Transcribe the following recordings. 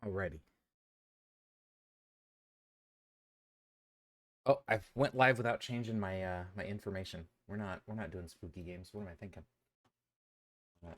Alrighty. Oh, I went live without changing my information. We're not doing spooky games. What am I thinking? Uh,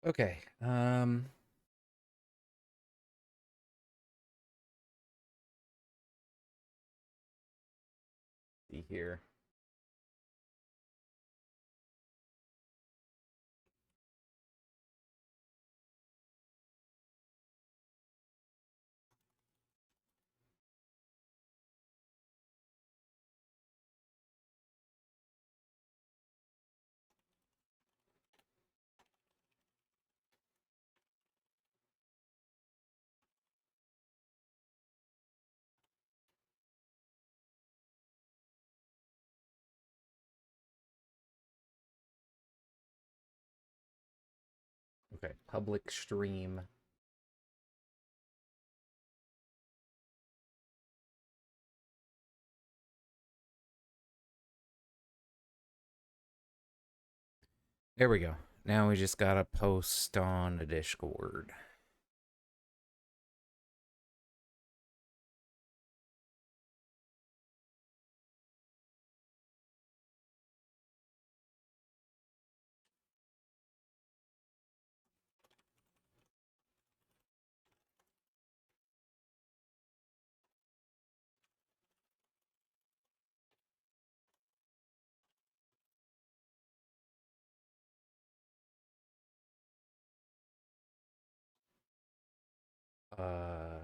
okay. See here. Okay, public stream. There we go. Now we just gotta post on a Discord. Uh,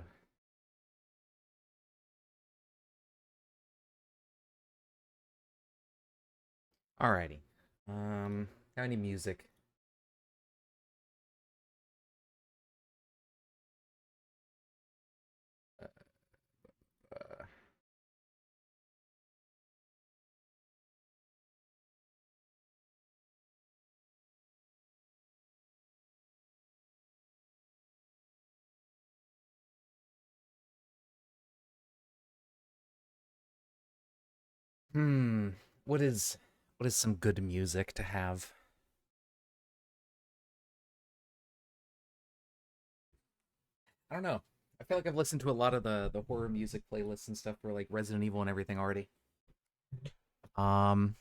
alrighty. Got any music? Uh, uh, hmm. What is what is some good music to have? I don't know. I feel like I've listened to a lot of the horror music playlists and stuff for like Resident Evil and everything already. Um,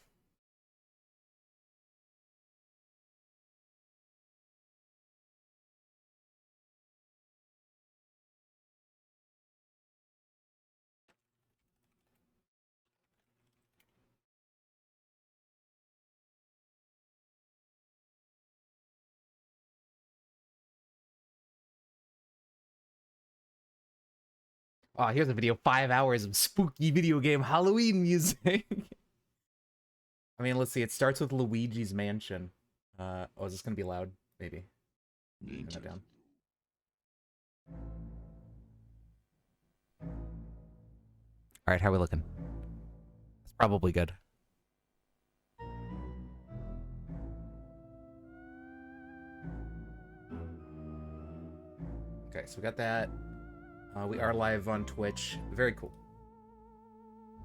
oh, here's a video, 5 hours of spooky video game Halloween music. I mean, let's see. It starts with Luigi's Mansion. Oh, is this gonna be loud? Maybe. Turn that down. All right, how are we looking? It's probably good. Okay, so we got that. We are live on Twitch. Very cool.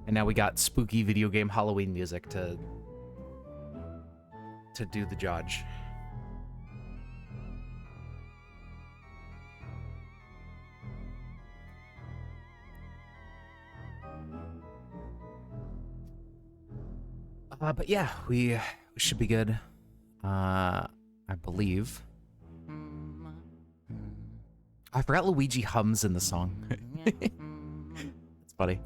And now we got spooky video game Halloween music to do the judge. But yeah, we should be good. I believe. I forgot Luigi hums in the song. It's funny.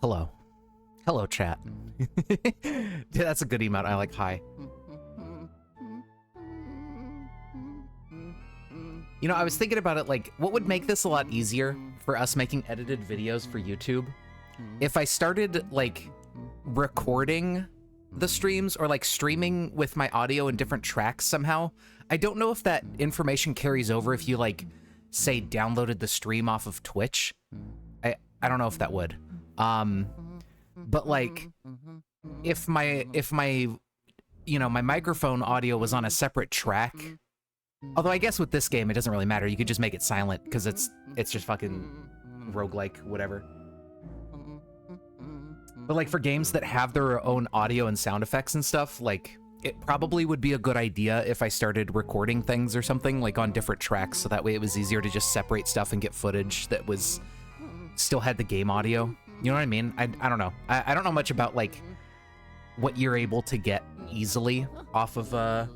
Hello. Hello, chat. Dude, that's a good emote. I like hi. You know, I was thinking about it, like, what would make this a lot easier for us making edited videos for YouTube? If I started, like, recording the streams or, like, streaming with my audio in different tracks somehow. I don't know if that information carries over if you, like, say, downloaded the stream off of Twitch. I don't know if that would. But, like, if my, you know, my microphone audio was on a separate track... Although I guess with this game, it doesn't really matter. You could just make it silent, because it's just fucking roguelike, whatever. But, like, for games that have their own audio and sound effects and stuff, like, it probably would be a good idea if I started recording things or something, like, on different tracks, so that way it was easier to just separate stuff and get footage that was... still had the game audio. You know what I mean? I don't know. I don't know much about, like, what you're able to get easily off of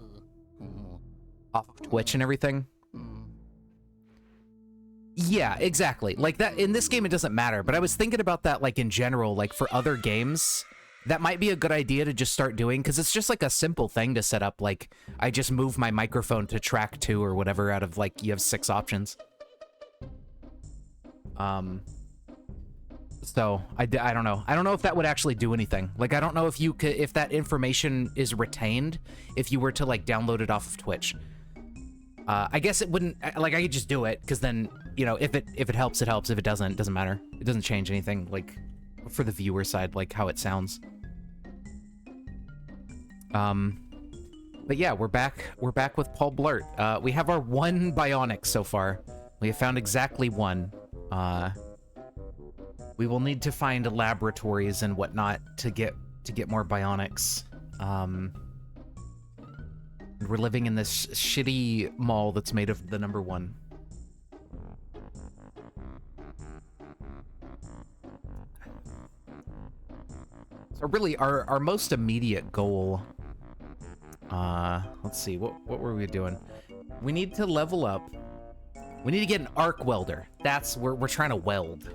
Twitch and everything. Yeah, exactly. Like that in this game it doesn't matter, but I was thinking about that like in general, like for other games, that might be a good idea to just start doing, because it's just like a simple thing to set up. Like I just move my microphone to track 2 or whatever out of like you have 6 options. So I don't know. I don't know if that would actually do anything. Like I don't know if you could, if that information is retained if you were to like download it off of Twitch. I guess it wouldn't, like, I could just do it, because then, you know, if it helps, it helps. If it doesn't, it doesn't matter. It doesn't change anything, like, for the viewer side, like, how it sounds. But yeah, we're back with Paul Blart. We have our 1 bionic so far. We have found exactly 1. We will need to find laboratories and whatnot to get more bionics. We're living in this shitty mall that's made of the number 1. So really, our most immediate goal... let's see, what were we doing? We need to level up. We need to get an arc welder. That's where we're trying to weld.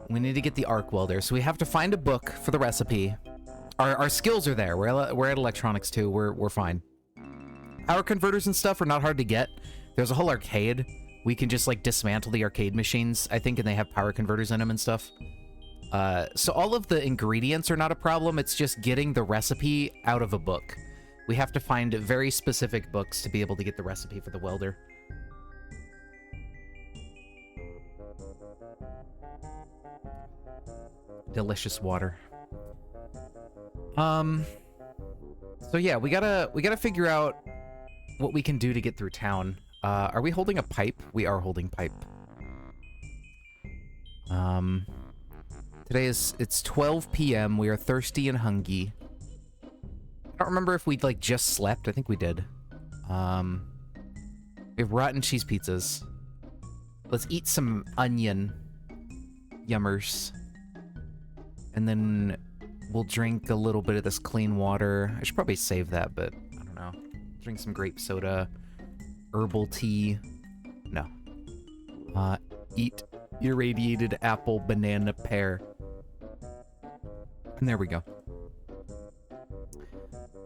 We need to get the arc welder, so we have to find a book for the recipe. Our skills are there. We're at electronics too. We're fine. Power converters and stuff are not hard to get. There's a whole arcade. We can just like dismantle the arcade machines, I think, and they have power converters in them and stuff. So all of the ingredients are not a problem. It's just getting the recipe out of a book. We have to find very specific books to be able to get the recipe for the welder. Delicious water. So yeah, we gotta figure out what we can do to get through town. Are we holding a pipe? We are holding pipe. Today it's 12 p.m. We are thirsty and hungry. I don't remember if we like just slept. I think we did. We have rotten cheese pizzas. Let's eat some onion yummers. And then we'll drink a little bit of this clean water. I should probably save that, but I don't know. Drink some grape soda, herbal tea. No. Eat irradiated apple, banana, pear. And there we go.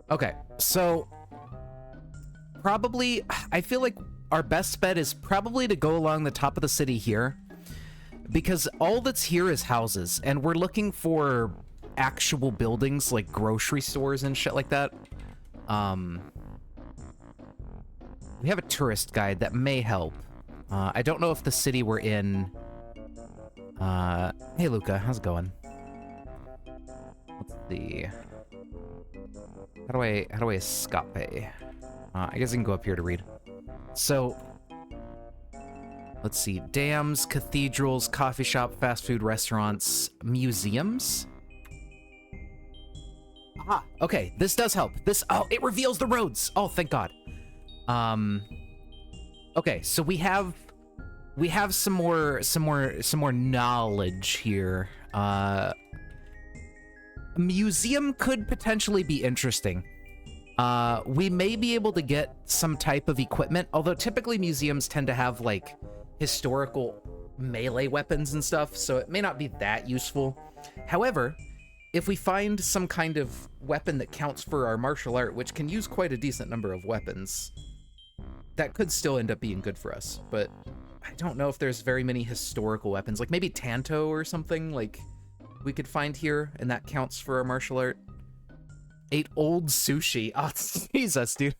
Okay, so probably, I feel like our best bet is probably to go along the top of the city here, because all that's here is houses, and we're looking for actual buildings like grocery stores and shit like that. We have a tourist guide that may help. I don't know if the city we're in... Hey Luca, how's it going? Let's see... How do I escape? I guess I can go up here to read. So... Let's see, dams, cathedrals, coffee shop, fast food restaurants, museums? Aha, okay, this does help. Oh, it reveals the roads! Oh, thank God. Okay, so we have some more knowledge here. A museum could potentially be interesting. We may be able to get some type of equipment, although typically museums tend to have, like, historical melee weapons and stuff, so it may not be that useful. However, if we find some kind of weapon that counts for our martial art, which can use quite a decent number of weapons, that could still end up being good for us. But I don't know if there's very many historical weapons, like maybe Tanto or something, like we could find here, and that counts for our martial art. Ate old sushi. Oh, Jesus, dude.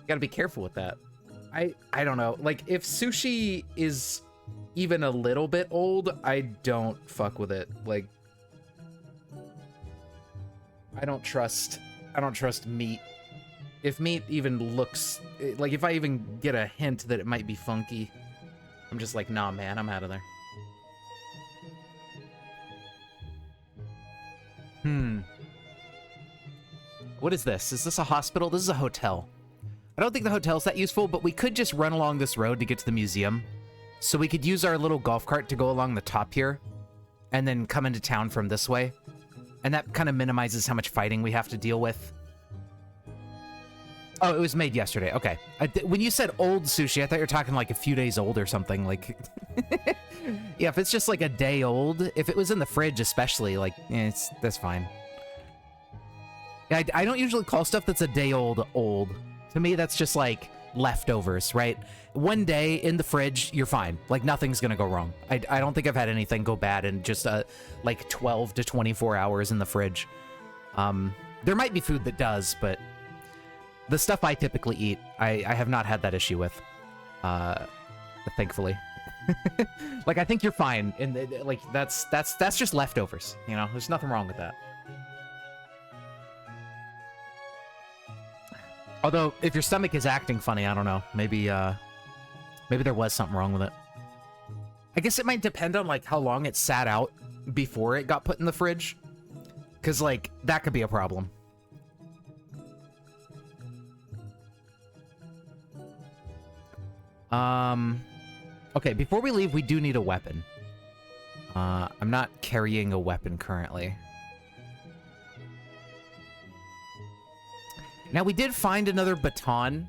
Gotta be careful with that. I don't know. Like, if sushi is even a little bit old, I don't fuck with it. Like, I don't trust meat. If meat even looks, like, if I even get a hint that it might be funky, I'm just like, nah, man, I'm out of there. What is this? Is this a hospital? This is a hotel. I don't think the hotel's that useful, but we could just run along this road to get to the museum. So we could use our little golf cart to go along the top here, and then come into town from this way. And that kind of minimizes how much fighting we have to deal with. Oh, it was made yesterday. Okay. When you said old sushi, I thought you were talking like a few days old or something. Like, yeah, if it's just like a day old, if it was in the fridge especially, like, that's fine. I don't usually call stuff that's a day old. To me, that's just like leftovers, right? One day in the fridge, you're fine. Like, nothing's gonna go wrong. I don't think I've had anything go bad in just like 12 to 24 hours in the fridge. There might be food that does, but the stuff I typically eat, I have not had that issue with, thankfully. Like, I think you're fine, and like that's just leftovers, you know? There's nothing wrong with that. Although, if your stomach is acting funny, I don't know. Maybe there was something wrong with it. I guess it might depend on, like, how long it sat out before it got put in the fridge. Because, like, that could be a problem. Okay, before we leave, we do need a weapon. I'm not carrying a weapon currently. Now, we did find another baton.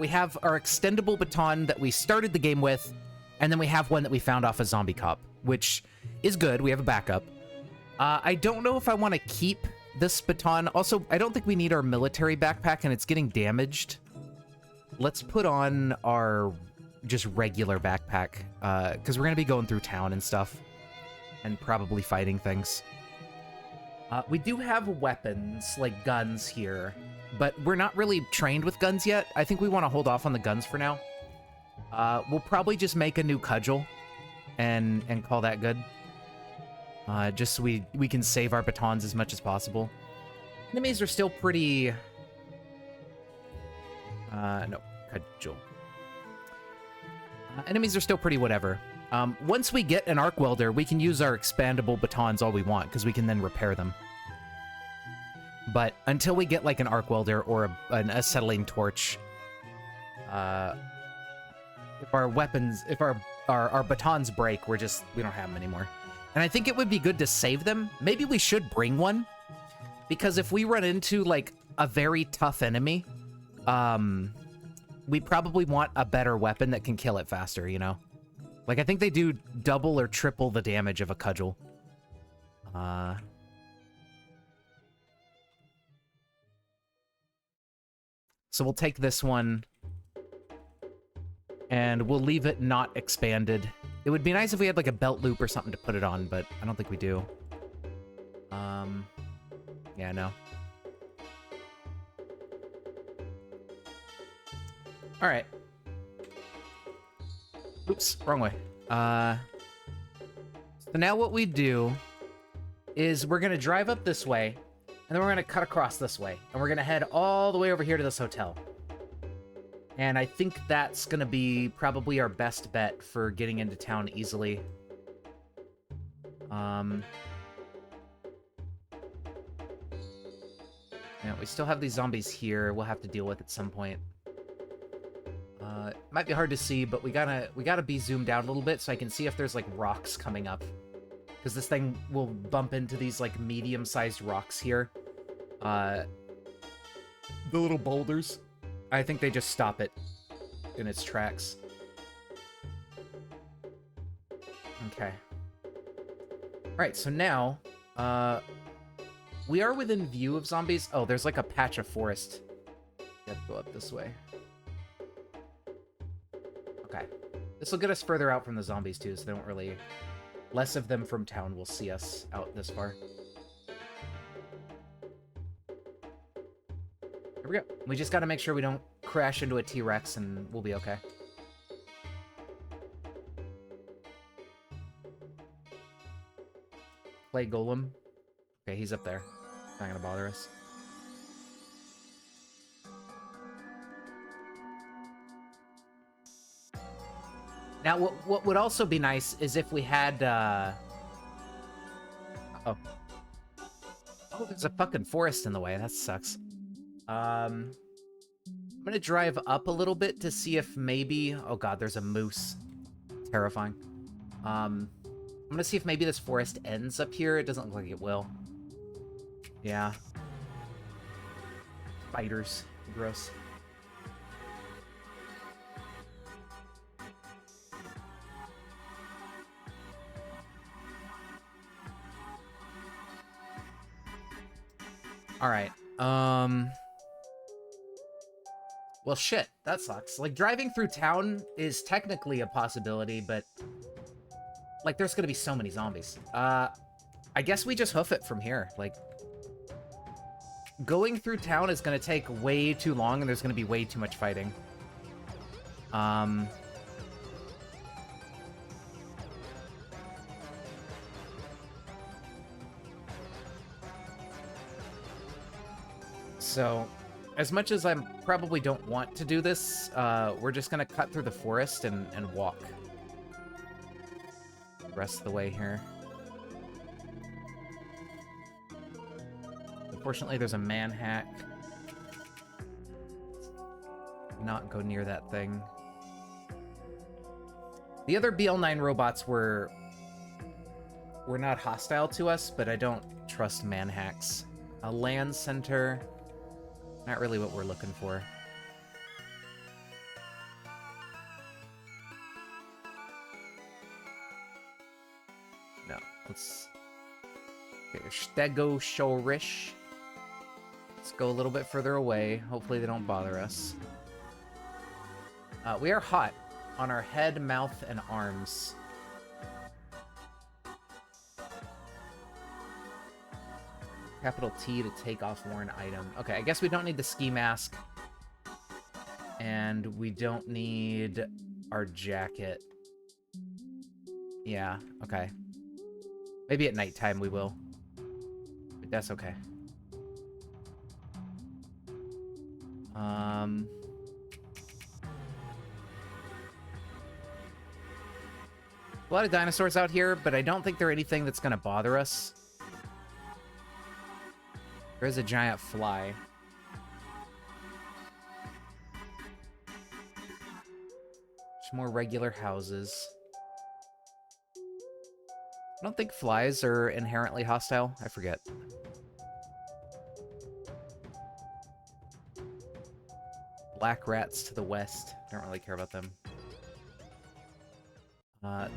We have our extendable baton that we started the game with, and then we have one that we found off a zombie cop, which is good. We have a backup. I don't know if I want to keep this baton. Also, I don't think we need our military backpack, and it's getting damaged. Let's put on our just regular backpack, because we're going to be going through town and stuff, and probably fighting things. We do have weapons, like guns here, but we're not really trained with guns yet. I think we want to hold off on the guns for now. We'll probably just make a new cudgel and call that good. Just so we can save our batons as much as possible. Enemies are still pretty... no, cudgel. Enemies are still pretty whatever. Once we get an arc welder, we can use our expandable batons all we want, because we can then repair them. But until we get, like, an arc welder or an acetylene torch, if our weapons, if our batons break, we don't have them anymore. And I think it would be good to save them. Maybe we should bring one, because if we run into, like, a very tough enemy, we probably want a better weapon that can kill it faster, you know? Like, I think they do double or triple the damage of a cudgel. So we'll take this one, and we'll leave it not expanded. It would be nice if we had, like, a belt loop or something to put it on, but I don't think we do. Yeah, no. Alright. Oops, wrong way. So now what we do is we're gonna drive up this way, and then we're gonna cut across this way, and we're gonna head all the way over here to this hotel. And I think that's gonna be probably our best bet for getting into town easily. Yeah, we still have these zombies here we'll have to deal with at some point. It might be hard to see, but we gotta be zoomed out a little bit so I can see if there's, like, rocks coming up. Because this thing will bump into these, like, medium-sized rocks here. The little boulders. I think they just stop it in its tracks. Okay. Alright, so now, we are within view of zombies. Oh, there's like a patch of forest. You have to go up this way. Okay. This will get us further out from the zombies, too, so they don't really... Less of them from town will see us out this far. Here we go. We just gotta make sure we don't crash into a T-Rex, and we'll be okay. Play Golem. Okay, he's up there. Not gonna bother us. Now, what would also be nice is if we had, Oh, there's a fucking forest in the way. That sucks. I'm gonna drive up a little bit to see if maybe... Oh god, there's a moose. Terrifying. I'm gonna see if maybe this forest ends up here. It doesn't look like it will. Yeah. Spiders. Gross. Alright. Well, shit. That sucks. Like, driving through town is technically a possibility, but... Like, there's gonna be so many zombies. I guess we just hoof it from here. Like, going through town is gonna take way too long, and there's gonna be way too much fighting. So, as much as I probably don't want to do this, we're just gonna cut through the forest and walk the rest of the way here. Unfortunately, there's a man-hack. Not go near that thing. The other BL9 robots were not hostile to us, but I don't trust man-hacks. A land center... Not really what we're looking for. No, let's... Okay, Stego Shorish. Let's go a little bit further away. Hopefully they don't bother us. We are hot on our head, mouth, and arms. Capital T to take off worn item. Okay, I guess we don't need the ski mask. And we don't need our jacket. Yeah, okay. Maybe at nighttime we will. But that's okay. A lot of dinosaurs out here, but I don't think they're anything that's gonna bother us. There's a giant fly. Just more regular houses. I don't think flies are inherently hostile. I forget. Black rats to the west. Don't really care about them.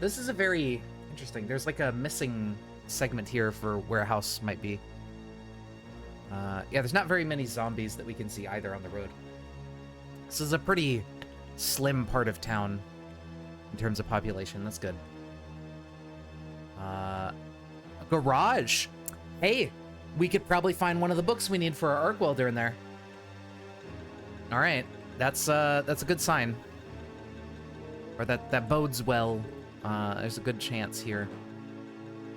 This is a very interesting... There's like a missing segment here for where a house might be. Yeah, there's not very many zombies that we can see either on the road. This is a pretty slim part of town in terms of population. That's good. A garage. Hey, we could probably find one of the books we need for our arc welder in there. All right, that's a good sign. Or that bodes well. There's a good chance here.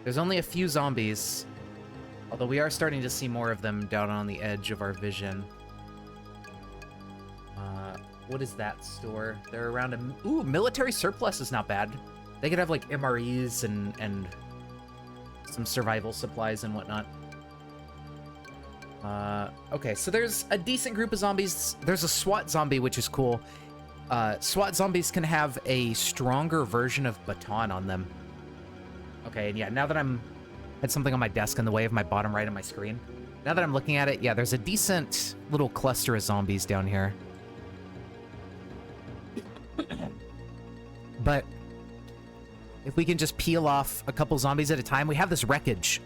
There's only a few zombies. Although we are starting to see more of them down on the edge of our vision. What is that store? They're around a... Ooh, military surplus is not bad. They could have, like, MREs and some survival supplies and whatnot. Okay, so there's a decent group of zombies. There's a SWAT zombie, which is cool. SWAT zombies can have a stronger version of baton on them. Okay, and yeah, now that I'm... had something on my desk in the way of my bottom right of my screen. Now that I'm looking at it, yeah, there's a decent little cluster of zombies down here. But If we can just peel off a couple zombies at a time, we have this wreckage,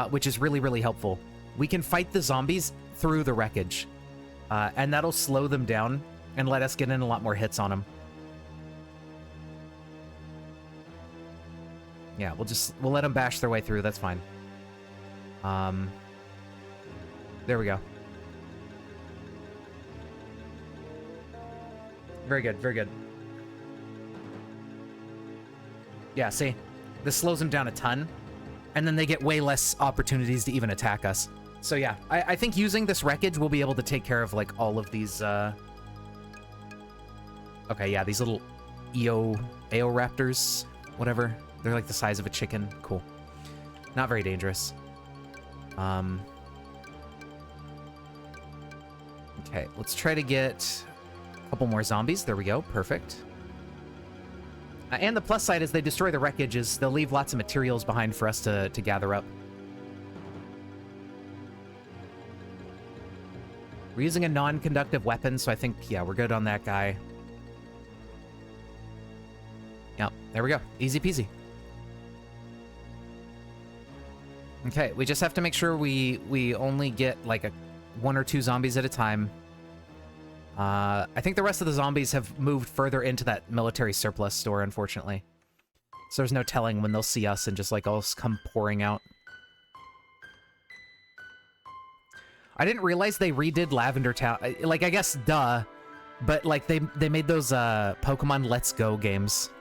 which is really, really helpful. We can fight the zombies through the wreckage, and that'll slow them down and let us get in a lot more hits on them. Yeah, we'll let them bash their way through. That's fine. There we go. Very good, very good. Yeah, see? This slows them down a ton, and then they get way less opportunities to even attack us. So yeah, I think using this wreckage, we'll be able to take care of, like, all of these, Okay, yeah, these little Eoraptors, whatever. They're like the size of a chicken. Cool. Not very dangerous. Okay, let's try to get a couple more zombies. There we go. Perfect. And the plus side is they destroy the wreckages. They'll leave lots of materials behind for us to gather up. We're using a non-conductive weapon, so I think, yeah, we're good on that guy. Yep, there we go. Easy peasy. Okay, we just have to make sure we only get, like, one or two zombies at a time. I think the rest of the zombies have moved further into that military surplus store, unfortunately. So there's no telling when they'll see us and just, like, all come pouring out. I didn't realize they redid Lavender Town. Like, I guess, duh. But, like, they made those, Pokemon Let's Go games.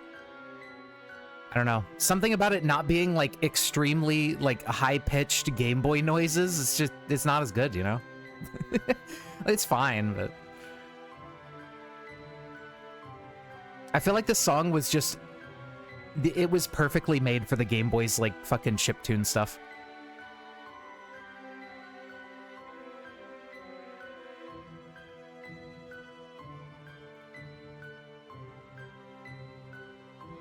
I don't know. Something about it not being, like, extremely, like, high-pitched Game Boy noises. It's just, it's not as good, you know? It's fine, but... I feel like this song was just... It was perfectly made for the Game Boy's, like, fucking chiptune stuff.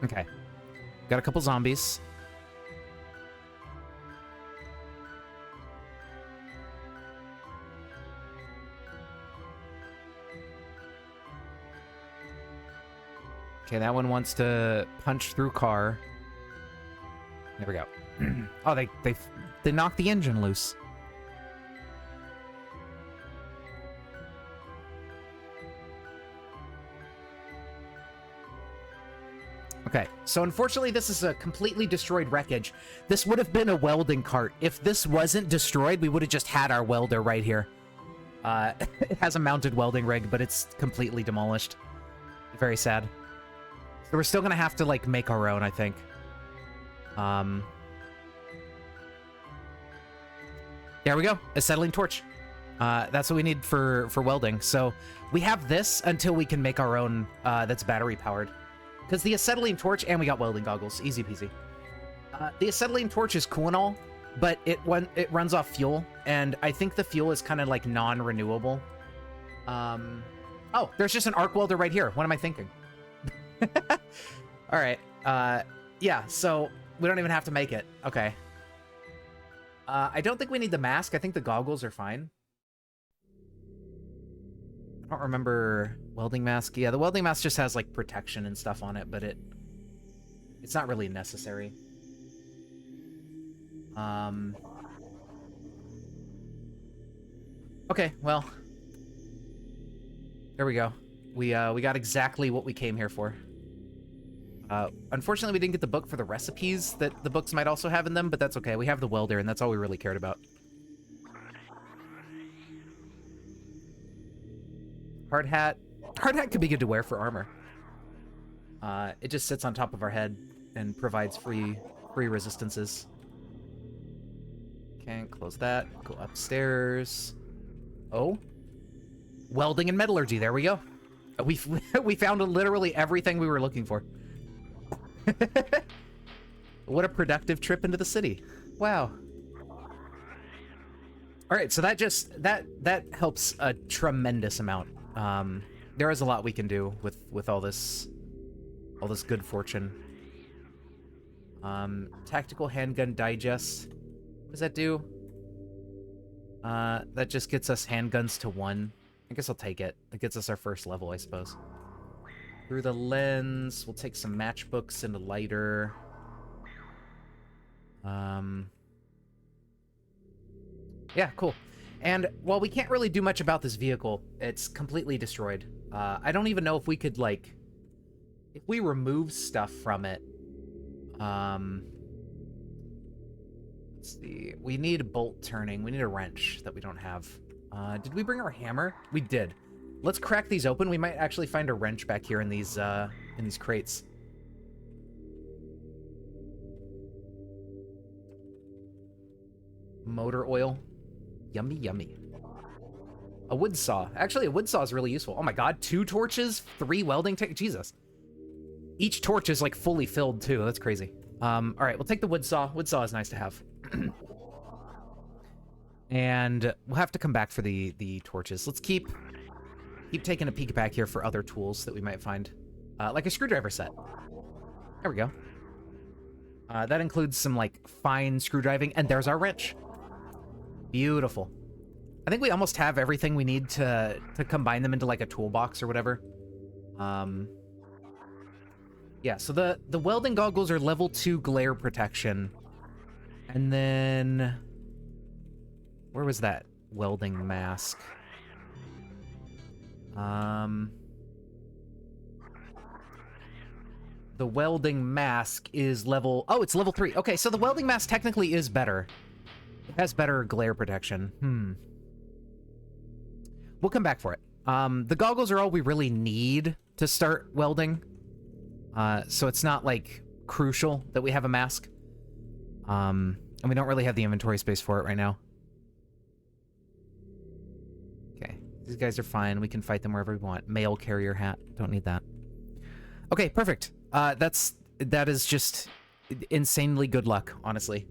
Okay. Got a couple zombies. Okay, that one wants to punch through car. There we go. Oh, they knocked the engine loose. Okay, so unfortunately this is a completely destroyed wreckage. This would have been a welding cart. If this wasn't destroyed, we would have just had our welder right here. It has a mounted welding rig, but it's completely demolished. Very sad. So we're still gonna have to, like, make our own, I think. There we go. Acetylene torch. That's what we need for welding. So we have this until we can make our own that's battery powered. Because the acetylene torch, and we got welding goggles. Easy peasy. The acetylene torch is cool and all, but it runs off fuel, and I think the fuel is kind of, like, non-renewable. Oh, there's just an arc welder right here. What am I thinking? All right. Yeah, so we don't even have to make it. Okay. I don't think we need the mask. I think the goggles are fine. I don't remember welding mask. Yeah, the welding mask just has, like, protection and stuff on it, but it's not really necessary. Okay, well, there we go. We got exactly what we came here for. Unfortunately, we didn't get the book for the recipes that the books might also have in them, but that's okay. We have the welder, and that's all we really cared about. Hard hat. Hard hat could be good to wear for armor. It just sits on top of our head and provides free resistances. Okay, close that. Go upstairs. Oh. Welding and metallurgy. There we go. We found literally everything we were looking for. What a productive trip into the city. Wow. All right, so that helps a tremendous amount. There is a lot we can do with all this good fortune. Tactical handgun digest. What does that do? That just gets us handguns to 1. I guess I'll take it. It gets us our first level, I suppose. Through the lens, we'll take some matchbooks and a lighter. Yeah, cool. And while we can't really do much about this vehicle, it's completely destroyed. I don't even know if we could, like... If we remove stuff from it... Let's see. We need bolt turning. We need a wrench that we don't have. Did we bring our hammer? We did. Let's crack these open. We might actually find a wrench back here in these crates. Motor oil. Yummy, yummy. A wood saw. Actually, a wood saw is really useful. Oh my god, 2 torches, 3 welding Jesus. Each torch is, like, fully filled, too. That's crazy. Alright, we'll take the wood saw. Wood saw is nice to have. And we'll have to come back for the torches. Let's keep taking a peek back here for other tools that we might find. Like a screwdriver set. There we go. That includes some, like, fine screwdriving. And there's our wrench. Beautiful. I think we almost have everything we need to combine them into, like, a toolbox or whatever. Yeah, so the welding goggles are level 2 glare protection. And then... Where was that welding mask? The welding mask is level... Oh, it's level 3. Okay, so the welding mask technically is better. It has better glare protection. We'll come back for it. The goggles are all we really need to start welding. So it's not, like, crucial that we have a mask. And we don't really have the inventory space for it right now. Okay, these guys are fine. We can fight them wherever we want. Mail carrier hat. Don't need that. Okay, perfect. That is just insanely good luck, honestly.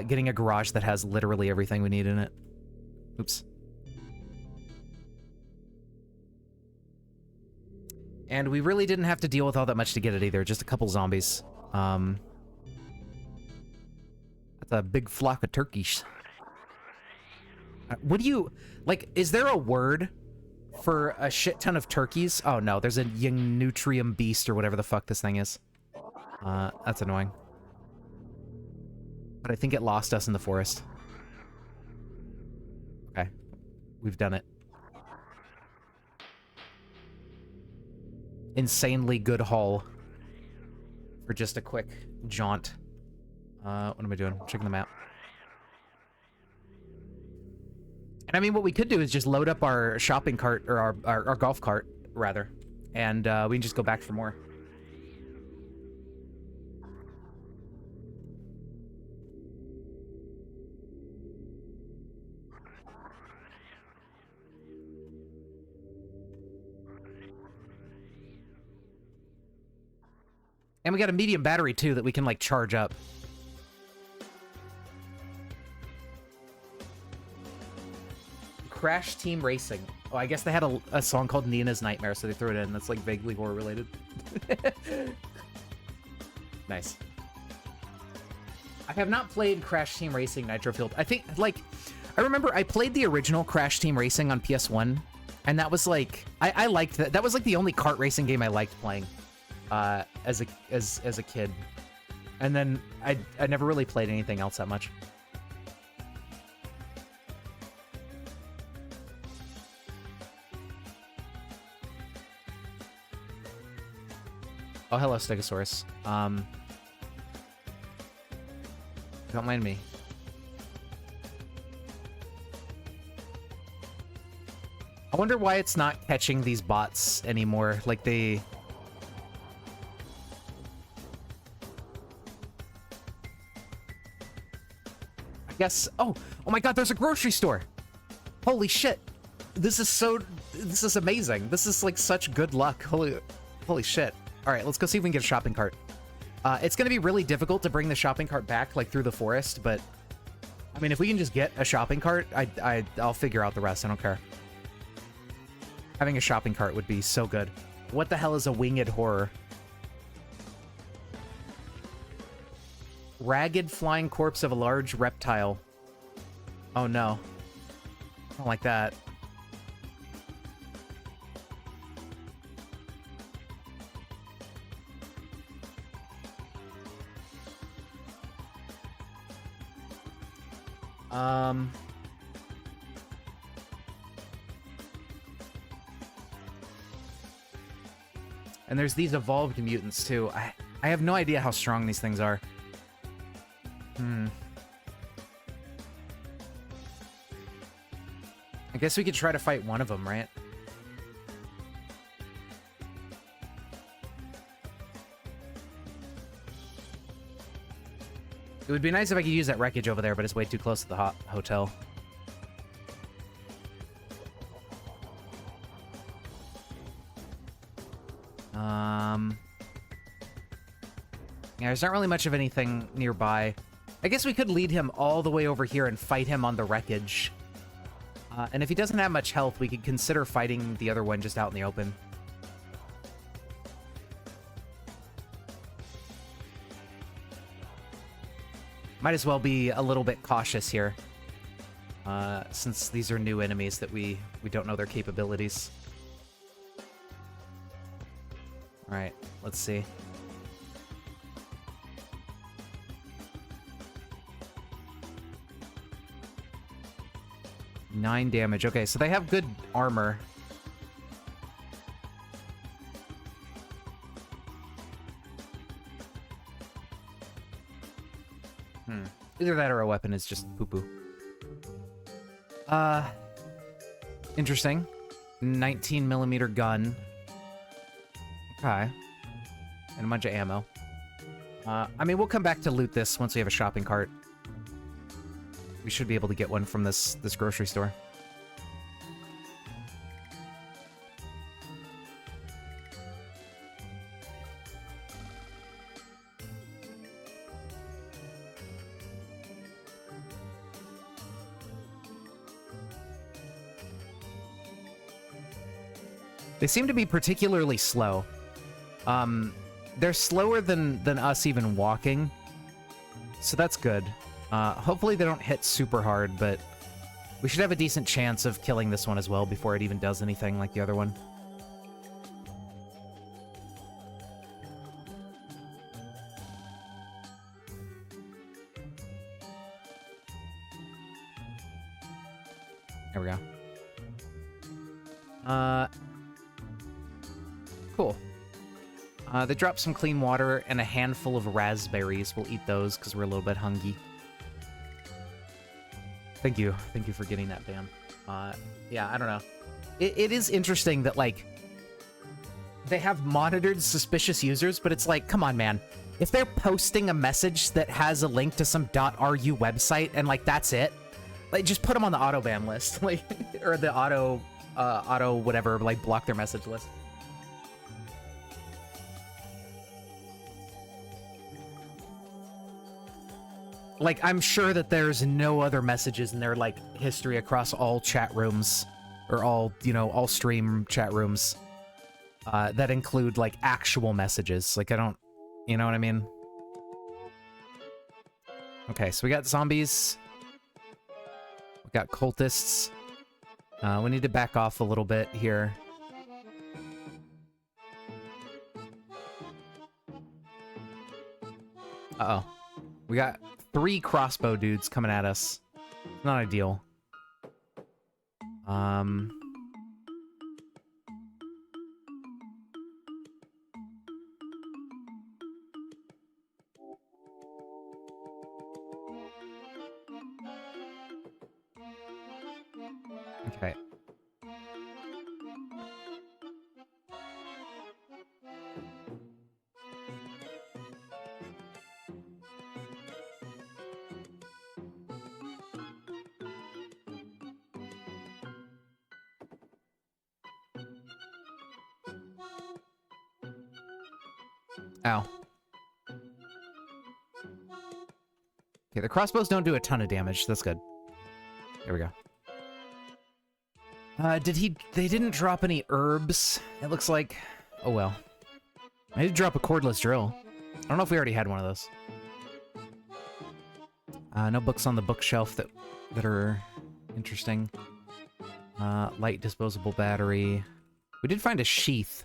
Getting a garage that has literally everything we need in it. Oops. And we really didn't have to deal with all that much to get it either. Just a couple zombies. That's a big flock of turkeys. What do you... Like, is there a word for a shit ton of turkeys? Oh, no. There's a Nutrium beast or whatever the fuck this thing is. That's annoying. But I think it lost us in the forest. Okay. We've done it. Insanely good haul for just a quick jaunt. What am I doing? Checking the map. And I mean, what we could do is just load up our shopping cart, or our golf cart, rather, and we can just go back for more. And we got a medium battery, too, that we can, like, charge up. Crash Team Racing. Oh, I guess they had a song called Nina's Nightmare, so they threw it in. That's, like, vaguely horror-related. Nice. I have not played Crash Team Racing Nitro Fueled. I think, like... I remember I played the original Crash Team Racing on PS1, and that was, like... I liked that. That was, like, the only kart racing game I liked playing. As a kid, and then I never really played anything else that much. Oh, hello, Stegosaurus. Don't mind me. I wonder why it's not catching these bots anymore. Like they. Yes. Oh my god, there's a grocery store. Holy shit. This is amazing. This is like such good luck. Holy shit. All right, let's go see if we can get a shopping cart. It's going to be really difficult to bring the shopping cart back like through the forest, but I mean, if we can just get a shopping cart, I'll figure out the rest. I don't care. Having a shopping cart would be so good. What the hell is a winged horror? Ragged flying corpse of a large reptile. Oh no. I don't like that. Um... And there's these evolved mutants, too. I have no idea how strong these things are. I guess we could try to fight one of them, right? It would be nice if I could use that wreckage over there, but it's way too close to the hotel. Yeah, there's not really much of anything nearby. I guess we could lead him all the way over here and fight him on the wreckage. And if he doesn't have much health, we could consider fighting the other one just out in the open. Might as well be a little bit cautious here. Since these are new enemies that we don't know their capabilities. Alright, let's see. Nine damage. Okay, so they have good armor. Either that or a weapon is just poo-poo. Interesting. 19mm gun. Okay. And a bunch of ammo. I mean, we'll come back to loot this once we have a shopping cart. We should be able to get one from this grocery store. They seem to be particularly slow. They're slower than us even walking. So that's good. Hopefully they don't hit super hard, but we should have a decent chance of killing this one as well before it even does anything like the other one. There we go. Cool. They dropped some clean water and a handful of raspberries. We'll eat those because we're a little bit hungry. Thank you. Thank you for getting that, Bam. Yeah, I don't know. It is interesting that, like, they have monitored suspicious users, but it's like, come on, man. If they're posting a message that has a link to some .ru website and, like, that's it, like, just put them on the auto ban list, like, or the auto whatever, like, block their message list. Like, I'm sure that there's no other messages in their, like, history across all chat rooms, or all, you know, all stream chat rooms, that include, like, actual messages. Like, I don't, you know what I mean? Okay, so we got zombies. We got cultists. We need to back off a little bit here. Uh-oh. We got 3 crossbow dudes coming at us. Not ideal. Okay. Ow. Okay, the crossbows don't do a ton of damage. That's good. There we go. They didn't drop any herbs, it looks like. Oh well. I did drop a cordless drill. I don't know if we already had one of those. No books on the bookshelf that are interesting. Light disposable battery. We did find a sheath.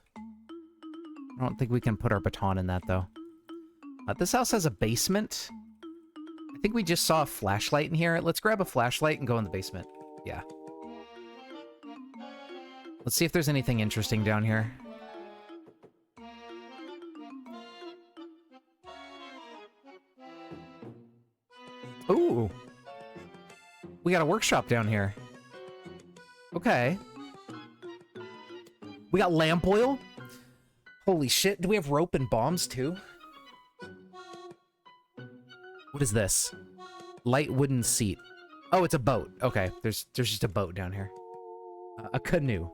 I don't think we can put our baton in that, though. This house has a basement. I I think we just saw a flashlight in here. Let's grab a flashlight and go in the basement. Yeah. Let's see if there's anything interesting down here. Ooh. We got a workshop down here. Okay. We got lamp oil. Holy shit. Do we have rope and bombs too? What is this? Light wooden seat. Oh, it's a boat. Okay, there's just a boat down here. A canoe,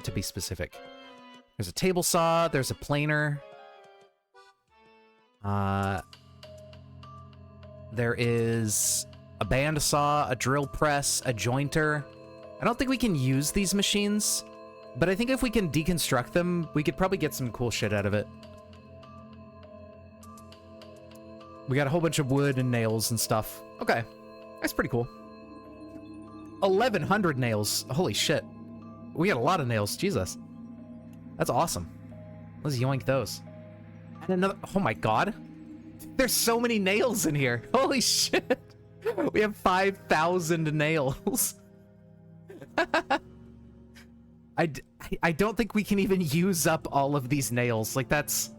to be specific. There's a table saw. There's a planer. There is a bandsaw, a drill press, a jointer. I don't think we can use these machines, but I think if we can deconstruct them, we could probably get some cool shit out of it. We got a whole bunch of wood and nails and stuff. Okay, that's pretty cool. 1,100 nails. Holy shit. We got a lot of nails. Jesus. That's awesome. Let's yoink those. And another... Oh my god. There's so many nails in here. Holy shit. We have 5,000 nails. I don't think we can even use up all of these nails. Like, that's...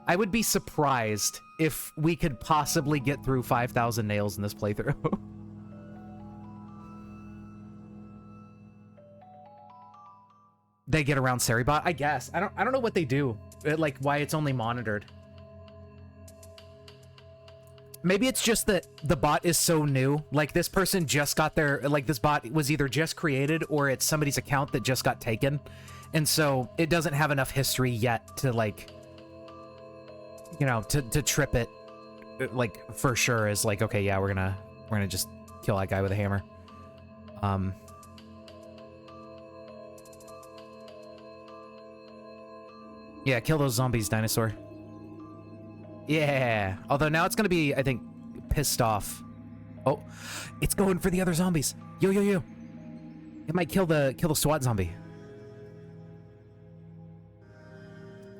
I would be surprised if we could possibly get through 5,000 nails in this playthrough. They get around Seribot? I guess. I don't know what they do. Like, why it's only monitored. Maybe it's just that the bot is so new. Like, this person just got their... Like, this bot was either just created or it's somebody's account that just got taken. And so it doesn't have enough history yet to, like... You know, to trip it, like, for sure is like, okay, yeah, we're gonna just kill that guy with a hammer. Yeah, kill those zombies, dinosaur. Yeah. Although now it's gonna be, I think, pissed off. Oh, it's going for the other zombies. Yo, yo, yo. It might kill the SWAT zombie.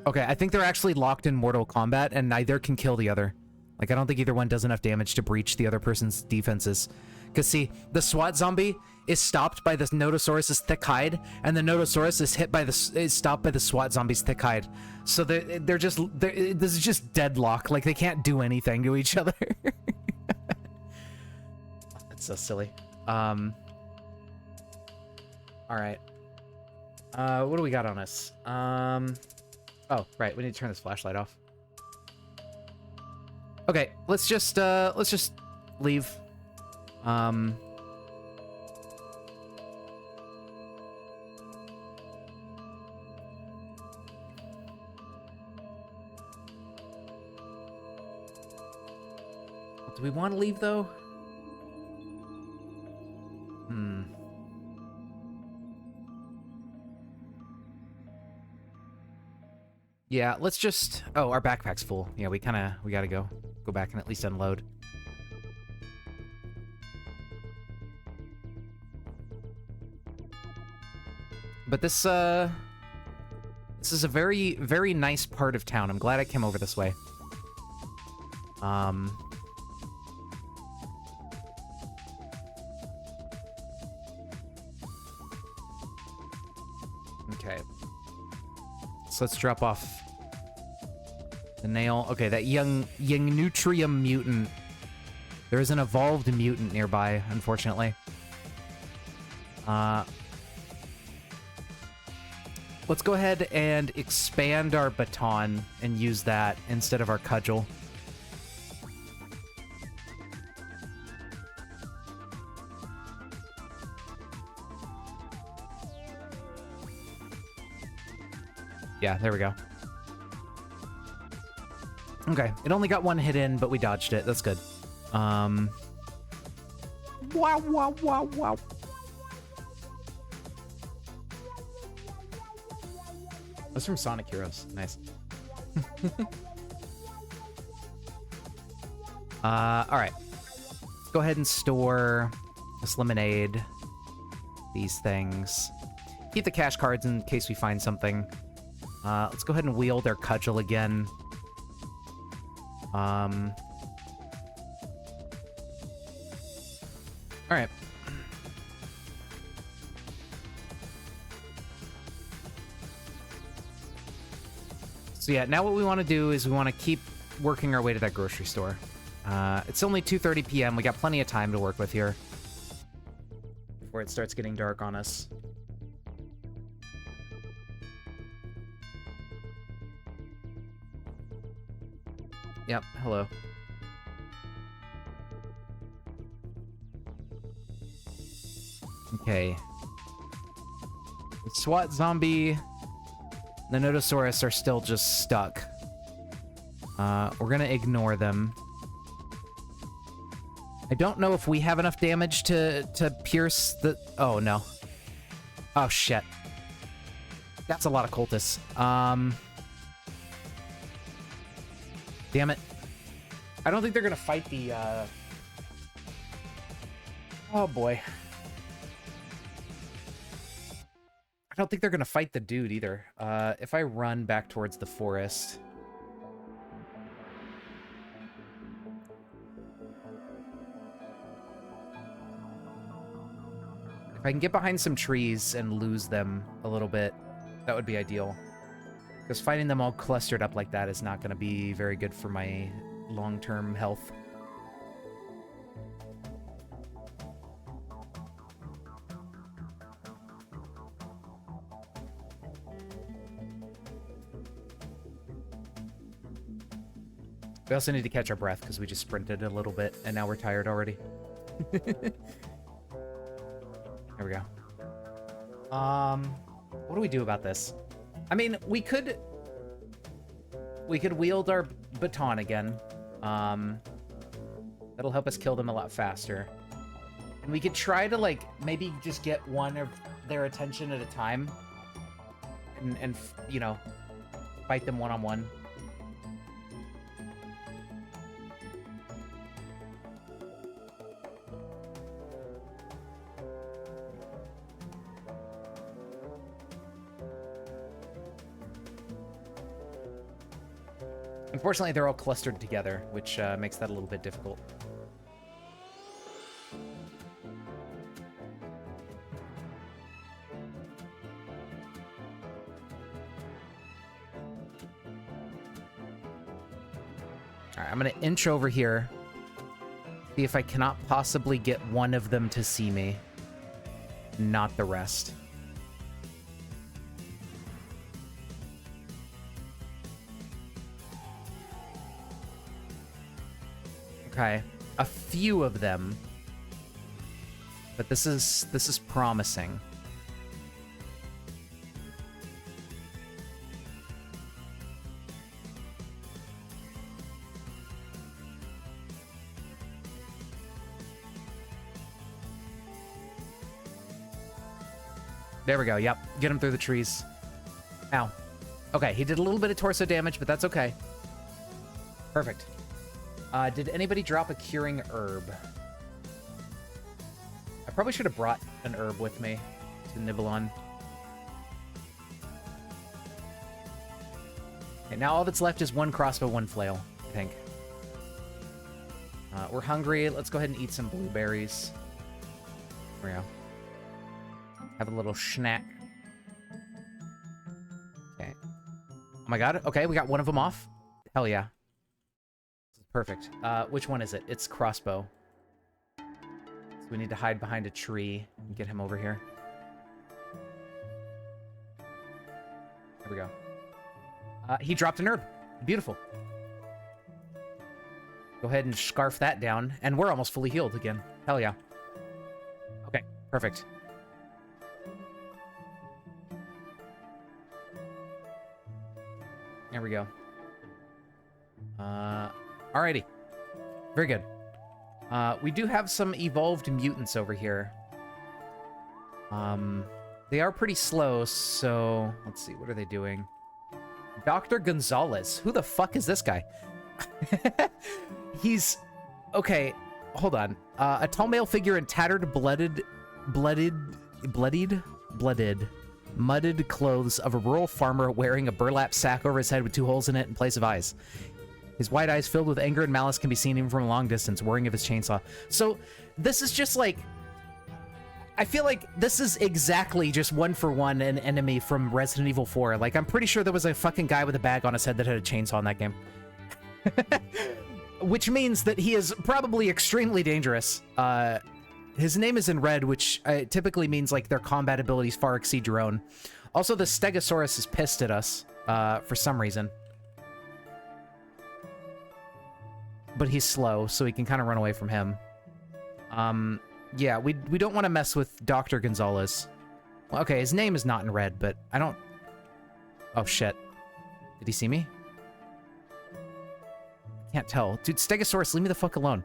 Okay, I think they're actually locked in Mortal Kombat, and neither can kill the other. Like, I don't think either one does enough damage to breach the other person's defenses. Because, see, the SWAT zombie is stopped by the Notosaurus's thick hide, and the Notosaurus is stopped by the SWAT zombie's thick hide. So they're just... this is just deadlock. Like, they can't do anything to each other. That's so silly. Alright. What do we got on us? Oh, right, we need to turn this flashlight off. Okay, let's just leave. Do we want to leave, though? Yeah, let's just... Oh, our backpack's full. Yeah, we gotta go back and at least unload. But this is a very, very nice part of town. I'm glad I came over this way. Okay. So let's drop off the nail. Okay, that young Nutrium mutant. There is an evolved mutant nearby, unfortunately. Let's go ahead and expand our baton and use that instead of our cudgel. Yeah, there we go. Okay, it only got one hit in, but we dodged it. That's good. Wow, wow, wow, wow. That's from Sonic Heroes. Nice. Alright. Let's go ahead and store this lemonade. These things. Keep the cash cards in case we find something. Let's go ahead and wield our cudgel again. All right. So yeah, now what we want to do is we want to keep working our way to that grocery store. It's only 2:30 p.m. We got plenty of time to work with here before it starts getting dark on us. Yep, hello. Okay. The SWAT zombie, the Notosaurus are still just stuck. We're gonna ignore them. I don't know if we have enough damage to pierce the... Oh, no. Oh, shit. That's a lot of cultists. Damn it. I don't think they're gonna fight the, Oh, boy. I don't think they're gonna fight the dude, either. If I run back towards the forest... If I can get behind some trees and lose them a little bit, that would be ideal. Because fighting them all clustered up like that is not going to be very good for my long-term health. We also need to catch our breath because we just sprinted a little bit and now we're tired already. There we go. What do we do about this? I mean, we could wield our baton again. That'll help us kill them a lot faster. And we could try to, like, maybe just get one of their attention at a time. And you know, fight them one-on-one. Unfortunately, they're all clustered together, which makes that a little bit difficult. Alright, I'm gonna inch over here. See if I cannot possibly get one of them to see me. Not the rest. Okay, a few of them, but this is promising. There we go. Yep, get him through the trees. Ow. Okay, he did a little bit of torso damage, but that's okay. Perfect. Did anybody drop a curing herb? I probably should have brought an herb with me to nibble on. Okay, now all that's left is one crossbow, one flail, I think. We're hungry. Let's go ahead and eat some blueberries. There we go. Have a little snack. Okay. Oh my god. Okay, we got one of them off. Hell yeah. Perfect. Which one is it? It's crossbow. So we need to hide behind a tree and get him over here. There we go. He dropped an herb. Beautiful. Go ahead and scarf that down. And we're almost fully healed again. Hell yeah. Okay, perfect. There we go. Alrighty. Very good. We do have some evolved mutants over here. They are pretty slow, so... Let's see, what are they doing? Dr. Gonzalez. Who the fuck is this guy? He's... Okay, hold on. A tall male figure in tattered, mudded clothes of a rural farmer wearing a burlap sack over his head with 2 holes in it in place of eyes. His wide eyes filled with anger and malice can be seen even from a long distance, whirring of his chainsaw. So, this is just like I feel like this is exactly just one for one an enemy from Resident Evil 4. Like, I'm pretty sure there was a fucking guy with a bag on his head that had a chainsaw in that game. Which means that he is probably extremely dangerous. His name is in red, which typically means, like, their combat abilities far exceed your own. Also, the Stegosaurus is pissed at us, for some reason. But he's slow, so we can kind of run away from him. Yeah, we don't want to mess with Dr. Gonzalez. Well, okay, his name is not in red, but I don't... Oh, shit. Did he see me? Can't tell. Dude, Stegosaurus, leave me the fuck alone.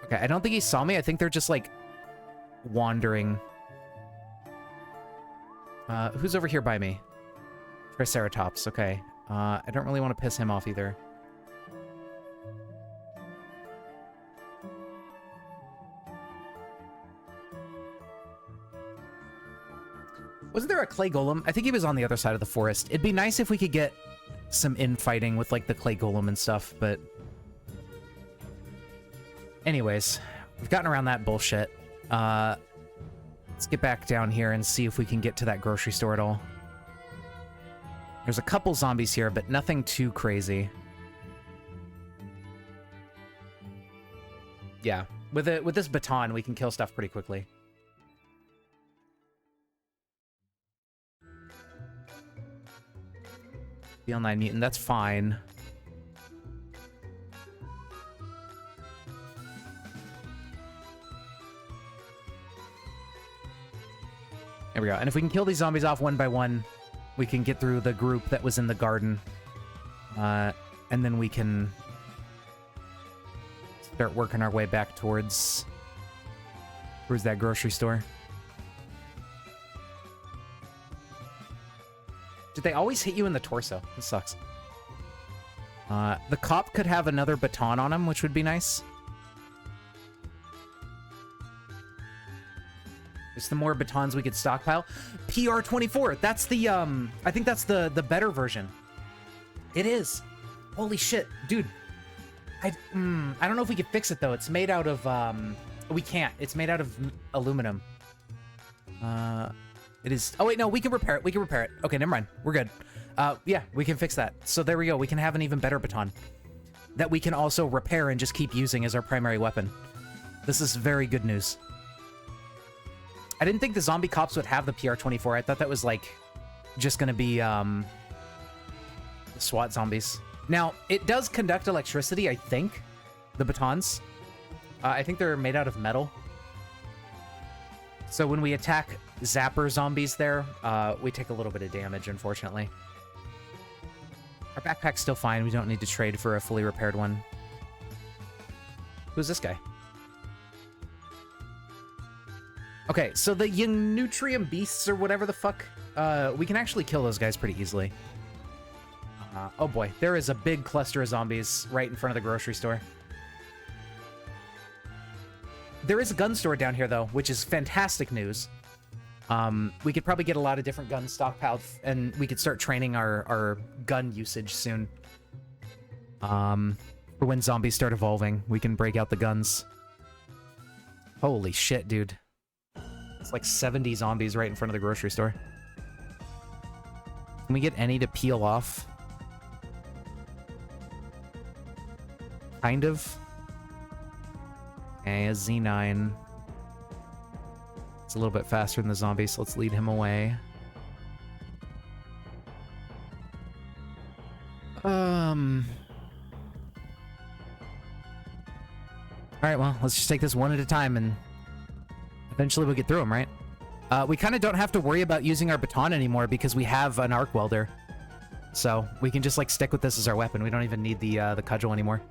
Okay, I don't think he saw me. I think they're just, like, wandering. Who's over here by me? Triceratops, okay. I don't really want to piss him off either. Wasn't there a clay golem? I think he was on the other side of the forest. It'd be nice if we could get some infighting with, like, the clay golem and stuff, but... Anyways, we've gotten around that bullshit. Let's get back down here and see if we can get to that grocery store at all. There's a couple zombies here, but nothing too crazy. Yeah, with this baton, we can kill stuff pretty quickly. BL9 mutant, that's fine. There we go. And if we can kill these zombies off one by one, we can get through the group that was in the garden. And then we can start working our way back towards... Where's that grocery store? Did they always hit you in the torso? This sucks. The cop could have another baton on him, which would be nice. Just the more batons we could stockpile. PR24, that's the, I think that's the better version. It is. Holy shit, dude. I don't know if we could fix it, though. It's made out of, we can't. It's made out of aluminum. It is... Oh, wait, no, we can repair it. We can repair it. Okay, never mind. We're good. Yeah, we can fix that. So there we go. We can have an even better baton that we can also repair and just keep using as our primary weapon. This is very good news. I didn't think the zombie cops would have the PR-24. I thought that was, like, just gonna be, the SWAT zombies. Now, it does conduct electricity, I think. The batons. I think they're made out of metal. So when we attack zapper zombies there, we take a little bit of damage, unfortunately. Our backpack's still fine. We don't need to trade for a fully repaired one. Who's this guy? Okay, so the Nutrium beasts or whatever the fuck, we can actually kill those guys pretty easily. Oh boy, there is a big cluster of zombies right in front of the grocery store. There is a gun store down here, though, which is fantastic news. We could probably get a lot of different guns stockpiled, and we could start training our gun usage soon. For when zombies start evolving, we can break out the guns. Holy shit, dude. It's like 70 zombies right in front of the grocery store. Can we get any to peel off? Kind of. Okay, a Z9. It's a little bit faster than the zombie, so let's lead him away. Alright, well, let's just take this one at a time, and eventually we'll get through them, right? We kind of don't have to worry about using our baton anymore because we have an arc welder. So, we can just, like, stick with this as our weapon. We don't even need the cudgel anymore.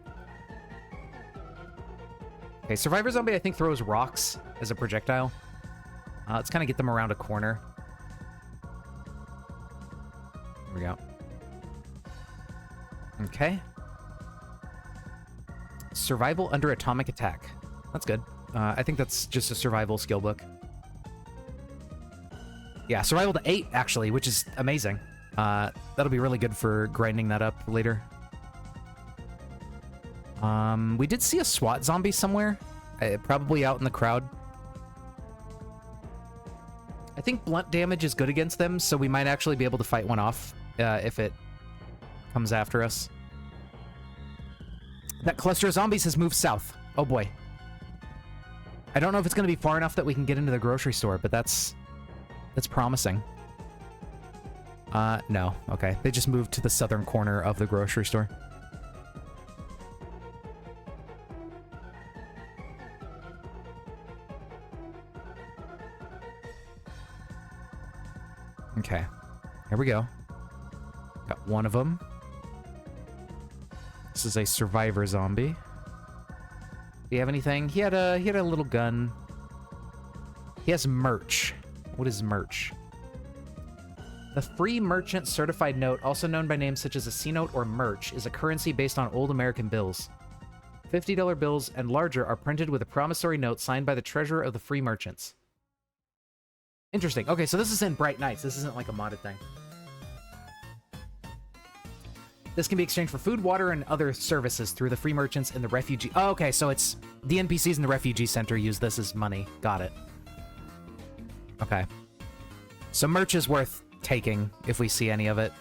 Okay, Survivor Zombie, I think, throws rocks as a projectile. Let's kind of get them around a corner. There we go. Okay. Survival under atomic attack. That's good. I think that's just a survival skill book. Yeah, survival to 8, actually, which is amazing. That'll be really good for grinding that up later. We did see a SWAT zombie somewhere. Probably out in the crowd. I think blunt damage is good against them, so we might actually be able to fight one off if it comes after us. That cluster of zombies has moved south. Oh boy. I don't know if it's going to be far enough that we can get into the grocery store, but that's promising. No. Okay. They just moved to the southern corner of the grocery store. Okay. Here we go. Got one of them. This is a survivor zombie. Do you have anything? He had a little gun. He has merch. What is merch? The free merchant certified note, also known by names such as a C-note or merch, is a currency based on old American bills. $50 bills and larger are printed with a promissory note signed by the treasurer of the free merchants. Interesting. Okay, so this is in Bright Nights. This isn't like a modded thing. This can be exchanged for food, water, and other services through the free merchants in the refugee... Oh, okay, so it's... The NPCs in the refugee center use this as money. Got it. Okay. So merch is worth taking if we see any of it.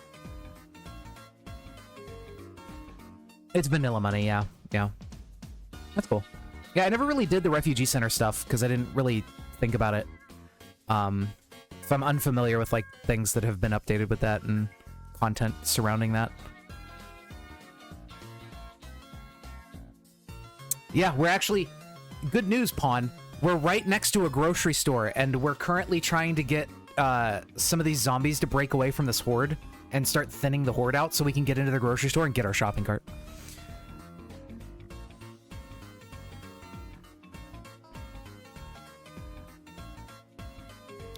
It's vanilla money, yeah. Yeah. That's cool. Yeah, I never really did the refugee center stuff because I didn't really think about it. If I'm unfamiliar with, like, things that have been updated with that and content surrounding that. Yeah, we're actually... Good news, Pawn. We're right next to a grocery store, and we're currently trying to get some of these zombies to break away from this horde and start thinning the horde out so we can get into the grocery store and get our shopping cart.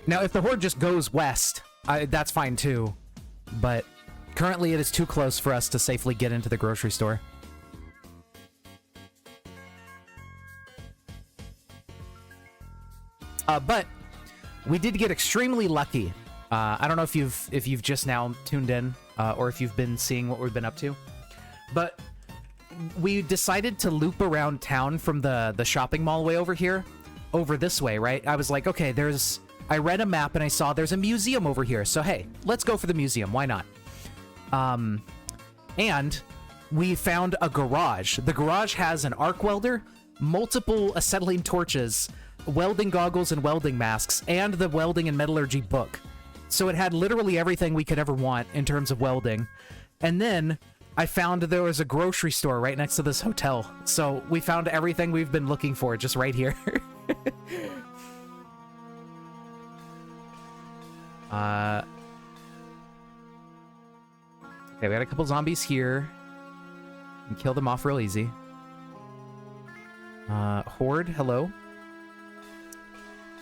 Now, if the horde just goes west, that's fine too. But currently it is too close for us to safely get into the grocery store. But we did get extremely lucky. I don't know if you've just now tuned in or if you've been seeing what we've been up to, but we decided to loop around town from the shopping mall way over here, over this way, right? I was like, okay, I read a map and I saw there's a museum over here, so hey, let's go for the museum. Why not? And we found a garage. The garage has an arc welder, multiple acetylene torches, welding goggles and welding masks, and the welding and metallurgy book. So it had literally everything we could ever want in terms of welding. And then I found there was a grocery store right next to this hotel. So we found everything we've been looking for just right here. Okay, we got a couple zombies here. We can kill them off real easy. Horde, hello.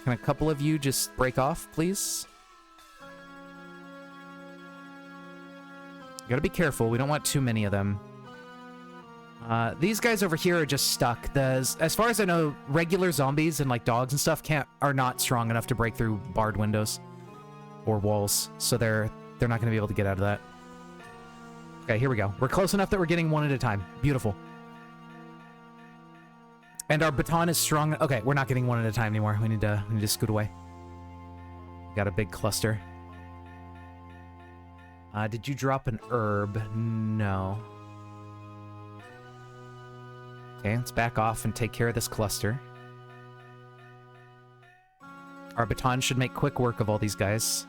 Can a couple of you just break off, please? You gotta be careful. We don't want too many of them. These guys over here are just stuck. As far as I know, regular zombies and like dogs and stuff are not strong enough to break through barred windows or walls, so they're not gonna be able to get out of that. Okay, here we go. We're close enough that we're getting one at a time. Beautiful. And our baton is strong. Okay, we're not getting one at a time anymore. We need to scoot away. Got a big cluster. Did you drop an herb? No. Okay, let's back off and take care of this cluster. Our baton should make quick work of all these guys.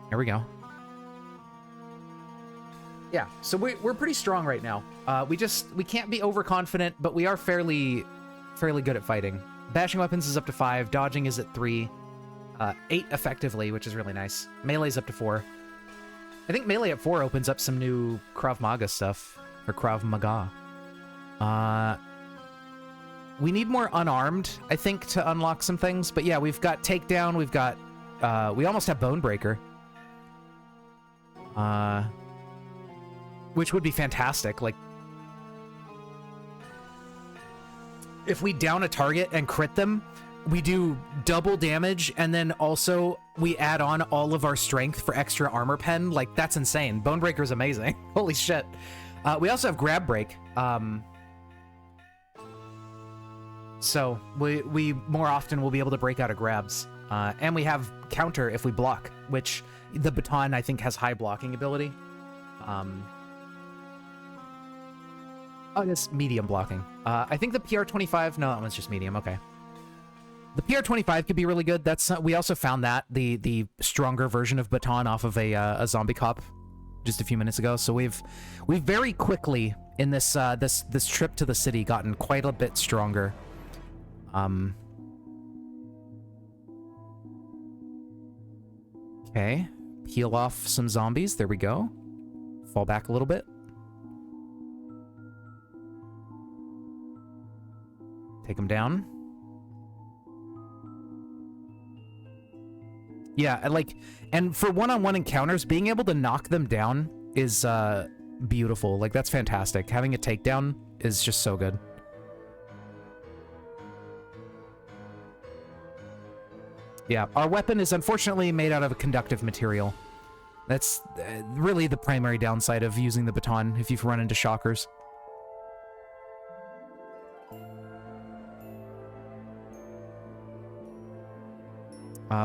There we go. Yeah, so we're pretty strong right now. We can't be overconfident, but we are fairly good at fighting. Bashing weapons is up to 5, dodging is at 3, 8 effectively, which is really nice. Melee's up to 4. I think melee at 4 opens up some new Krav Maga stuff, or Krav Maga. We need more unarmed, I think, to unlock some things. But yeah, we've got takedown, we've got, we almost have bone breaker. Which would be fantastic. Like, if we down a target and crit them, we do double damage, and then also we add on all of our strength for extra armor pen. Like, that's insane. Bone breaker is amazing. Holy shit. We also have grab break. So we more often will be able to break out of grabs. And we have counter if we block, which the baton, I think, has high blocking ability. Oh, it's medium blocking. I think the PR-25... No, that one's just medium. Okay. The PR-25 could be really good. That's we also found that, the stronger version of baton off of a zombie cop just a few minutes ago. So we've very quickly in this this trip to the city gotten quite a bit stronger. Okay. Peel off some zombies. There we go. Fall back a little bit. Take them down. Yeah, and for one-on-one encounters, being able to knock them down is beautiful. Like, that's fantastic. Having a takedown is just so good. Yeah, our weapon is unfortunately made out of a conductive material. That's really the primary downside of using the baton if you run into shockers.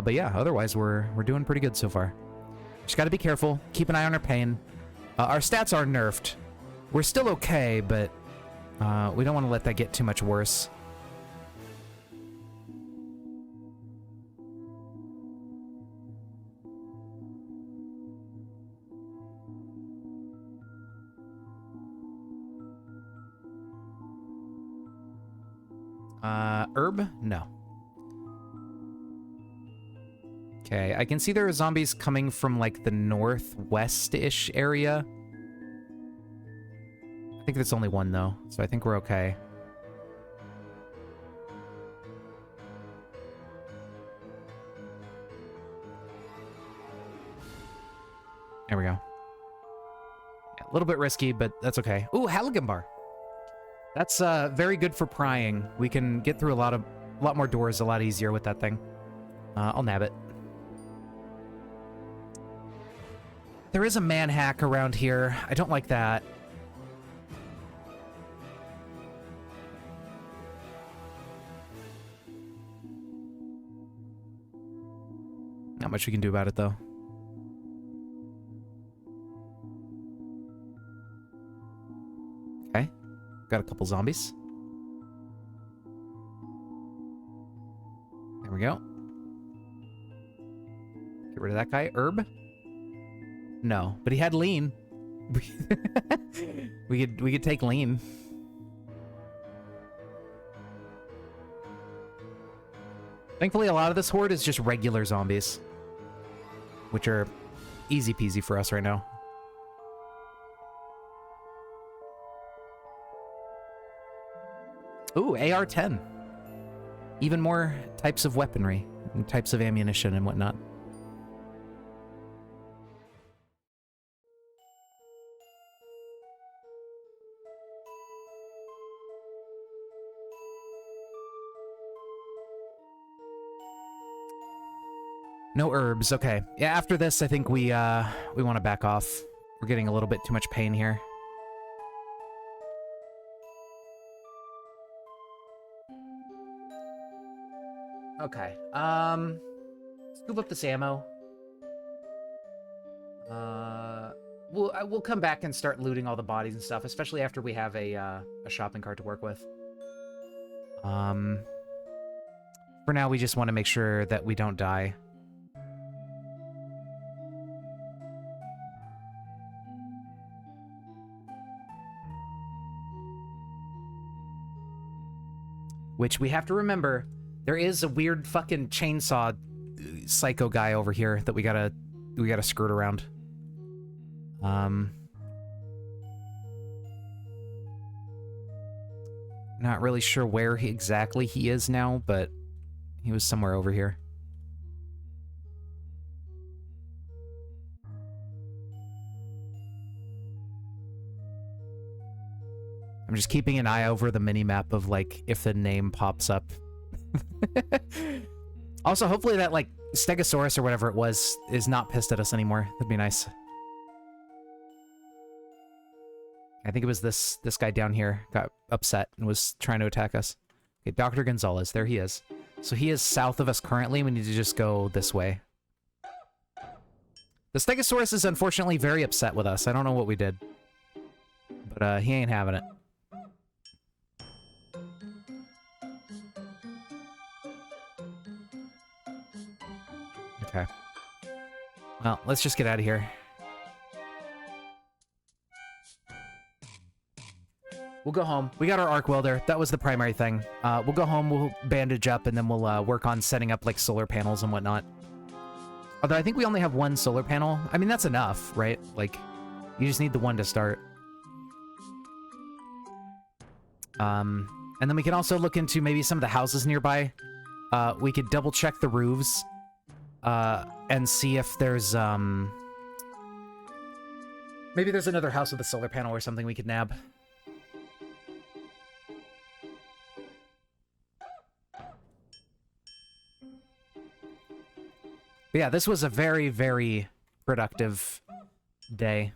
But yeah, otherwise we're doing pretty good so far. Just gotta be careful. Keep an eye on our pain. Our stats are nerfed. We're still okay, but we don't want to let that get too much worse. Herb? No. Okay, I can see there are zombies coming from, like, the northwest-ish area. I think there's only one, though, so I think we're okay. There we go. Yeah, a little bit risky, but that's okay. Ooh, Halligan bar. That's very good for prying. We can get through a lot more doors a lot easier with that thing. I'll nab it. There is a man hack around here. I don't like that. Not much we can do about it, though. Okay. Got a couple zombies. There we go. Get rid of that guy. Herb? No, but he had lean. we could take lean. Thankfully, a lot of this horde is just regular zombies, which are easy peasy for us right now. Ooh, AR-10. Even more types of weaponry and types of ammunition and whatnot. No herbs. Okay. Yeah, after this, I think we want to back off. We're getting a little bit too much pain here. Okay. Scoop up this ammo. We'll come back and start looting all the bodies and stuff, especially after we have a shopping cart to work with. For now, we just want to make sure that we don't die. Which we have to remember, there is a weird fucking chainsaw psycho guy over here that we gotta skirt around. Not really sure where exactly he is now, but he was somewhere over here. I'm just keeping an eye over the mini-map of, like, if the name pops up. Also, hopefully that, like, Stegosaurus or whatever it was is not pissed at us anymore. That'd be nice. I think it was this guy down here got upset and was trying to attack us. Okay, Dr. Gonzalez, there he is. So he is south of us currently. We need to just go this way. The Stegosaurus is unfortunately very upset with us. I don't know what we did. But he ain't having it. Okay. Well, let's just get out of here. We'll go home. We got our arc welder. That was the primary thing. We'll go home, we'll bandage up, and then we'll work on setting up, like, solar panels and whatnot. Although I think we only have one solar panel. I mean, that's enough, right? Like, you just need the one to start. And then we can also look into maybe some of the houses nearby. We could double-check the roofs, and see if there's, maybe there's another house with a solar panel or something we could nab. But yeah, this was a very, very productive day.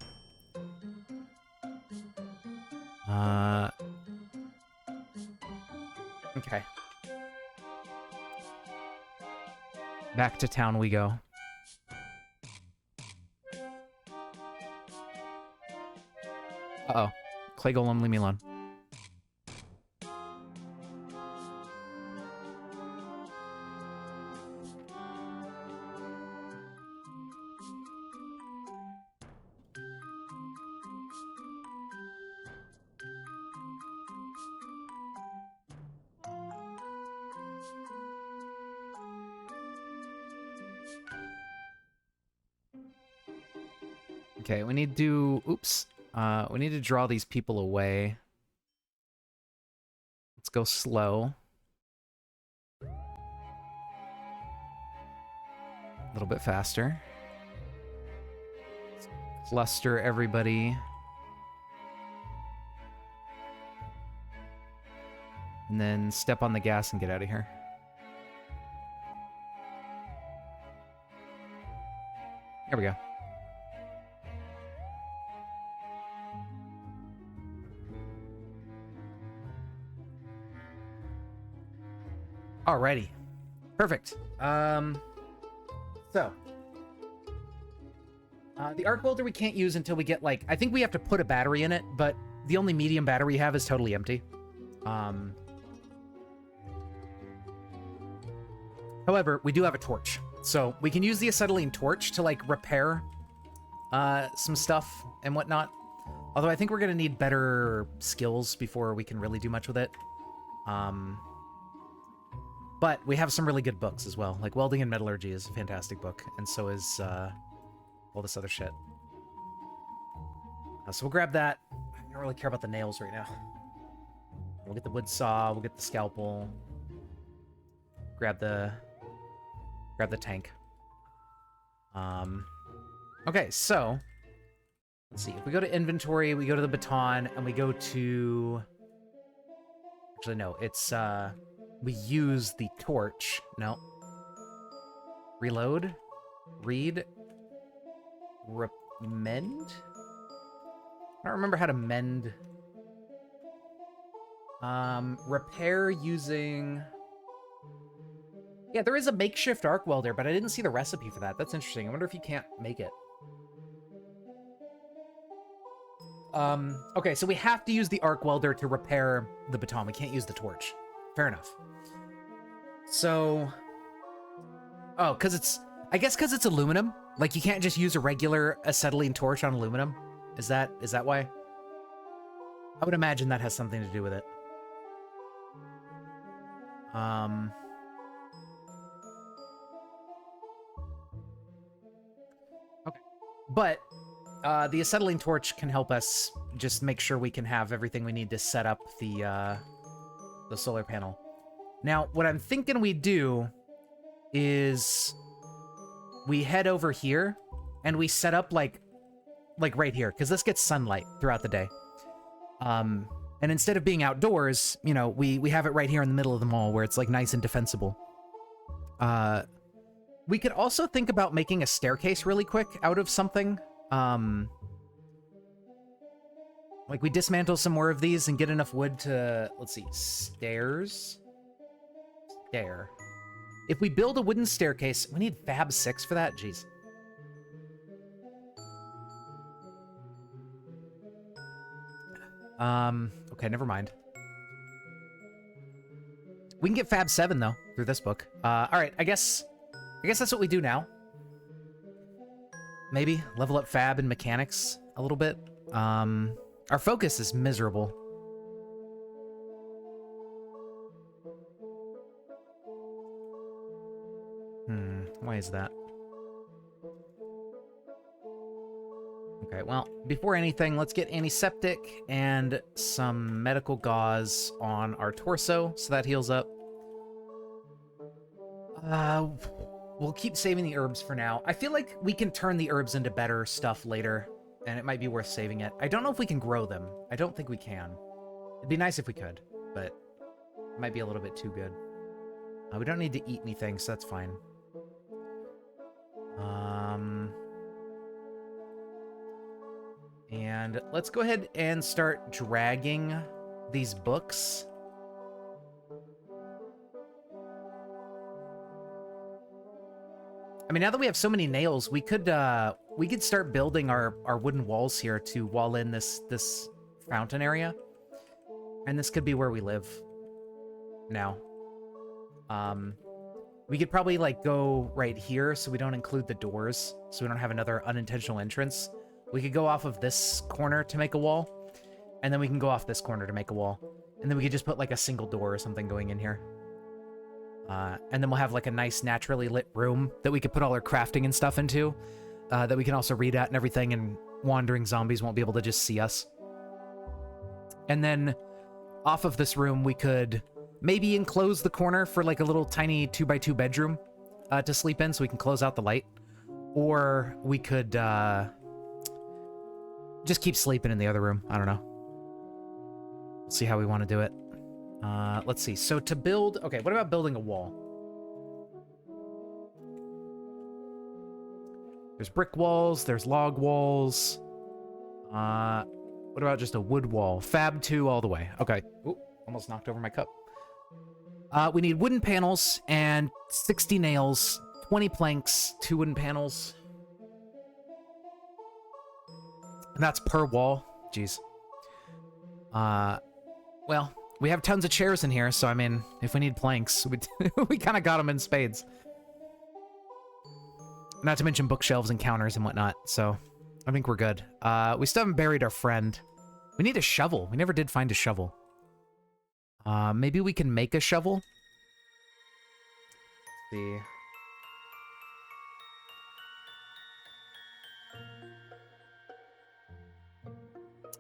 Okay. Back to town we go. Uh-oh. Clay Golem, leave me alone. Okay, we need to... Oops. We need to draw these people away. Let's go slow. A little bit faster. Let's cluster everybody. And then step on the gas and get out of here. There we go. Alrighty. Perfect. So. The arc welder we can't use until we get, like... I think we have to put a battery in it, but the only medium battery we have is totally empty. However, we do have a torch. So, we can use the acetylene torch to, like, repair some stuff and whatnot. Although I think we're gonna need better skills before we can really do much with it. But we have some really good books as well. Like, Welding and Metallurgy is a fantastic book, and so is all this other shit. So we'll grab that. I don't really care about the nails right now. We'll get the wood saw, we'll get the scalpel. Grab the tank. Okay, so let's see. If we go to inventory, we go to the baton, and we go to... Actually, no, it's we use the torch. No. Reload. Read. Mend? I don't remember how to mend. Repair using... Yeah, there is a makeshift arc welder, but I didn't see the recipe for that. That's interesting. I wonder if you can't make it. Okay, so we have to use the arc welder to repair the baton. We can't use the torch. Fair enough. So... Oh, because it's... I guess because it's aluminum. Like, you can't just use a regular acetylene torch on aluminum. Is that why? I would imagine that has something to do with it. Okay. But the acetylene torch can help us just make sure we can have everything we need to set up the solar panel. Now, what I'm thinking we do is we head over here and we set up like right here, because this gets sunlight throughout the day. And instead of being outdoors, you know, we have it right here in the middle of the mall where it's like nice and defensible. We could also think about making a staircase really quick out of something. Like we dismantle some more of these and get enough wood to, let's see, stairs. stair. If we build a wooden staircase, we need Fab 6 for that? Jeez. Okay, never mind. We can get Fab 7, though, through this book. Alright, I guess that's what we do now. Maybe level up Fab and mechanics a little bit. Our focus is miserable. Why is that? Okay, well, before anything, let's get antiseptic and some medical gauze on our torso so that heals up. We'll keep saving the herbs for now. I feel like we can turn the herbs into better stuff later, and it might be worth saving it. I don't know if we can grow them. I don't think we can. It'd be nice if we could, but it might be a little bit too good. We don't need to eat anything, so that's fine. And let's go ahead and start dragging these books. I mean, now that we have so many nails, we could start building our wooden walls here to wall in this fountain area. And this could be where we live now. We could probably, like, go right here so we don't include the doors, so we don't have another unintentional entrance. We could go off of this corner to make a wall, and then we can go off this corner to make a wall. And then we could just put, like, a single door or something going in here. And then we'll have, like, a nice naturally lit room that we could put all our crafting and stuff into, that we can also read at and everything, and wandering zombies won't be able to just see us. And then off of this room, we could maybe enclose the corner for, like, a little tiny 2x2 bedroom to sleep in so we can close out the light. Or we could just keep sleeping in the other room. I don't know. We'll see how we want to do it. Let's see. So to build... Okay, what about building a wall? There's brick walls. There's log walls. What about just a wood wall? Fab 2 all the way. Okay. Ooh, almost knocked over my cup. We need wooden panels and 60 nails, 20 planks, 2 wooden panels. And that's per wall. Jeez. Well, we have tons of chairs in here, so I mean, if we need planks, we kind of got them in spades. Not to mention bookshelves and counters and whatnot, so I think we're good. We still haven't buried our friend. We need a shovel. We never did find a shovel. Maybe we can make a shovel? Let's see.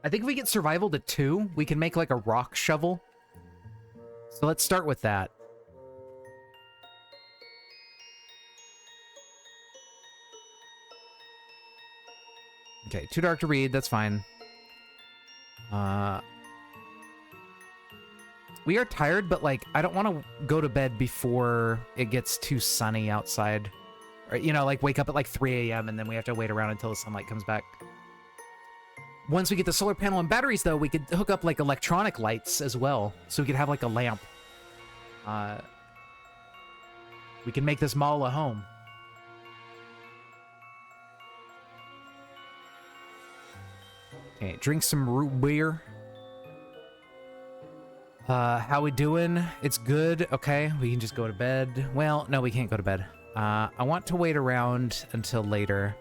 I think if we get survival to 2, we can make, like, a rock shovel. So let's start with that. Okay, too dark to read, that's fine. We are tired, but, like, I don't want to go to bed before it gets too sunny outside. Or, you know, like, wake up at, like, 3 a.m. and then we have to wait around until the sunlight comes back. Once we get the solar panel and batteries, though, we could hook up, like, electronic lights as well. So we could have, like, a lamp. We can make this mall a home. Okay, drink some root beer. How we doing? It's good. Okay, we can just go to bed. Well, no, we can't go to bed. I want to wait around until later.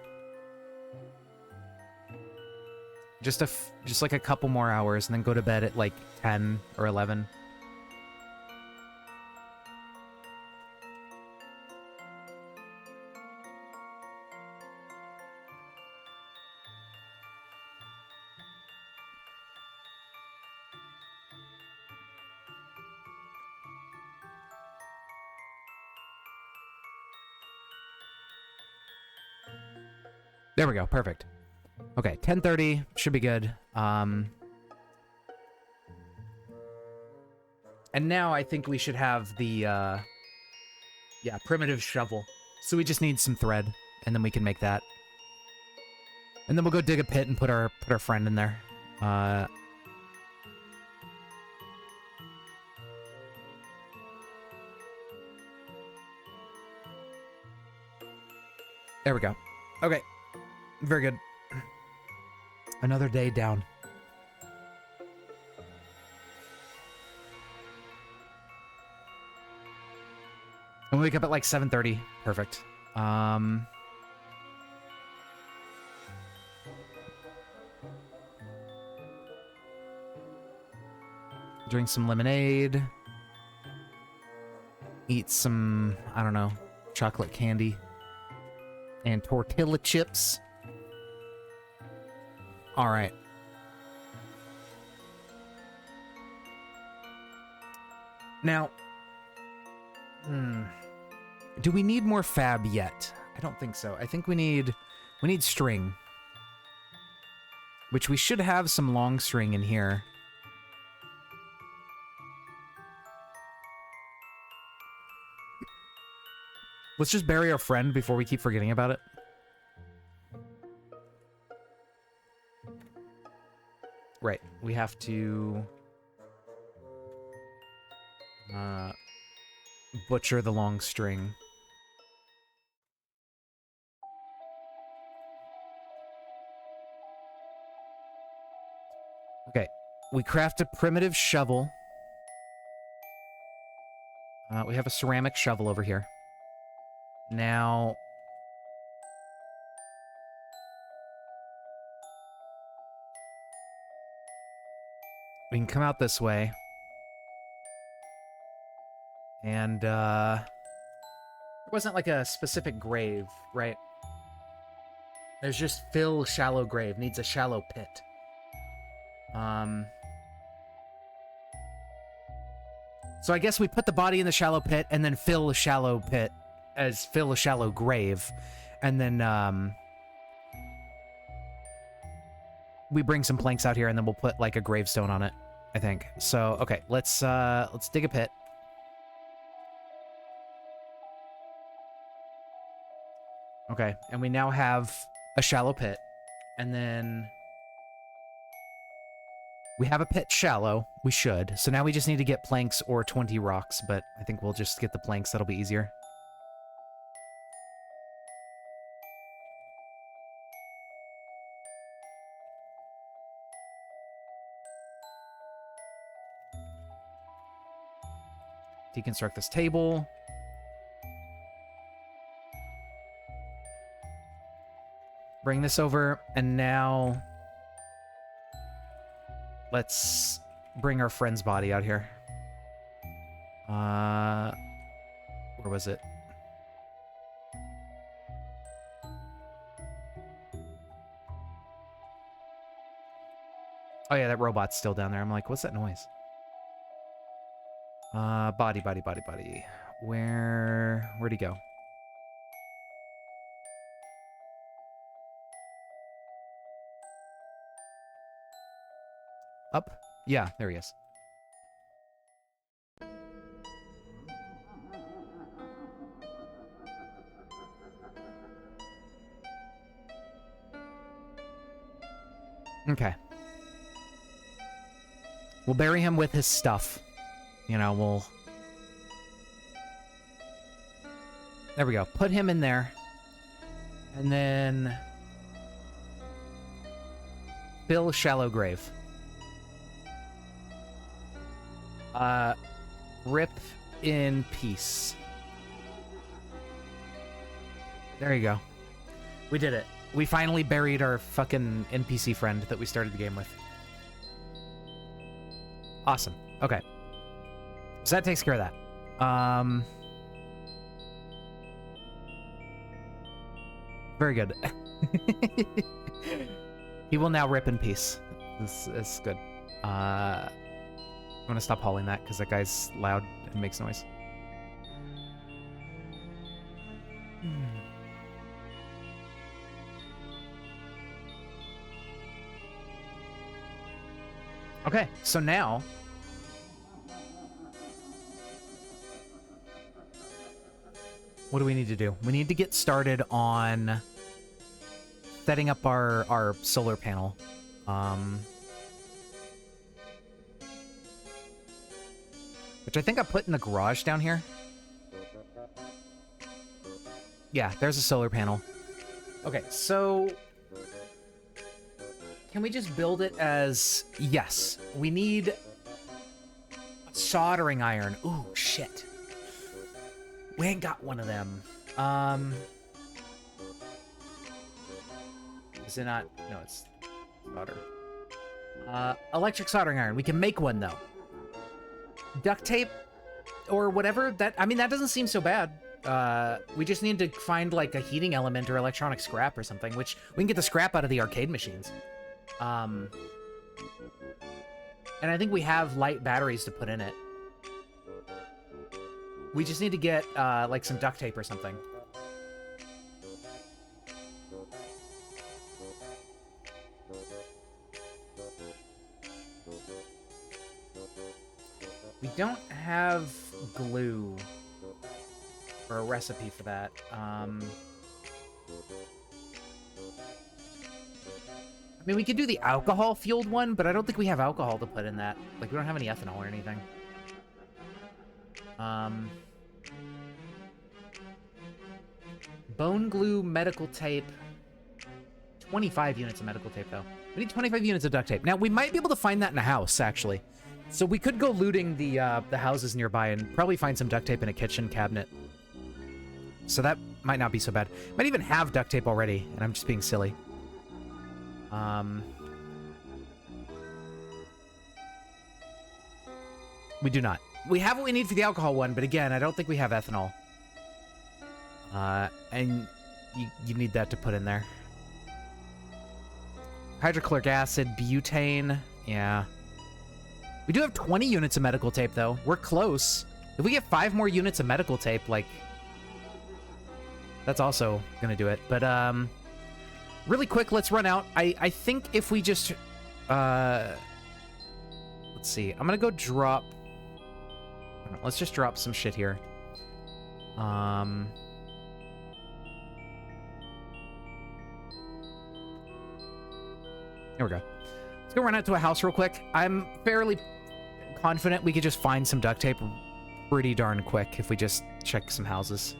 Just like a couple more hours, and then go to bed at like 10 or 11. There we go. Perfect. Okay, 10:30 should be good. And now I think we should have the yeah, primitive shovel. So we just need some thread, and then we can make that. And then we'll go dig a pit and put our friend in there. There we go. Okay. Very good. Another day down. And we wake up at like 7:30. Perfect. Drink some lemonade. Eat some, I don't know, chocolate candy. And tortilla chips. All right. Now, do we need more fab yet? I don't think so. I think we need string. Which we should have some long string in here. Let's just bury our friend before we keep forgetting about it. Right. We have to butcher the long string. Okay. We craft a primitive shovel. We have a ceramic shovel over here. Now, we can come out this way. And, there wasn't like a specific grave, right? There's just fill shallow grave. Needs a shallow pit. So I guess we put the body in the shallow pit and then fill a shallow pit as fill a shallow grave. And then, we bring some planks out here and then we'll put like a gravestone on it, I think. So, okay, let's dig a pit. Okay, and we now have a shallow pit. And then we have a pit shallow. We should. So now we just need to get planks or 20 rocks, but I think we'll just get the planks. That'll be easier. Deconstruct this table. Bring this over, and now let's bring our friend's body out here. Where was it? Oh yeah, that robot's still down there. I'm like, what's that noise? Body. Where'd he go? Up? Yeah, there he is. Okay. We'll bury him with his stuff. You know, we'll... There we go. Put him in there. And then... fill a shallow grave. Rip in peace. There you go. We did it. We finally buried our fucking NPC friend that we started the game with. Awesome. Okay. So that takes care of that. Very good. He will now rip in peace. This is good. I'm gonna stop hauling that because that guy's loud and makes noise. Okay, so now... what do we need to do? We need to get started on setting up our solar panel. Which I think I put in the garage down here. Yeah, there's a solar panel. Okay, so can we just build it as... Yes, we need a soldering iron. Ooh, shit. We ain't got one of them. Is it not? No, it's solder. Electric soldering iron. We can make one, though. Duct tape or whatever. That, I mean, that doesn't seem so bad. We just need to find, like, a heating element or electronic scrap or something, which we can get the scrap out of the arcade machines. And I think we have light batteries to put in it. We just need to get, like, some duct tape or something. We don't have glue or a recipe for that. I mean, we could do the alcohol-fueled one, but I don't think we have alcohol to put in that. Like, we don't have any ethanol or anything. Bone glue, medical tape. 25 units of medical tape, though. We need 25 units of duct tape. Now, we might be able to find that in a house, actually. So we could go looting the houses nearby and probably find some duct tape in a kitchen cabinet. So that might not be so bad. Might even have duct tape already, and I'm just being silly. We do not. We have what we need for the alcohol one, but again, I don't think we have ethanol. And you need that to put in there. Hydrochloric acid, butane, yeah. We do have 20 units of medical tape, though. We're close. If we get 5 more units of medical tape, like... That's also gonna do it. But, really quick, let's run out. I think if we just... Let's see. I'm gonna go drop... Let's just drop some shit here. Here we go. Let's go run out to a house real quick. I'm fairly confident we could just find some duct tape pretty darn quick if we just check some houses.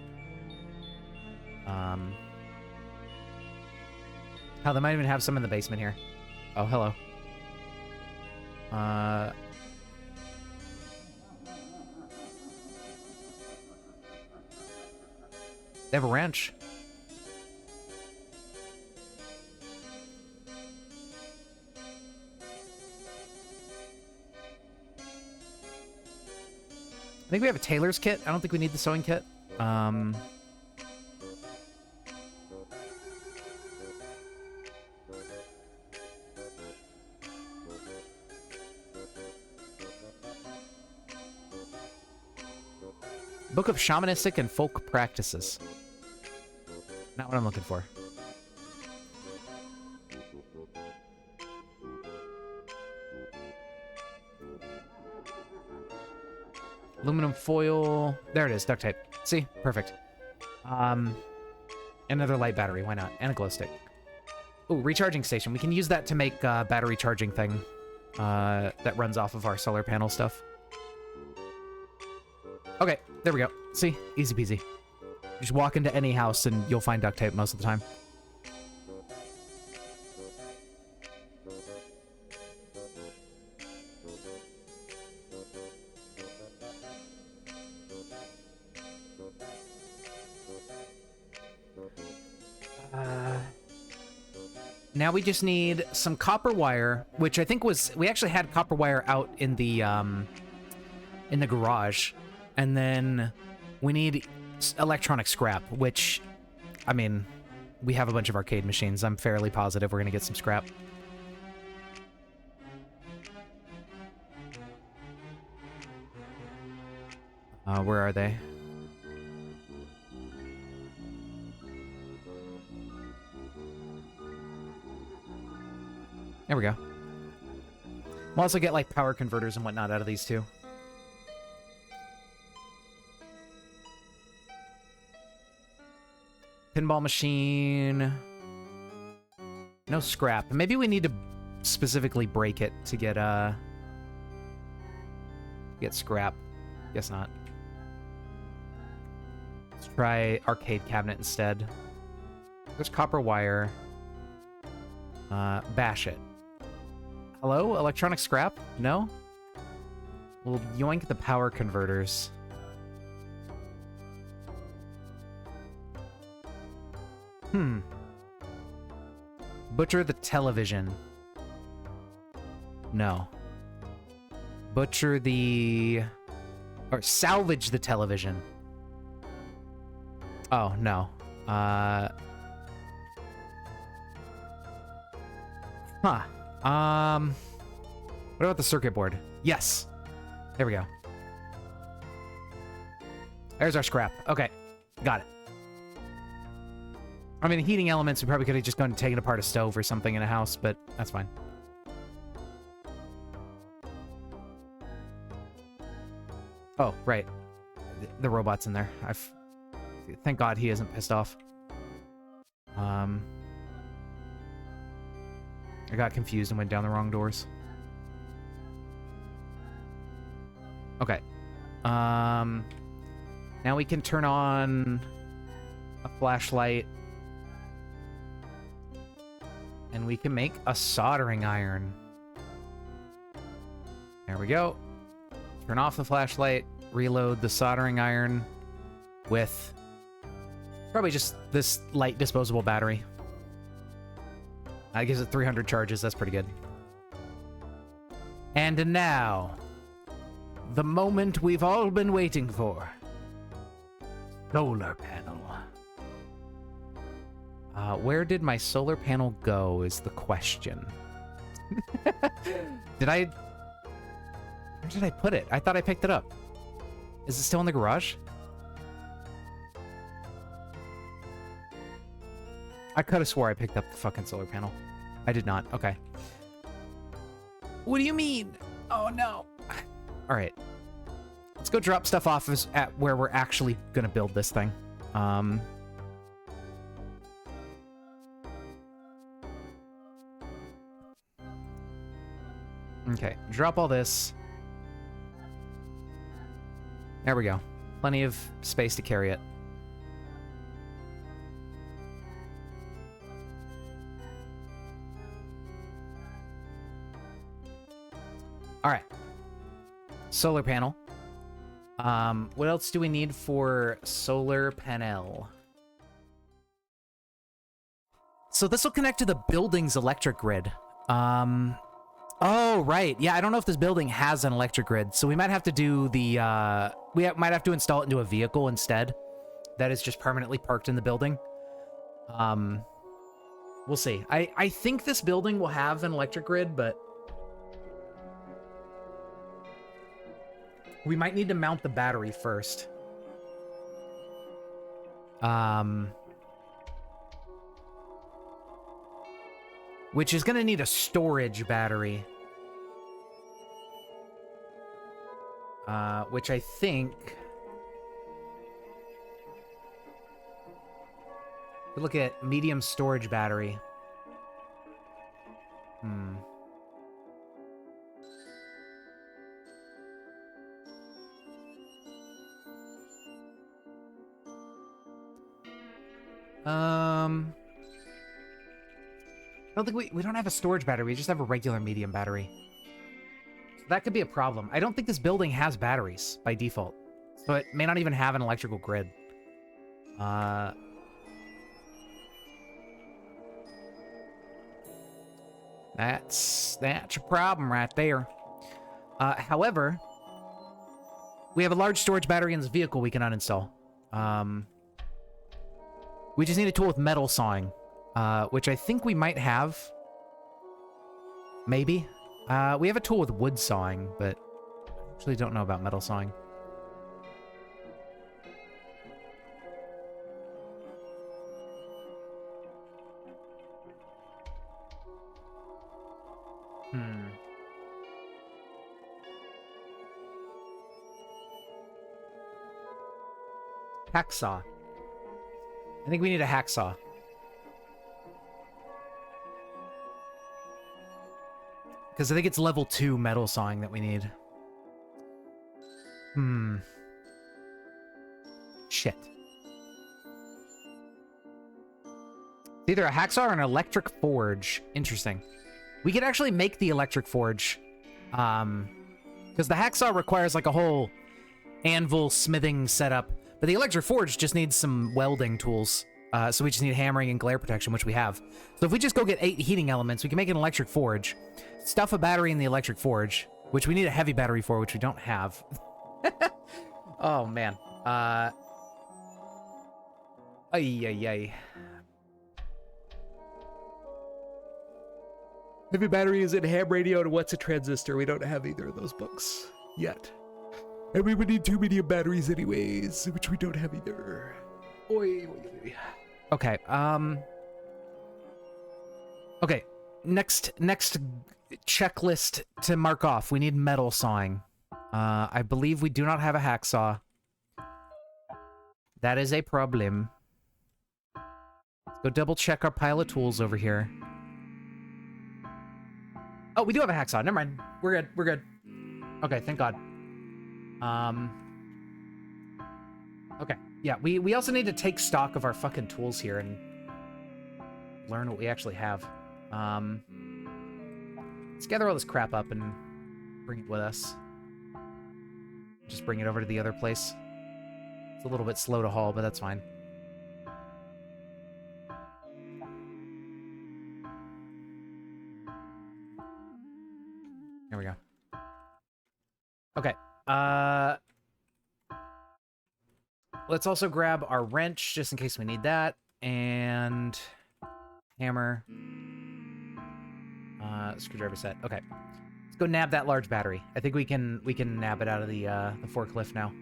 Hell, they might even have some in the basement here. Oh, hello. They have a wrench. I think we have a tailor's kit. I don't think we need the sewing kit. Book of Shamanistic and Folk Practices. Not what I'm looking for. Aluminum foil. There it is, duct tape. See? Perfect. Another light battery, why not? And a glow stick. Ooh, recharging station. We can use that to make a battery charging thing that runs off of our solar panel stuff. Okay, there we go. See? Easy peasy. Just walk into any house and you'll find duct tape most of the time. Now we just need some copper wire, which I think was... We actually had copper wire out in the garage. And then we need electronic scrap, which, I mean, we have a bunch of arcade machines. I'm fairly positive we're going to get some scrap. Where are they? There we go. We'll also get, like, power converters and whatnot out of these, too. Pinball machine. No scrap. Maybe we need to specifically break it to get scrap. Guess not. Let's try arcade cabinet instead. There's copper wire. Bash it. Hello? Electronic scrap? No? We'll yoink the power converters. Butcher the television. No. Butcher the... Or salvage the television. Oh, no. Huh. What about the circuit board? Yes. There we go. There's our scrap. Okay. Got it. I mean, heating elements, we probably could have just gone and taken apart a stove or something in a house, but that's fine. Oh, right. The robot's in there. Thank God he isn't pissed off. I got confused and went down the wrong doors. Okay. Now we can turn on a flashlight. And we can make a soldering iron. There we go. Turn off the flashlight. Reload the soldering iron with probably just this light disposable battery. That gives it 300 charges. That's pretty good. And now, the moment we've all been waiting for. Solar panel. Where did my solar panel go is the question. Where did I put it? I thought I picked it up. Is it still in the garage? I could have swore I picked up the fucking solar panel. I did not. Okay. What do you mean? Oh, no. All right. Let's go drop stuff off at where we're actually going to build this thing. Okay, drop all this. There we go. Plenty of space to carry it. All right. Solar panel. What else do we need for solar panel? So this will connect to the building's electric grid. Oh, right. Yeah, I don't know if this building has an electric grid, so we might have to do the, might have to install it into a vehicle instead. That is just permanently parked in the building. We'll see. I think this building will have an electric grid, but we might need to mount the battery first. Which is going to need a storage battery. Which I think... we look at medium storage battery. I don't think we don't have a storage battery. We just have a regular medium battery. So that could be a problem. I don't think this building has batteries by default. So it may not even have an electrical grid. That's a problem right there. However, we have a large storage battery in this vehicle we can uninstall. We just need a tool with metal sawing, which I think we might have. Maybe. We have a tool with wood sawing, but I actually don't know about metal sawing. Hacksaw. I think we need a hacksaw. Because I think it's level 2 metal sawing that we need. Shit. Either a hacksaw or an electric forge. Interesting. We could actually make the electric forge. Because the hacksaw requires like a whole anvil smithing setup. But the electric forge just needs some welding tools. So we just need hammering and glare protection, which we have. So if we just go get 8 heating elements, we can make an electric forge. Stuff a battery in the electric forge, which we need a heavy battery for, which we don't have. Oh, man. Ay, ay, ay. Heavy battery is in ham radio, and what's a transistor? We don't have either of those books yet. And we would need 2 medium batteries anyways, which we don't have either. Oy, oy, oy. Okay, okay, next checklist to mark off. We need metal sawing. I believe we do not have a hacksaw. That is a problem. Let's go double check our pile of tools over here. Oh, we do have a hacksaw. Never mind. We're good. We're good. Okay, thank God. Okay. Yeah, we also need to take stock of our fucking tools here and learn what we actually have. Let's gather all this crap up and bring it with us. Just bring it over to the other place. It's a little bit slow to haul, but that's fine. There we go. Okay. Let's also grab our wrench, just in case we need that, and hammer. Screwdriver set. Okay. Let's go nab that large battery. I think we can nab it out of the forklift now.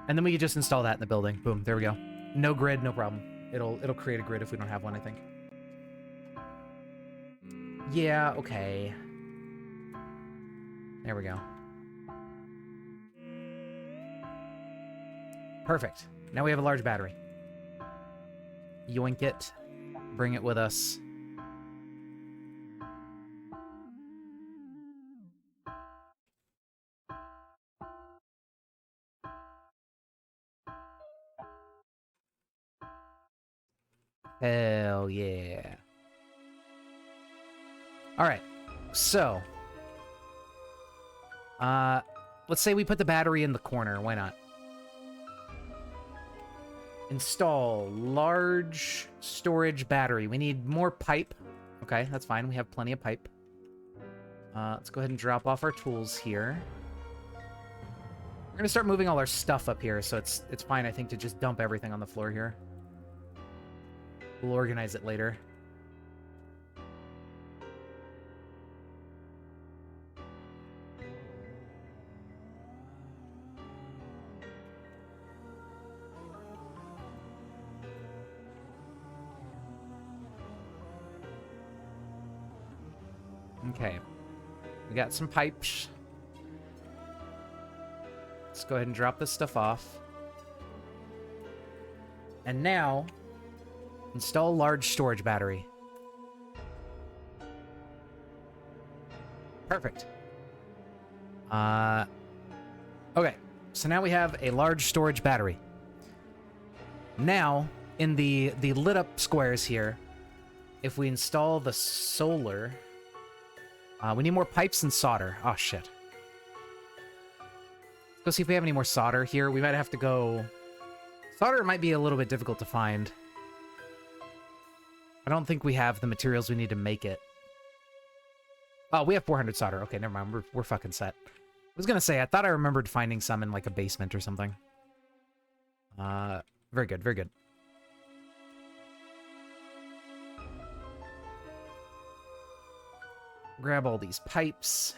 And then we can just install that in the building. Boom, there we go. No grid, no problem. It'll create a grid if we don't have one, I think. Yeah, okay. There we go. Perfect. Now we have a large battery. Yoink it. Bring it with us. Hell yeah. Alright. So. Let's say we put the battery in the corner. Why not? Install large storage battery. We need more pipe. Okay, that's fine. We have plenty of pipe. Let's go ahead and drop off our tools here. We're gonna start moving all our stuff up here, so it's fine, I think, to just dump everything on the floor here. We'll organize it later. Okay. We got some pipes. Let's go ahead and drop this stuff off. And now, install large storage battery. Perfect. Okay, so now we have a large storage battery. Now, in the lit up squares here, if we install the solar, we need more pipes and solder. Oh, shit. Let's go see if we have any more solder here. We might have to go... Solder might be a little bit difficult to find. I don't think we have the materials we need to make it. Oh, we have 400 solder. Okay, never mind. We're fucking set. I was gonna say, I thought I remembered finding some in, like, a basement or something. Very good, very good. Grab all these pipes.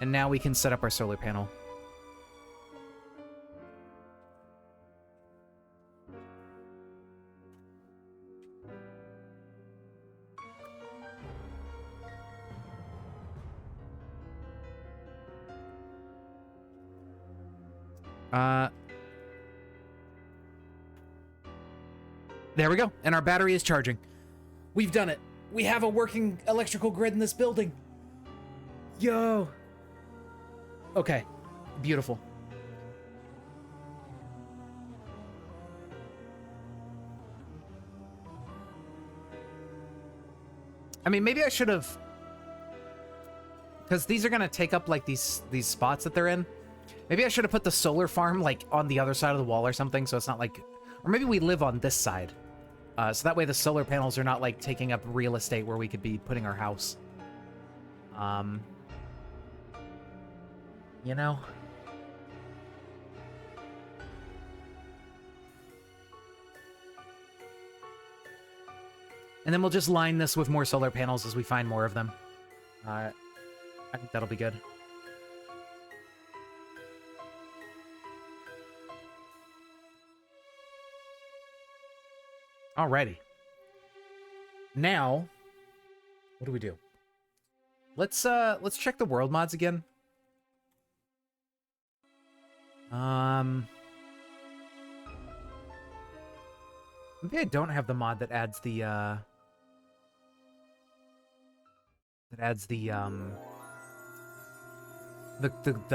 And now we can set up our solar panel. There we go. And our battery is charging. We've done it. We have a working electrical grid in this building. Yo. Okay. Beautiful. I mean, maybe I should have... Because these are going to take up, like, these spots that they're in. Maybe I should have put the solar farm, like, on the other side of the wall or something, so it's not, like... Or maybe we live on this side. So that way the solar panels are not, like, taking up real estate where we could be putting our house. You know? And then we'll just line this with more solar panels as we find more of them. I think that'll be good. Alrighty. Now, what do we do? Let's check the world mods again. Maybe I don't have the mod that adds the the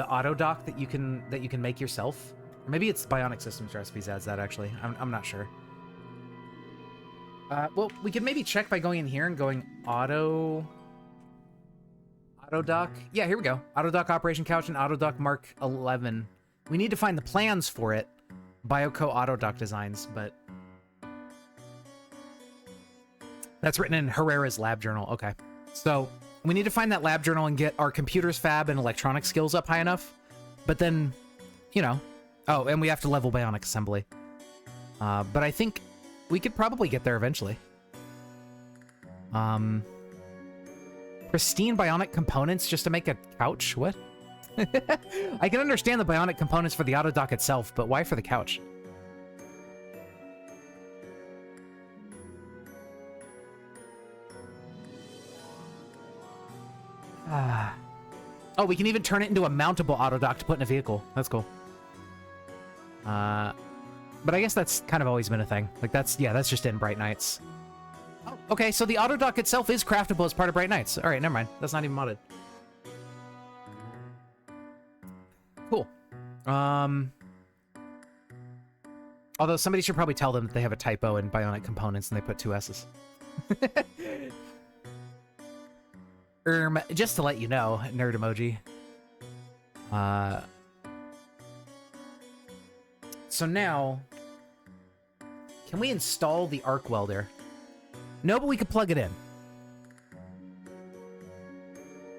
auto dock that you can make yourself. Or maybe it's Bionic Systems Recipes adds that actually. I'm not sure. Well, we could maybe check by going in here and going auto dock. Yeah, here we go. Auto dock Operation Couch and Auto dock Mark 11. We need to find the plans for it. Bioco Auto dock designs, but that's written in Herrera's lab journal. Okay. So we need to find that lab journal and get our computers, fab, and electronic skills up high enough. But then, you know. Oh, and we have to level Bionic Assembly. But I think we could probably get there eventually. Pristine Bionic components just to make a couch? What? I can understand the Bionic components for the auto dock itself, but why for the couch? Oh, we can even turn it into a mountable auto dock to put in a vehicle. That's cool. But I guess that's kind of always been a thing. Like, that's just in Bright Nights. Oh, okay, so the auto dock itself is craftable as part of Bright Nights. All right, never mind. That's not even modded. Cool. Although somebody should probably tell them that they have a typo in Bionic components and they put 2 S's. Just to let you know, nerd emoji. So now, can we install the arc welder? No, but we could plug it in.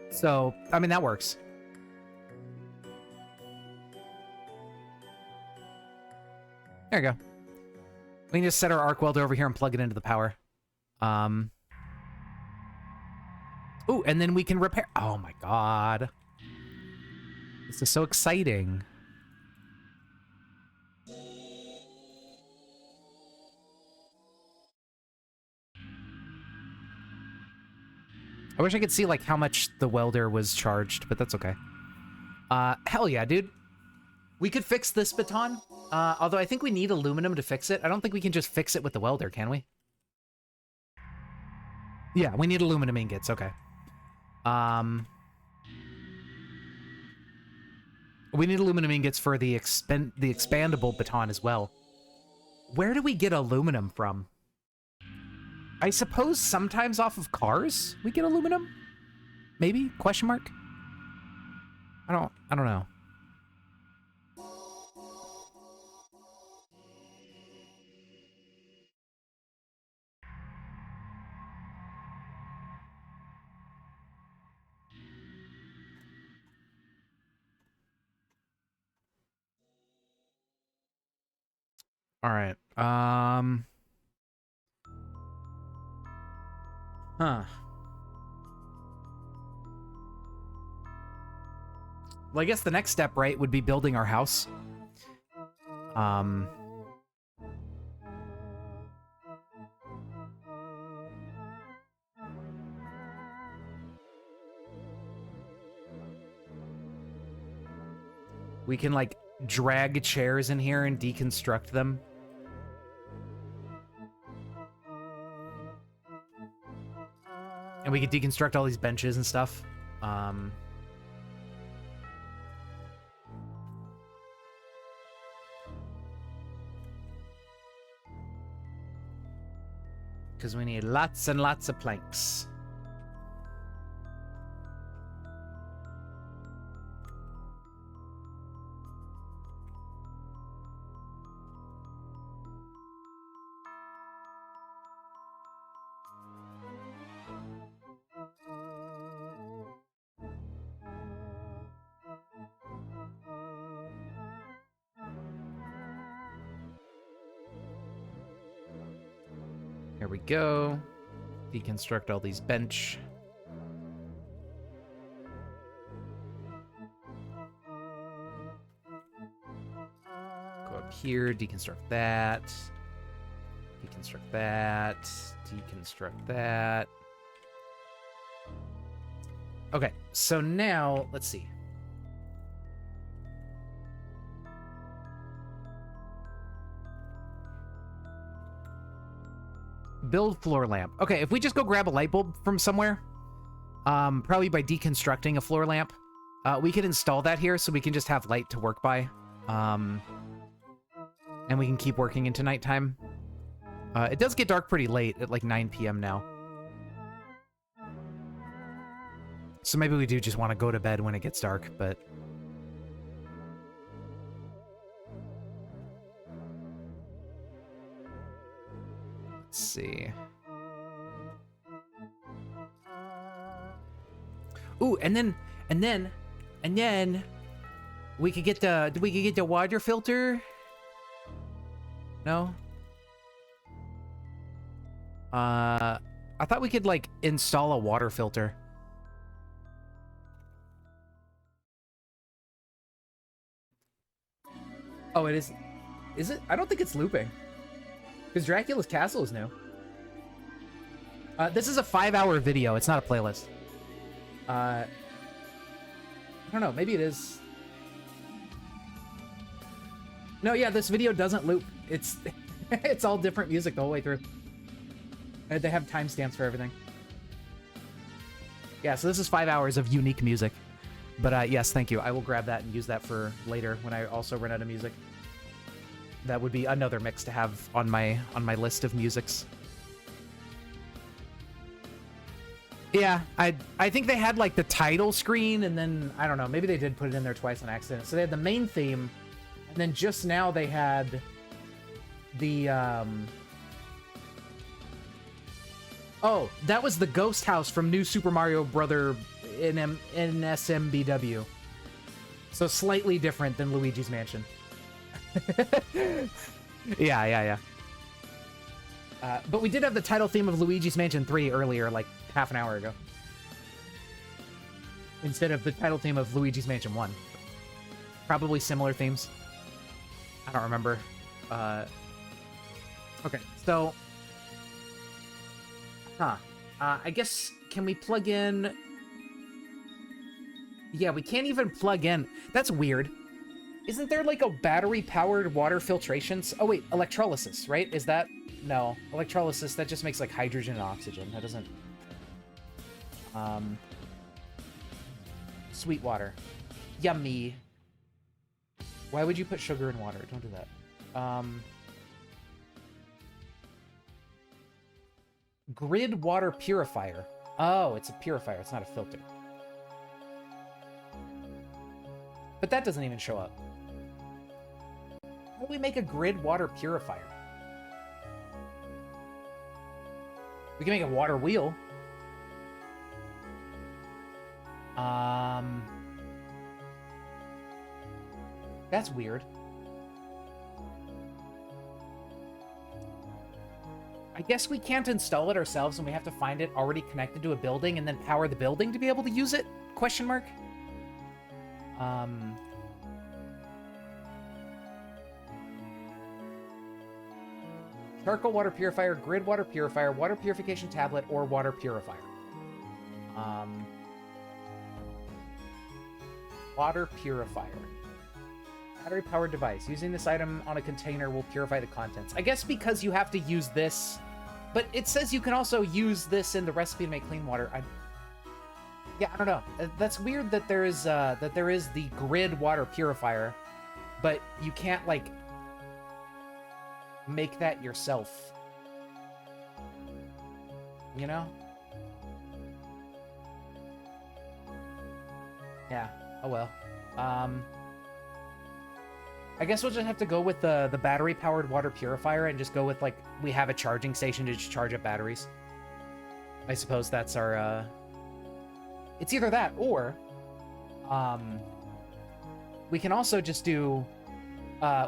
So, I mean, that works. There you go. We can just set our arc welder over here and plug it into the power. Ooh, and then we can repair... Oh my god. This is so exciting. I wish I could see, like, how much the welder was charged, but that's okay. Hell yeah, dude. We could fix this baton, although I think we need aluminum to fix it. I don't think we can just fix it with the welder, can we? Yeah, we need aluminum ingots, okay. We need aluminum ingots for the expandable baton as well. Where do we get aluminum from? I suppose sometimes off of cars we get aluminum? Maybe? Question mark? I don't know. All right. Huh. Well, I guess the next step, right, would be building our house. We can, like, drag chairs in here and deconstruct them. And we could deconstruct all these benches and stuff. Because we need lots and lots of planks. Here we go. Deconstruct all these bench. Go up here, deconstruct that. Deconstruct that. Deconstruct that. Okay, so now, let's see. Build floor lamp. Okay, if we just go grab a light bulb from somewhere, probably by deconstructing a floor lamp, we could install that here so we can just have light to work by. And we can keep working into nighttime. It does get dark pretty late at like 9 p.m. now. So maybe we do just want to go to bed when it gets dark, but... Let's see. Ooh, and then we could get the water filter. No. I thought we could like install a water filter. Oh, it is. Is it? I don't think it's looping. Because Dracula's Castle is new. This is a 5-hour video. It's not a playlist. I don't know. Maybe it is. No, yeah, this video doesn't loop. It's it's all different music the whole way through. They have timestamps for everything. Yeah, so this is 5 hours of unique music. But yes, thank you. I will grab that and use that for later when I also run out of music. That would be another mix to have on my list of musics. Yeah, I think they had like the title screen, and then I don't know, maybe they did put it in there twice on accident. So they had the main theme, and then just now they had the oh, that was the ghost house from New Super Mario Brother in SMBW. So slightly different than Luigi's Mansion. Yeah. But we did have the title theme of Luigi's Mansion 3 earlier, like half an hour ago. Instead of the title theme of Luigi's Mansion 1. Probably similar themes. I don't remember. Okay, so... I guess, can we plug in... Yeah, we can't even plug in. That's weird. Isn't there like a battery-powered water filtration? Oh wait, electrolysis, right? Is that... No. Electrolysis, that just makes like hydrogen and oxygen. That doesn't... Sweet water. Yummy. Why would you put sugar in water? Don't do that. Grid water purifier. Oh, it's a purifier. It's not a filter. But that doesn't even show up. How do we make a grid water purifier? We can make a water wheel. That's weird. I guess we can't install it ourselves and we have to find it already connected to a building and then power the building to be able to use it? Question mark? Charcoal water purifier, grid water purifier, water purification tablet, or water purifier. Water purifier. Battery-powered device. Using this item on a container will purify the contents. I guess because you have to use this, but it says you can also use this in the recipe to make clean water. Yeah, I don't know. That's weird that there is the grid water purifier, but you can't like make that yourself. You know? Yeah. Oh well. I guess we'll just have to go with the battery-powered water purifier and just go with, like, we have a charging station to just charge up batteries. I suppose that's our, It's either that, or, we can also just do,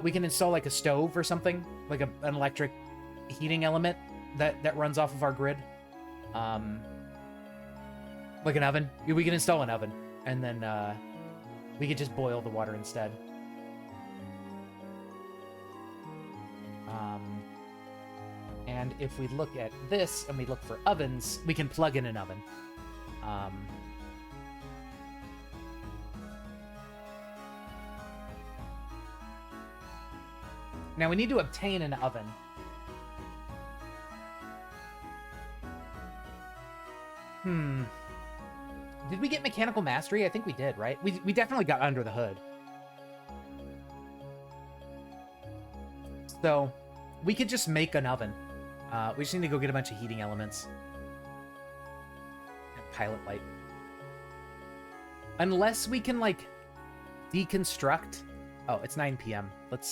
we can install, like, a stove or something, like an electric heating element, that runs off of our grid. Like an oven. We can install an oven, and then we could just boil the water instead. And if we look at this and we look for ovens, we can plug in an oven. Now we need to obtain an oven. Did we get mechanical mastery? I think we did, right? We definitely got under the hood. So we could just make an oven. We just need to go get a bunch of heating elements. And pilot light. Unless we can, like, deconstruct. Oh, it's 9 p.m. Let's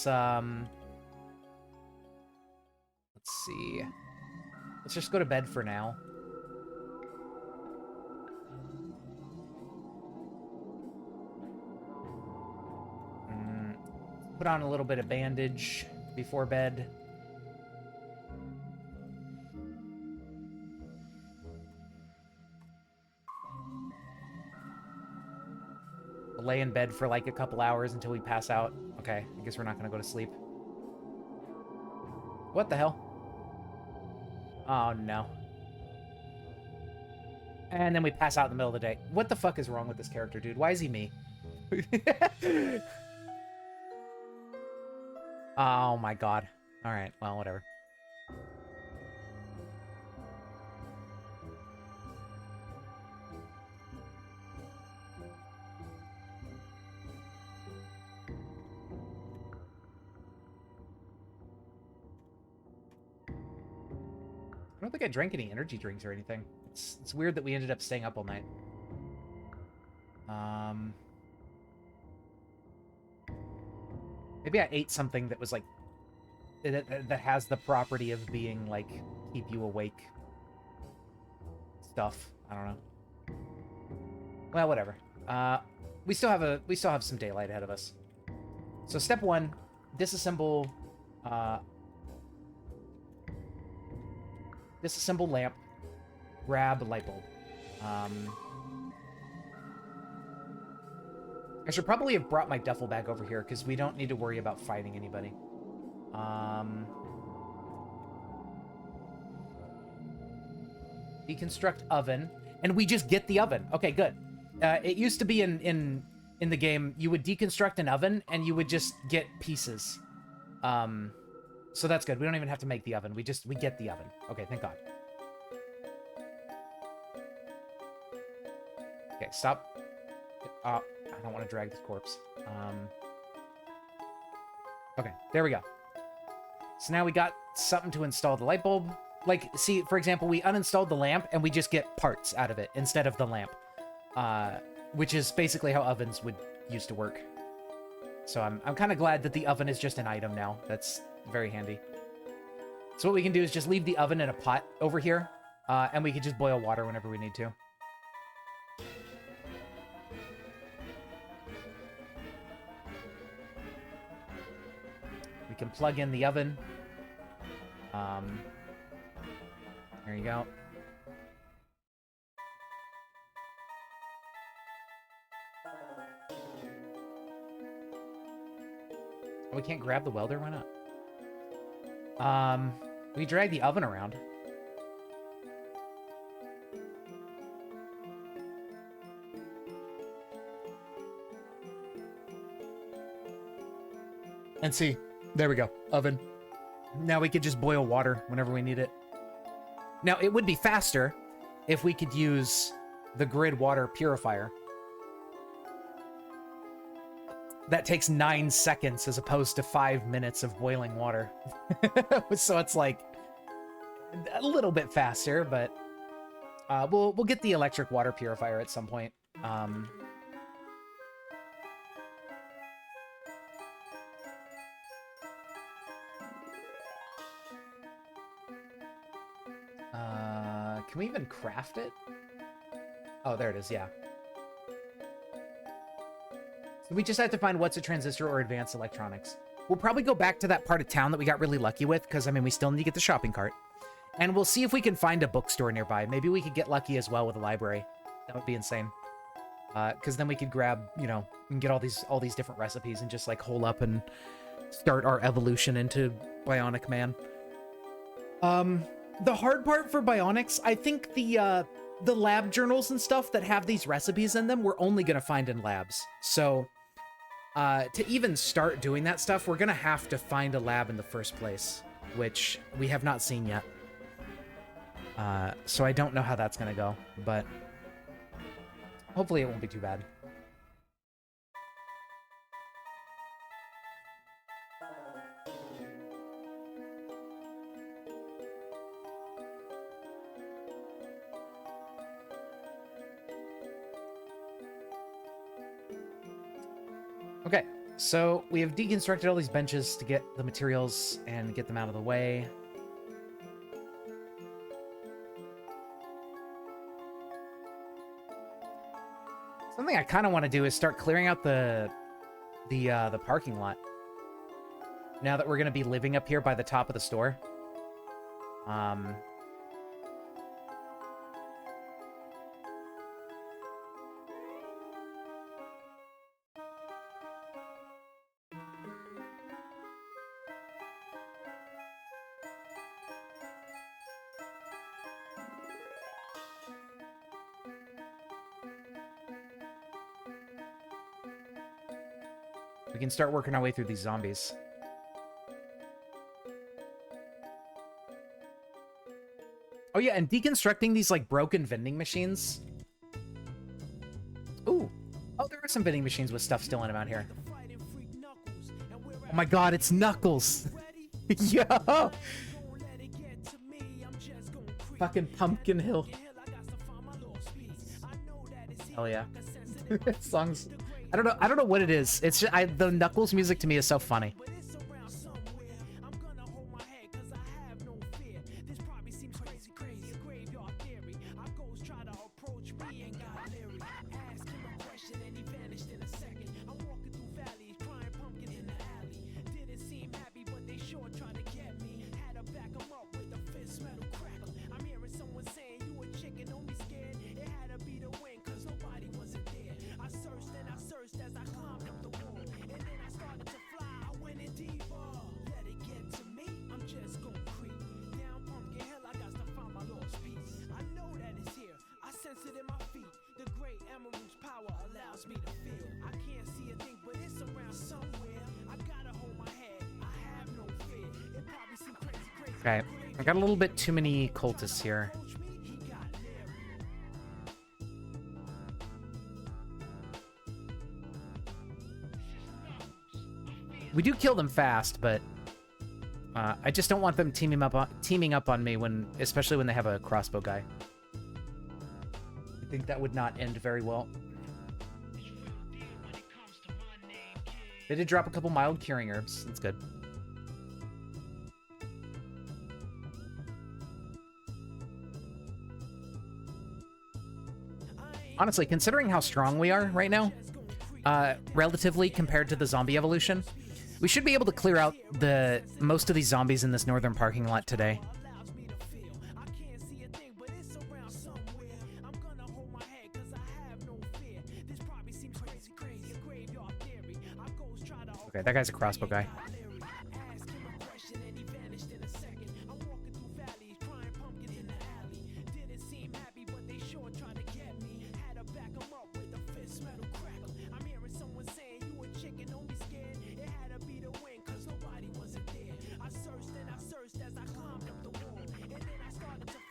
see. Let's just go to bed for now. Put on a little bit of bandage before bed. We'll lay in bed for like a couple hours until we pass out. Okay, I guess we're not going to go to sleep. What the hell? Oh, no. And then we pass out in the middle of the day. What the fuck is wrong with this character, dude? Why is he me? Oh my god. Alright, well, whatever. I don't think I drank any energy drinks or anything. It's weird that we ended up staying up all night. Maybe I ate something that was like that has the property of being like keep you awake stuff. I don't know. Well, whatever. We still have some daylight ahead of us. So step 1, disassemble disassemble lamp, grab light bulb. I should probably have brought my duffel bag over here, because we don't need to worry about fighting anybody. Deconstruct oven. And we just get the oven. Okay, good. It used to be in the game, you would deconstruct an oven, and you would just get pieces. So that's good. We don't even have to make the oven. We get the oven. Okay, thank God. Okay, stop. I don't want to drag this corpse. Okay, there we go. So now we got something to install the light bulb. Like, see, for example, we uninstalled the lamp, and we just get parts out of it instead of the lamp. Which is basically how ovens used to work. So I'm kind of glad that the oven is just an item now. That's very handy. So what we can do is just leave the oven in a pot over here, and we can just boil water whenever we need to. We can plug in the oven. There you go. We can't grab the welder? Why not? We drag the oven around. And see, there we go, oven. Now we could just boil water whenever we need it. Now, it would be faster if we could use the grid water purifier. That takes 9 seconds as opposed to 5 minutes of boiling water. So it's like a little bit faster, but we'll get the electric water purifier at some point. Can we even craft it? Oh, there it is, yeah. So we just have to find what's a transistor or advanced electronics. We'll probably go back to that part of town that we got really lucky with, because, I mean, we still need to get the shopping cart. And we'll see if we can find a bookstore nearby. Maybe we could get lucky as well with a library. That would be insane. Because then we could grab, you know, and get all these different recipes and just like hole up and start our evolution into Bionic Man. The hard part for Bionics, I think the lab journals and stuff that have these recipes in them, we're only gonna find in labs. So to even start doing that stuff, we're gonna have to find a lab in the first place, which we have not seen yet. So I don't know how that's gonna go, but hopefully it won't be too bad. Okay, so we have deconstructed all these benches to get the materials and get them out of the way. Something I kind of want to do is start clearing out the parking lot. Now that we're going to be living up here by the top of the store. We can start working our way through these zombies. Oh yeah, and deconstructing these like broken vending machines. Ooh. Oh, there are some vending machines with stuff still in them out here. Oh my god, it's Knuckles! Yo! Fucking Pumpkin Hill. Hell yeah. Songs... I don't know what it is. It's just, the Knuckles music to me is so funny. Okay, I got a little bit too many cultists here. We do kill them fast, but I just don't want them teaming up on me especially when they have a crossbow guy. I think that would not end very well. They did drop a couple mild curing herbs. That's good. Honestly, considering how strong we are right now, relatively compared to the zombie evolution, we should be able to clear out most of these zombies in this northern parking lot today. Okay, that guy's a crossbow guy.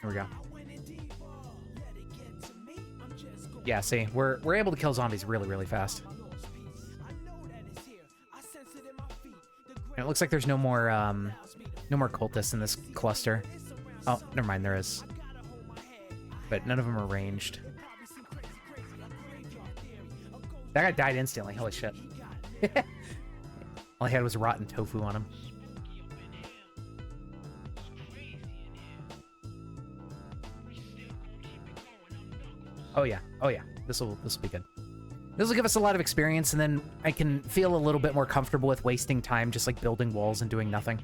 Here we go. Yeah, see, we're able to kill zombies really, really fast. And it looks like there's no more cultists in this cluster. Oh, never mind, there is. But none of them are ranged. That guy died instantly, holy shit. All he had was rotten tofu on him. Oh yeah, this'll be good. This will give us a lot of experience, and then I can feel a little bit more comfortable with wasting time just like building walls and doing nothing.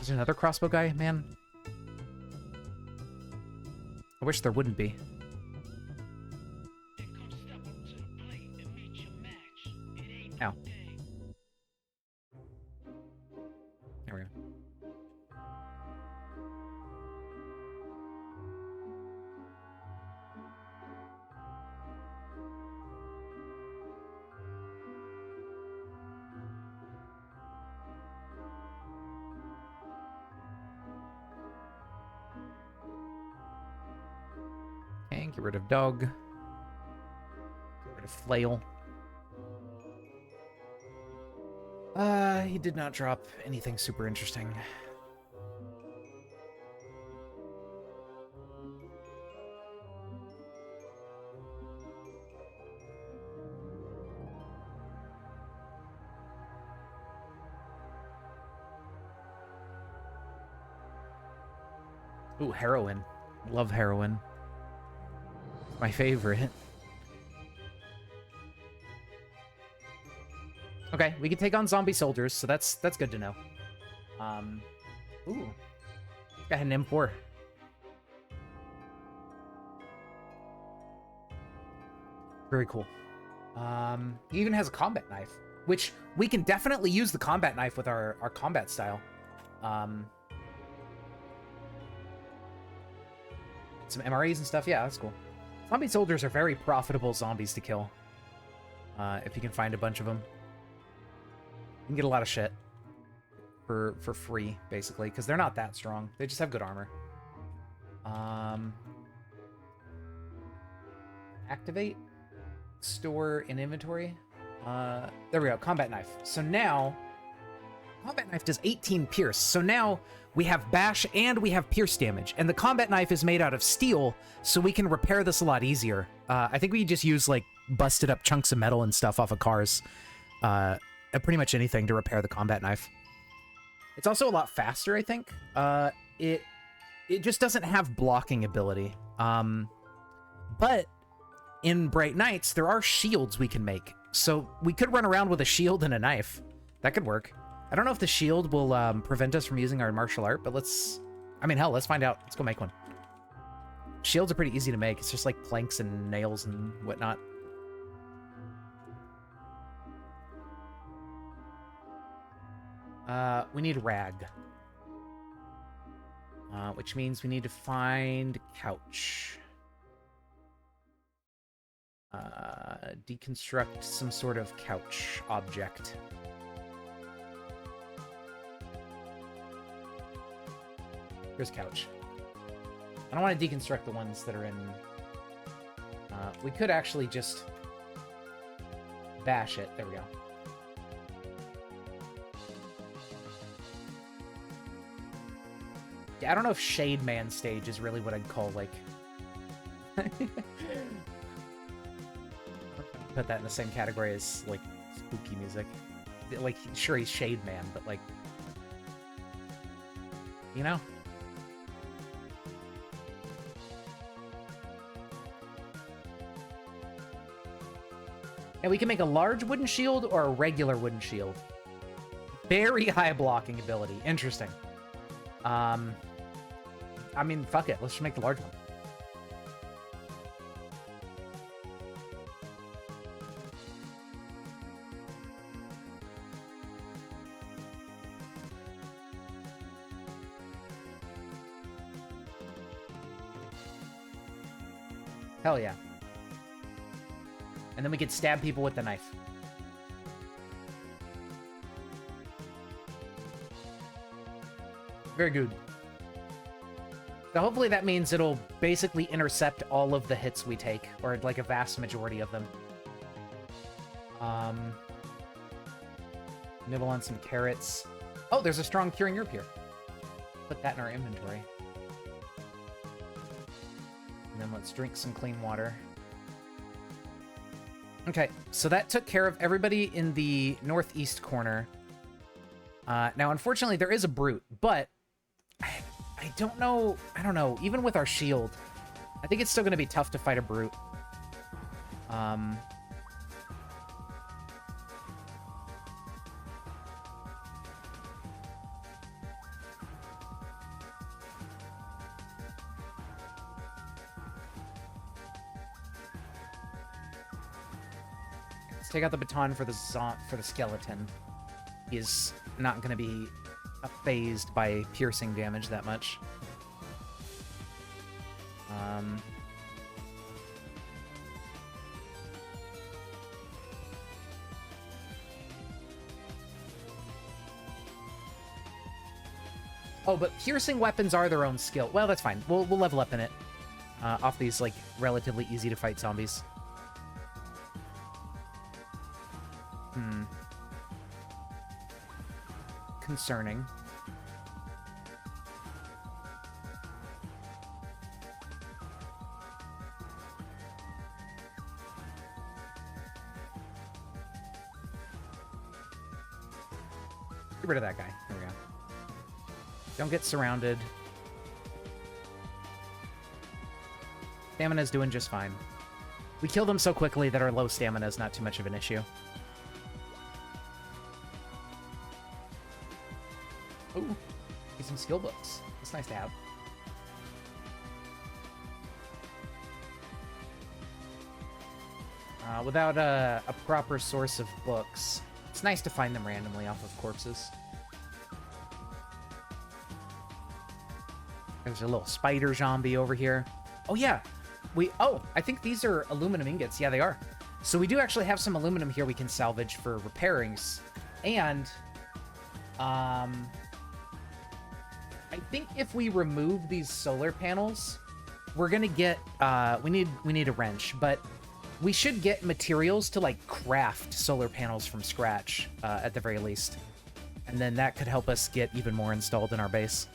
There's another crossbow guy, man. I wish there wouldn't be. Ow. There we go. Okay, get rid of dog. Get rid of flail. He did not drop anything super interesting. Ooh, heroin. Love heroin. My favorite. Okay, we can take on zombie soldiers, so that's good to know. Ooh. Got an M4. Very cool. He even has a combat knife, which we can definitely use the combat knife with our combat style. Some MREs and stuff. Yeah, that's cool. Zombie soldiers are very profitable zombies to kill. If you can find a bunch of them. You can get a lot of shit for free, basically, because they're not that strong. They just have good armor. Activate. Store in inventory. There we go. Combat knife. So now, combat knife does 18 pierce. So now we have bash and we have pierce damage. And the combat knife is made out of steel, so we can repair this a lot easier. I think we just use, like, busted up chunks of metal and stuff off of cars. Pretty much anything to repair the combat knife. It's also a lot faster, I think. It just doesn't have blocking ability. But in Bright Nights, there are shields we can make. So we could run around with a shield and a knife. That could work. I don't know if the shield will prevent us from using our martial art, but let's... I mean, hell, let's find out. Let's go make one. Shields are pretty easy to make. It's just like planks and nails and whatnot. We need rag. Which means we need to find couch. Deconstruct some sort of couch object. Here's couch. I don't want to deconstruct the ones that are in... we could actually just bash it. There we go. Yeah, I don't know if Shade Man stage is really what I'd call, like... Put that in the same category as, like, spooky music. Like, sure, he's Shade Man, but, like... You know? And we can make a large wooden shield or a regular wooden shield. Very high blocking ability. Interesting. I mean, fuck it. Let's just make the large one. Hell yeah. And then we could stab people with the knife. Very good. So hopefully that means it'll basically intercept all of the hits we take, or like a vast majority of them. Nibble on some carrots. Oh, there's a strong curing herb here. Put that in our inventory. And then let's drink some clean water. Okay, so that took care of everybody in the northeast corner. Now, unfortunately, there is a brute, but I don't know. I don't know. Even with our shield, I think it's still going to be tough to fight a brute. take out the baton for the skeleton. He's not going to be phased by piercing damage that much. Oh, but piercing weapons are their own skill. Well, that's fine. We'll level up in it. Off these, like, relatively easy to fight zombies. Concerning. Get rid of that guy. There we go. Don't get surrounded. Stamina's doing just fine. We killed him so quickly that our low stamina is not too much of an issue. Ooh, get some skill books. It's nice to have. Without a proper source of books, it's nice to find them randomly off of corpses. There's a little spider zombie over here. Oh, yeah. I think these are aluminum ingots. Yeah, they are. So we do actually have some aluminum here we can salvage for repairings. And, I think if we remove these solar panels, we're gonna get, we need a wrench, but we should get materials to, like, craft solar panels from scratch, at the very least. And then that could help us get even more installed in our base.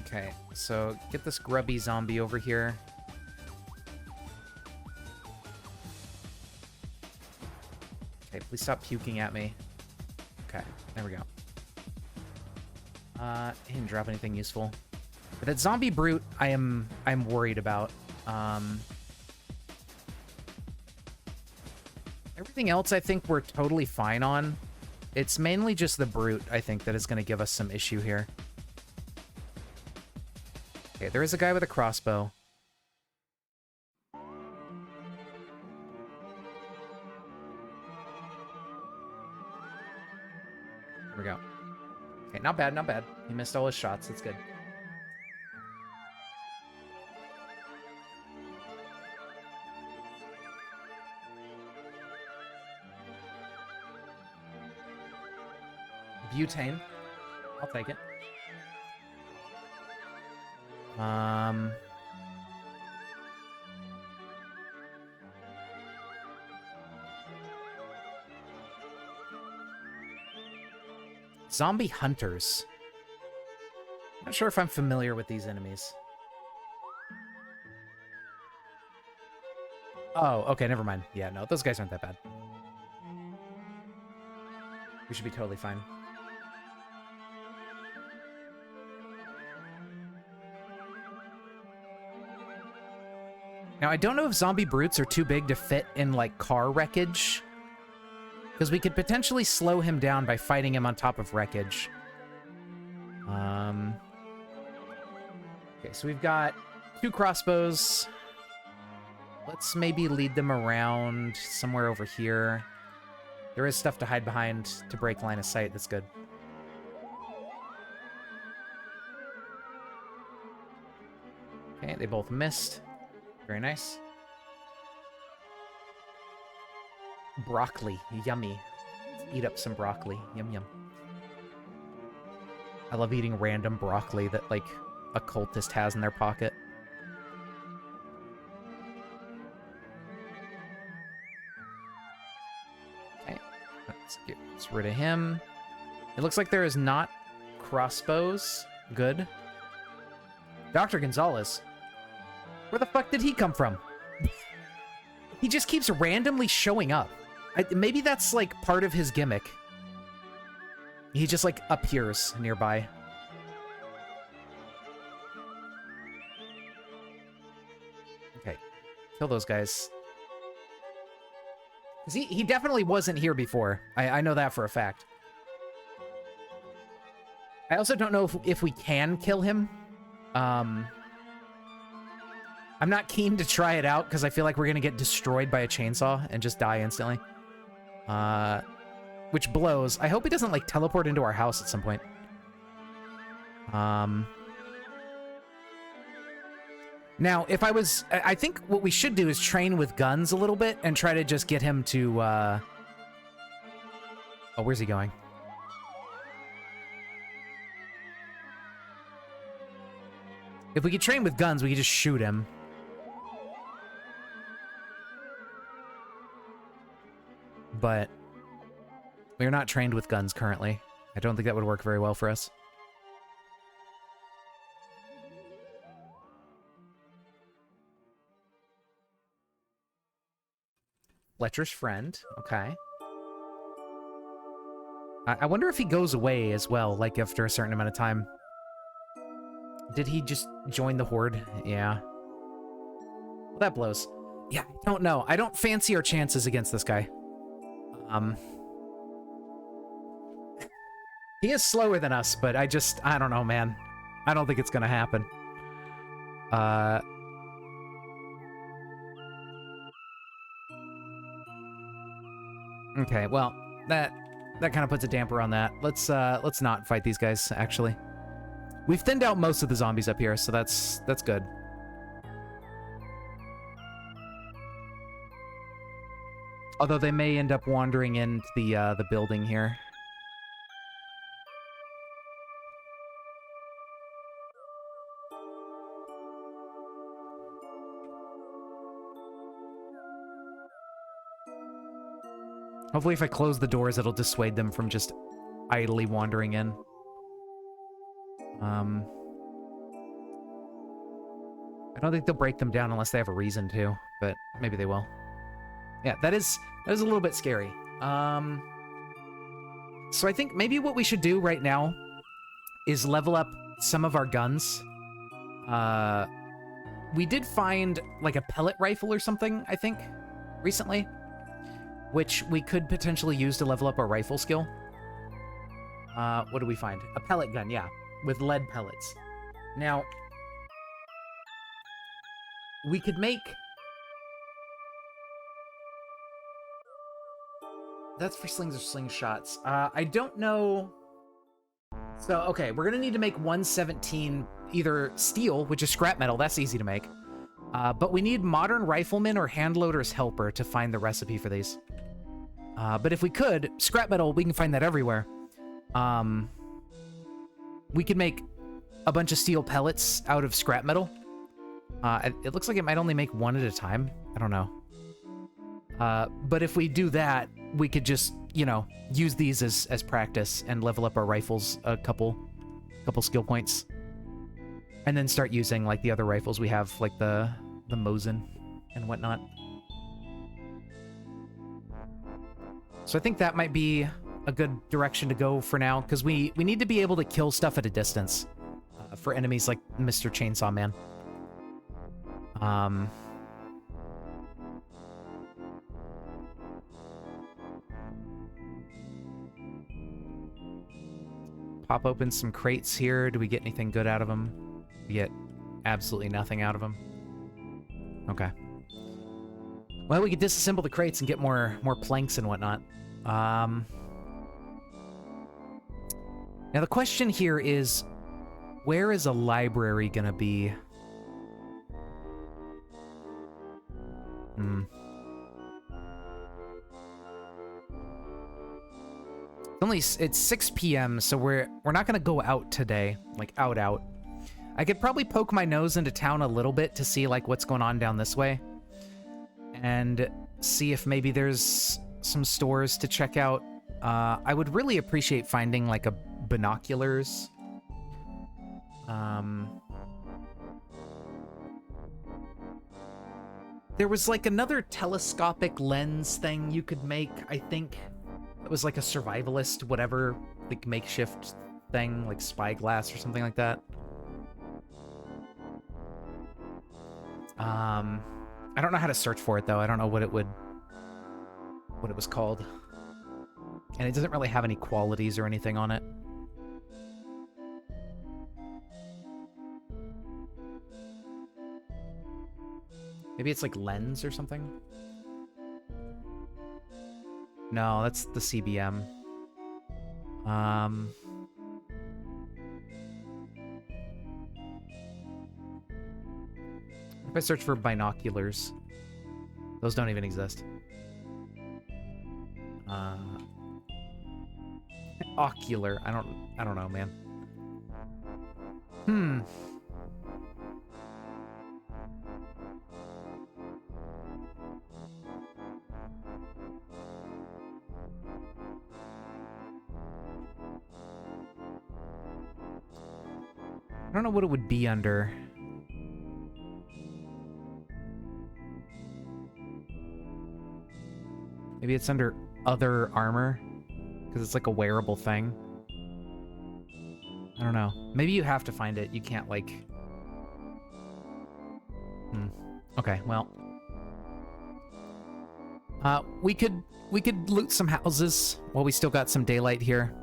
Okay, so get this grubby zombie over here. Okay, please stop puking at me. Okay, there we go. He didn't drop anything useful. But that zombie brute, I'm worried about. Everything else I think we're totally fine on. It's mainly just the brute, I think, that is going to give us some issue here. Okay, there is a guy with a crossbow. There we go. Okay, not bad, not bad. He missed all his shots. That's good. Butane. I'll take it. Zombie hunters. Not sure if I'm familiar with these enemies. Oh, okay, never mind. Yeah, no, those guys aren't that bad. We should be totally fine. Now, I don't know if zombie brutes are too big to fit in, like, car wreckage. Because we could potentially slow him down by fighting him on top of wreckage. Okay, so we've got 2 crossbows. Let's maybe lead them around somewhere over here. There is stuff to hide behind to break line of sight. That's good. Okay, they both missed. Very nice. Broccoli. Yummy. Let's eat up some broccoli. Yum, yum. I love eating random broccoli that, like, a cultist has in their pocket. Okay. Let's get rid of him. It looks like there is not crossbows. Good. Dr. Gonzalez. Where the fuck did he come from? He just keeps randomly showing up. Maybe that's, like, part of his gimmick. He just, like, appears nearby. Okay. Kill those guys. 'Cause he definitely wasn't here before. I know that for a fact. I also don't know if we can kill him. I'm not keen to try it out because I feel like we're gonna get destroyed by a chainsaw and just die instantly. Which blows. I hope he doesn't like teleport into our house at some point. Now, if I think what we should do is train with guns a little bit and try to just get him to, oh, where's he going? If we could train with guns, we could just shoot him. But we're not trained with guns currently. I don't think that would work very well for us. Fletcher's friend. Okay. I wonder if he goes away as well, like after a certain amount of time. Did he just join the horde? Yeah. Well, that blows. Yeah, I don't know. I don't fancy our chances against this guy. He is slower than us, but I don't know, man. I don't think it's gonna happen. Okay, well, that kind of puts a damper on that. Let's not fight these guys, actually. We've thinned out most of the zombies up here, so that's good. Although they may end up wandering into the building here. Hopefully if I close the doors, it'll dissuade them from just idly wandering in. I don't think they'll break them down unless they have a reason to, but maybe they will. Yeah, that is a little bit scary. So I think maybe what we should do right now is level up some of our guns. We did find like a pellet rifle or something, I think, recently, which we could potentially use to level up our rifle skill. What do we find? A pellet gun, yeah, with lead pellets. Now, we could make... That's for slings or slingshots. I don't know... So, okay, we're gonna need to make 117 either steel, which is scrap metal, that's easy to make. But we need modern rifleman or handloader's helper to find the recipe for these. But if we could, scrap metal, we can find that everywhere. We could make a bunch of steel pellets out of scrap metal. It looks like it might only make one at a time. I don't know. But if we do that, we could just, you know, use these as practice and level up our rifles a couple skill points. And then start using, like, the other rifles we have, like the Mosin and whatnot. So I think that might be a good direction to go for now, because we need to be able to kill stuff at a distance for enemies like Mr. Chainsaw Man. Pop open some crates here. Do we get anything good out of them? We get absolutely nothing out of them. Okay. Well, we could disassemble the crates and get more planks and whatnot. Now the question here is, where is a library gonna be? It's 6 p.m., so we're not gonna go out today, like out. I could probably poke my nose into town a little bit to see like what's going on down this way, and see if maybe there's some stores to check out. I would really appreciate finding like a binoculars. There was like another telescopic lens thing you could make, I think. It was like a survivalist, whatever, like makeshift thing, like spyglass or something like that. I don't know how to search for it though. I don't know what it was called. And it doesn't really have any qualities or anything on it. Maybe it's like lens or something? No, that's the CBM. If I search for binoculars, those don't even exist. Ocular. I don't know, man. I don't know what it would be under. Maybe it's under other armor, because it's like a wearable thing. I don't know. Maybe you have to find it. You can't, like... Okay, well... We could loot some houses while we still got some daylight here.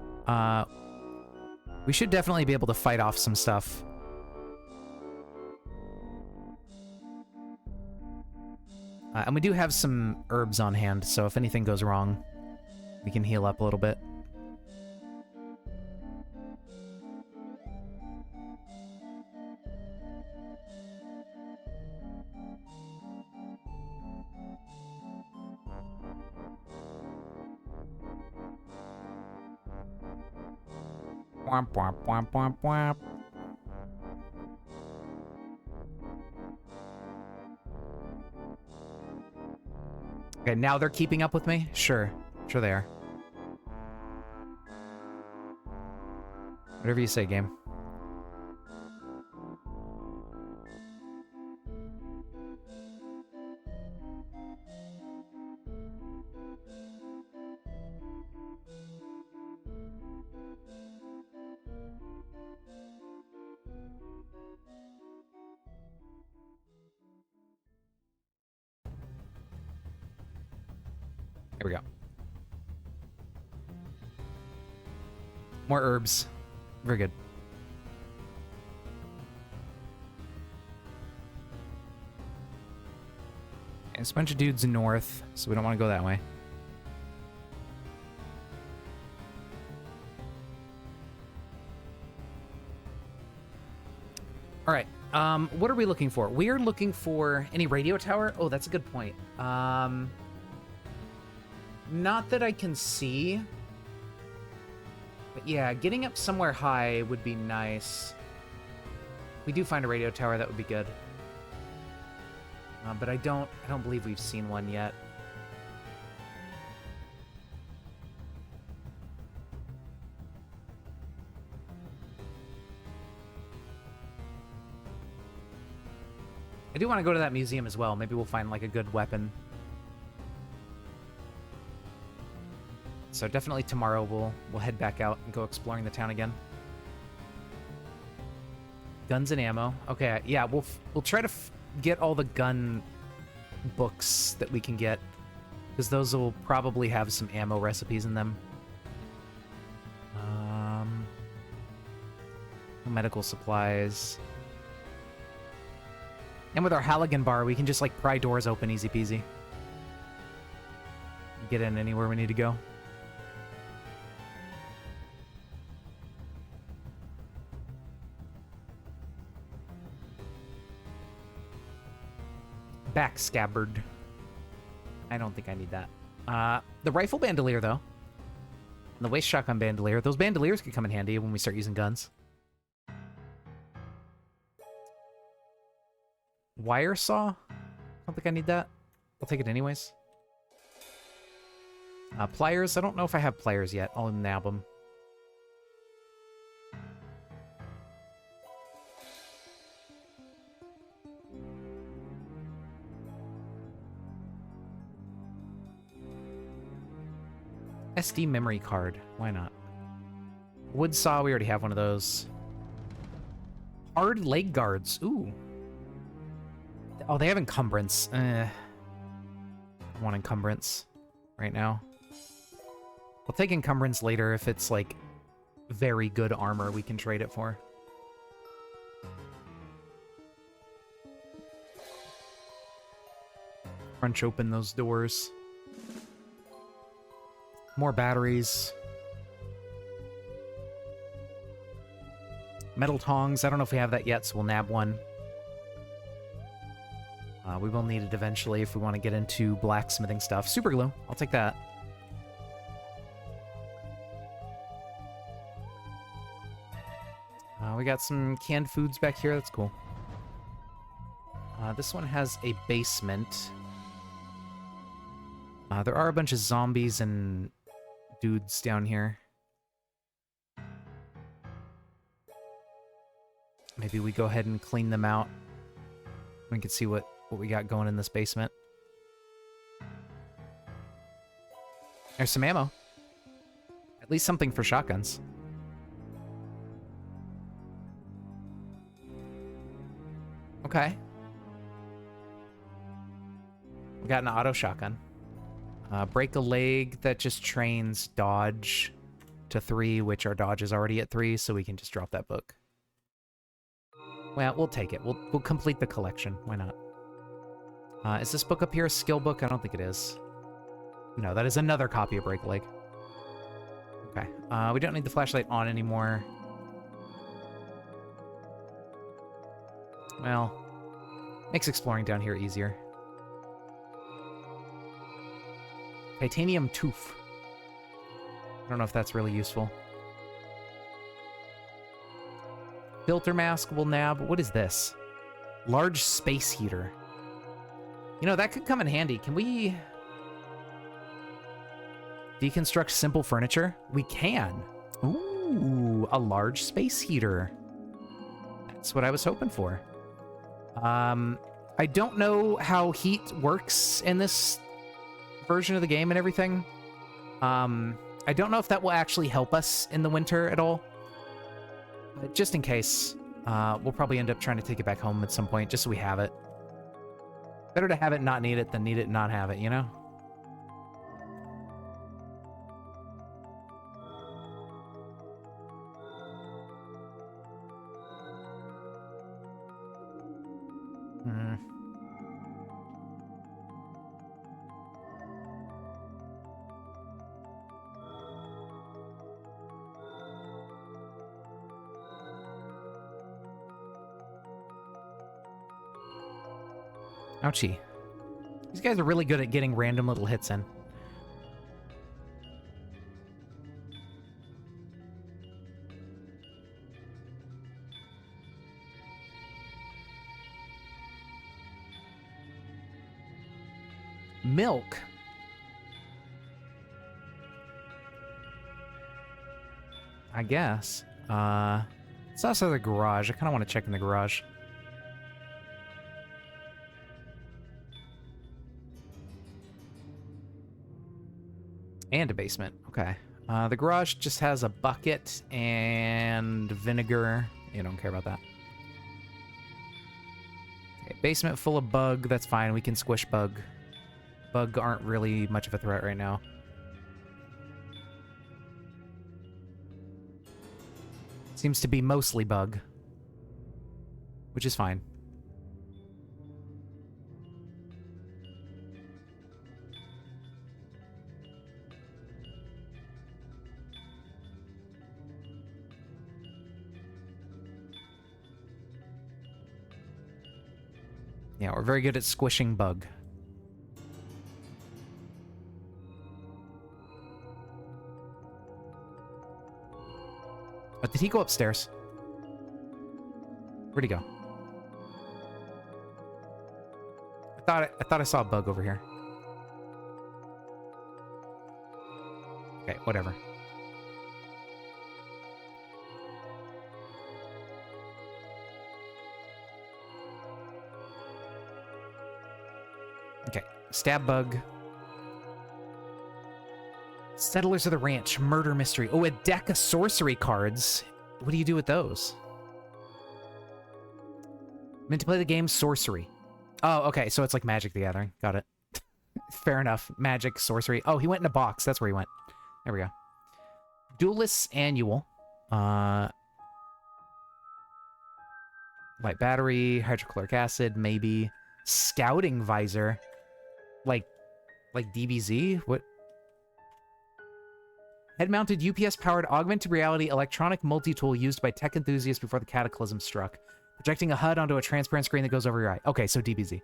We should definitely be able to fight off some stuff. And we do have some herbs on hand, so if anything goes wrong, we can heal up a little bit. Womp, womp, womp, womp, womp. Okay, now they're keeping up with me? Sure. Sure they are. Whatever you say, game. Here we go. More herbs. Very good. And it's a bunch of dudes north, so we don't want to go that way. All right. What are we looking for? We are looking for any radio tower. Oh, that's a good point. Not that I can see. But yeah, getting up somewhere high would be nice. If we do find a radio tower, that would be good. But I don't believe we've seen one yet. I do want to go to that museum as well. Maybe we'll find like a good weapon. So definitely tomorrow we'll head back out and go exploring the town again. Guns and ammo. Okay, yeah, we'll try to get all the gun books that we can get, because those will probably have some ammo recipes in them. Medical supplies. And with our Halligan bar, we can just like pry doors open easy peasy. Get in anywhere we need to go. Back scabbard. I don't think I need that. The rifle bandolier, though. And the waist shotgun bandolier. Those bandoliers could come in handy when we start using guns. Wire saw? I don't think I need that. I'll take it anyways. Pliers. I don't know if I have pliers yet. I'll nab them. SD memory card. Why not? Wood saw. We already have one of those. Hard leg guards. Ooh. Oh, they have encumbrance. I want encumbrance right now. I'll take encumbrance later if it's, like, very good armor we can trade it for. Crunch open those doors. More batteries. Metal tongs. I don't know if we have that yet, so we'll nab one. We will need it eventually if we want to get into blacksmithing stuff. Super glue. I'll take that. We got some canned foods back here. That's cool. This one has a basement. There are a bunch of zombies and dudes down here. Maybe we go ahead and clean them out. We can see what we got going in this basement. There's some ammo. At least something for shotguns. Okay. We got an auto shotgun. Break a leg that just trains dodge to 3, which our dodge is already at 3, so we can just drop that book. Well, we'll take it. We'll complete the collection. Why not? Is this book up here a skill book? I don't think it is. No, that is another copy of Break a Leg. Okay. We don't need the flashlight on anymore. Well, makes exploring down here easier. Titanium tooth. I don't know if that's really useful. Filter mask will nab. What is this? Large space heater. You know, that could come in handy. Can we deconstruct simple furniture? We can. Ooh, a large space heater. That's what I was hoping for. I don't know how heat works in this version of the game and everything. I don't know if that will actually help us in the winter at all. But just in case, we'll probably end up trying to take it back home at some point, just so we have it. Better to have it and not need it than need it and not have it, you know? Ouchie. These guys are really good at getting random little hits in. Milk. I guess. It's also the garage. I kind of want to check in the garage. And a basement. Okay. The garage just has a bucket and vinegar. You don't care about that. Okay, basement full of bug. That's fine. We can squish bug. Bug aren't really much of a threat right now. Seems to be mostly bug. Which is fine. Yeah, we're very good at squishing bug. But did he go upstairs? Where'd he go? I thought I saw a bug over here. Okay, whatever. Okay, stab bug. Settlers of the Ranch, murder mystery. Oh, a deck of sorcery cards. What do you do with those? Meant to play the game sorcery. Oh, okay, so it's like Magic the Gathering. Got it. Fair enough. Magic, sorcery. Oh, he went in a box. That's where he went. There we go. Duelist's Annual. Light battery, hydrochloric acid, maybe. Scouting visor. Like DBZ? What? Head-mounted UPS-powered augmented reality electronic multi-tool used by tech enthusiasts before the cataclysm struck. Projecting a HUD onto a transparent screen that goes over your eye. Okay, so DBZ.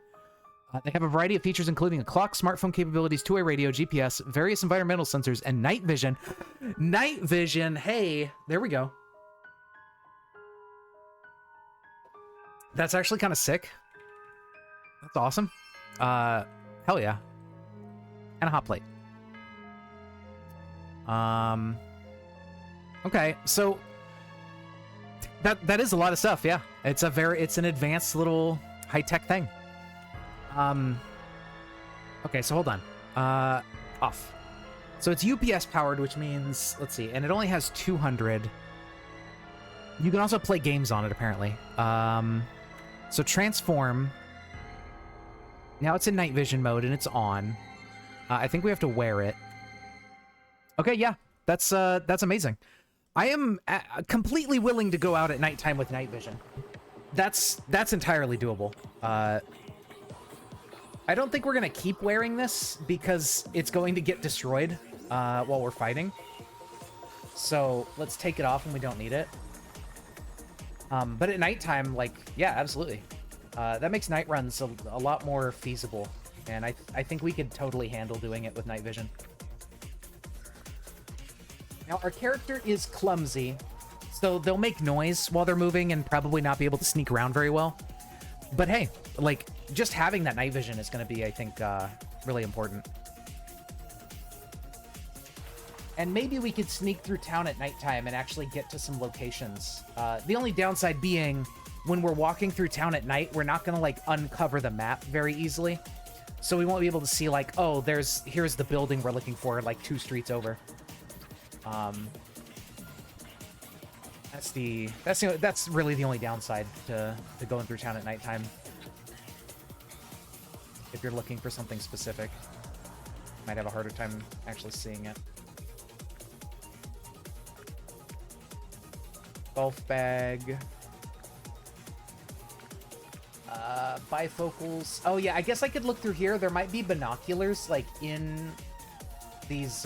They have a variety of features, including a clock, smartphone capabilities, two-way radio, GPS, various environmental sensors, and night vision. Night vision! Hey, there we go. That's actually kind of sick. That's awesome. Hell yeah. And a hot plate. Okay, so that is a lot of stuff, yeah. It's an advanced little high-tech thing. Okay, so hold on. Off. So it's UPS powered, which means, let's see, and it only has 200. You can also play games on it, apparently. So transform. Now it's in night vision mode and it's on. I think we have to wear it. Okay, yeah, that's amazing. I am completely willing to go out at nighttime with night vision. That's entirely doable. I don't think we're gonna keep wearing this because it's going to get destroyed while we're fighting. So let's take it off when we don't need it. But at nighttime, like, yeah, absolutely. That makes night runs a lot more feasible, and I think we could totally handle doing it with night vision. Now, our character is clumsy, so they'll make noise while they're moving and probably not be able to sneak around very well. But hey, like, just having that night vision is going to be, I think, really important. And maybe we could sneak through town at nighttime and actually get to some locations. The only downside being, when we're walking through town at night, we're not going to, like, uncover the map very easily. So we won't be able to see, like, oh, here's the building we're looking for, like, 2 streets over. That's really the only downside to going through town at nighttime. If you're looking for something specific, you might have a harder time actually seeing it. Golf bag. Bifocals. Oh yeah, I guess I could look through here. There might be binoculars, like, in these,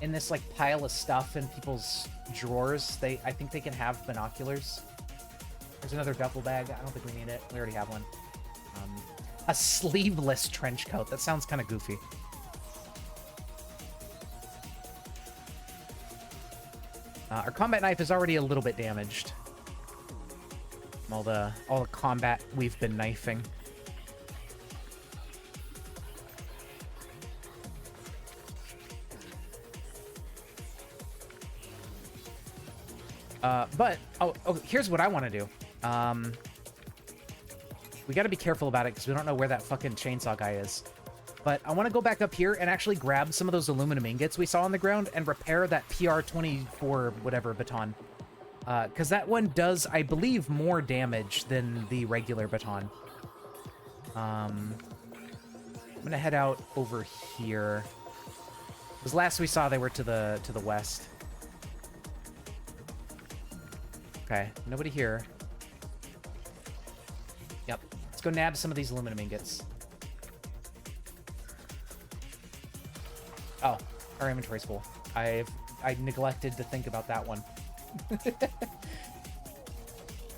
in this, like, pile of stuff in people's drawers. I think they can have binoculars. There's another duffel bag. I don't think we need it. We already have one. A sleeveless trench coat. That sounds kind of goofy. Our combat knife is already a little bit damaged. All the combat we've been knifing. But here's what I want to do. We got to be careful about it because we don't know where that fucking chainsaw guy is. But I want to go back up here and actually grab some of those aluminum ingots we saw on the ground and repair that PR-24 whatever baton. Because that one does, I believe, more damage than the regular baton. I'm going to head out over here. Because last we saw they were to the west. Okay, nobody here. Yep. Let's go nab some of these aluminum ingots. Oh, our inventory's full. I neglected to think about that one.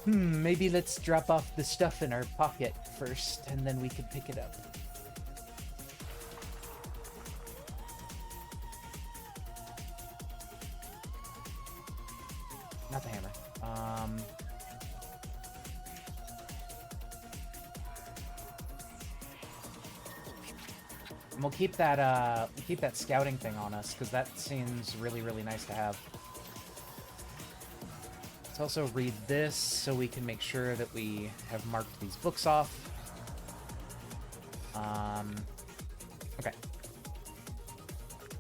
Maybe let's drop off the stuff in our pocket first, and then we can pick it up. Not the hammer. And we'll keep that scouting thing on us, because that seems really, really nice to have. Let's also read this so we can make sure that we have marked these books off. Okay.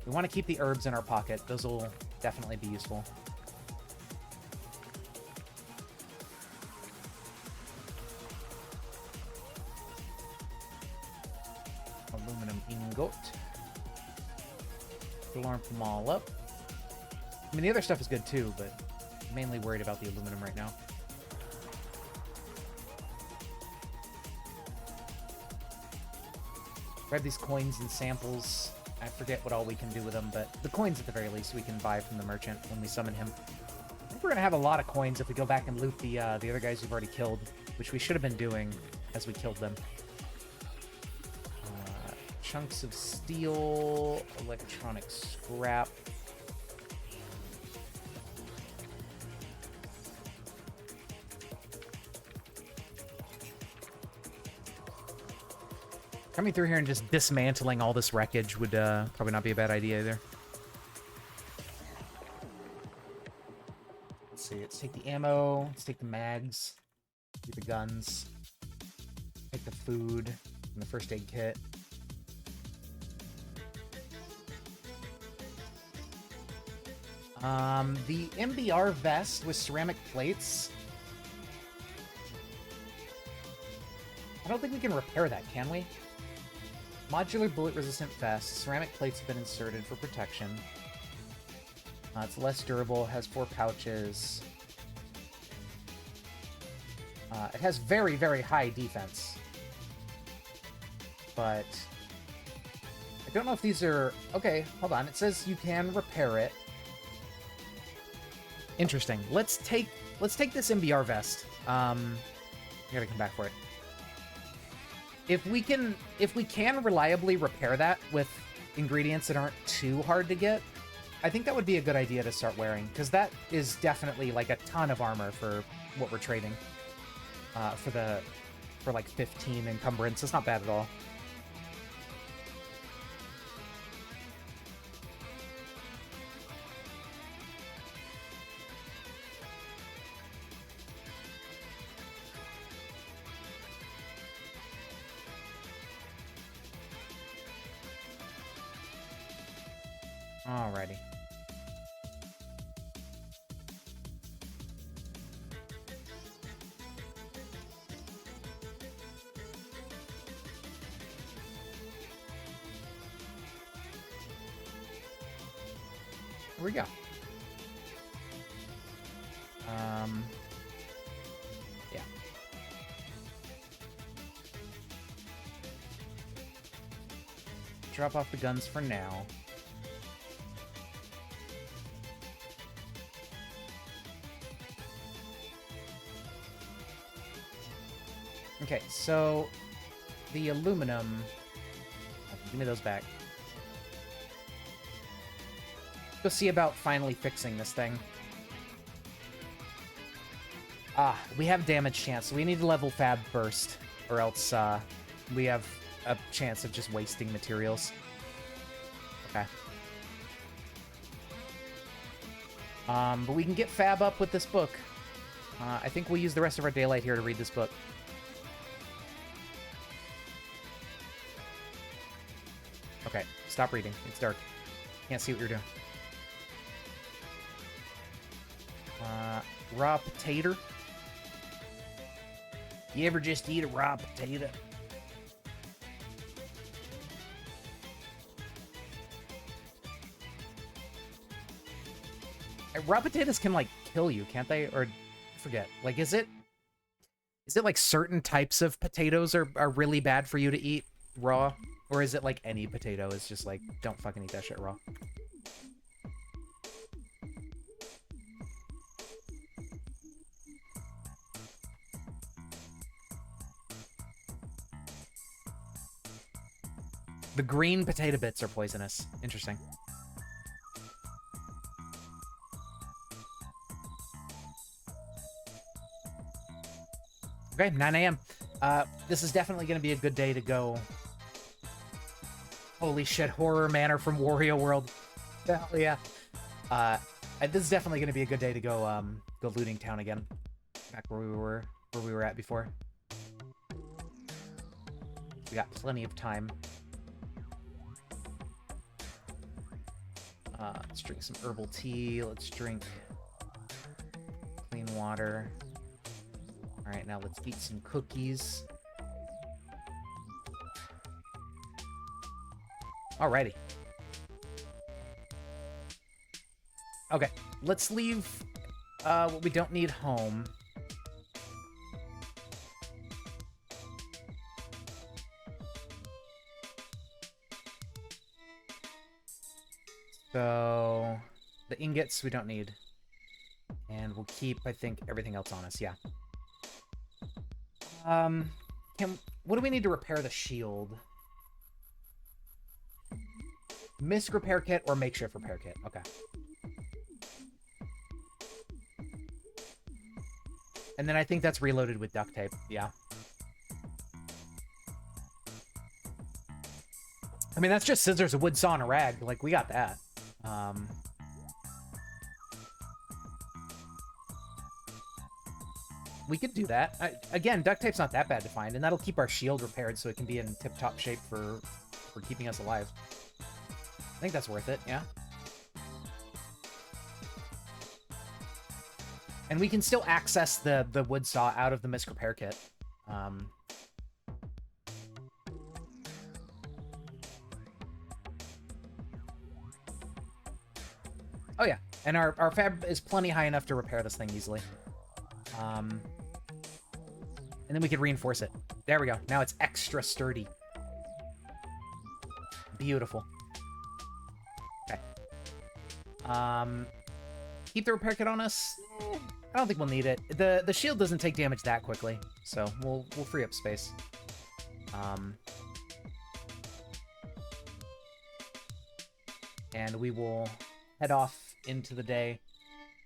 We want to keep the herbs in our pocket. Those will definitely be useful. Aluminum ingot. Glorp them all up. I mean, the other stuff is good too, but I'm mainly worried about the aluminum right now. Grab these coins and samples. I forget what all we can do with them, but the coins at the very least we can buy from the merchant when we summon him. I think we're gonna have a lot of coins if we go back and loot the other guys we've already killed, which we should have been doing as we killed them. Chunks of steel, electronic scrap. Coming through here and just dismantling all this wreckage would probably not be a bad idea either. Let's see, let's take the ammo, let's take the mags, take the guns, take the food and the first aid kit. The MBR vest with ceramic plates. I don't think we can repair that, can we? Modular bullet-resistant vest. Ceramic plates have been inserted for protection. It's less durable, has 4 pouches. It has very, very high defense. But I don't know if these are... Okay, hold on. It says you can repair it. Interesting. Let's take this MBR vest. I gotta come back for it. If we can reliably repair that with ingredients that aren't too hard to get, I think that would be a good idea to start wearing, because that is definitely like a ton of armor for what we're trading. For like 15 encumbrance, it's not bad at all. Alrighty. Here we go. Yeah. Drop off the guns for now. Okay, so the aluminum... Give me those back. Go see about finally fixing this thing. Ah, we have damage chance, so we need to level Fab first, or else we have a chance of just wasting materials. Okay. But we can get Fab up with this book. I think we'll use the rest of our daylight here to read this book. Okay, stop reading. It's dark. Can't see what you're doing. Raw potato. You ever just eat a raw potato? Raw potatoes can, like, kill you, can't they? Or, I forget. Like, is it like certain types of potatoes are really bad for you to eat raw? Or is it like any potato is just like, don't fucking eat that shit raw? The green potato bits are poisonous. Interesting. Okay, 9 a.m. This is definitely going to be a good day to go. Holy shit, Horror Manor from Wario World. Hell yeah. This is definitely going to be a good day to go go looting town again. Back where we were at before. We got plenty of time. Let's drink some herbal tea. Let's drink clean water. All right, now let's eat some cookies. Alrighty. Okay, let's leave what we don't need home. So the ingots we don't need. And we'll keep, I think, everything else on us, yeah. What do we need to repair the shield? Misc repair kit or makeshift repair kit? Okay. And then I think that's reloaded with duct tape, yeah. I mean, that's just scissors, a wood saw, and a rag. Like, we got that. We could do that. Again, duct tape's not that bad to find, and that'll keep our shield repaired so it can be in tip-top shape for keeping us alive. I think that's worth it, yeah. And we can still access the wood saw out of the misc repair kit. Oh yeah, and our fab is plenty high enough to repair this thing easily. And then we could reinforce it. There we go. Now it's extra sturdy. Beautiful. Okay. Keep the repair kit on us? I don't think we'll need it. The shield doesn't take damage that quickly, so we'll free up space. And we will head off into the day.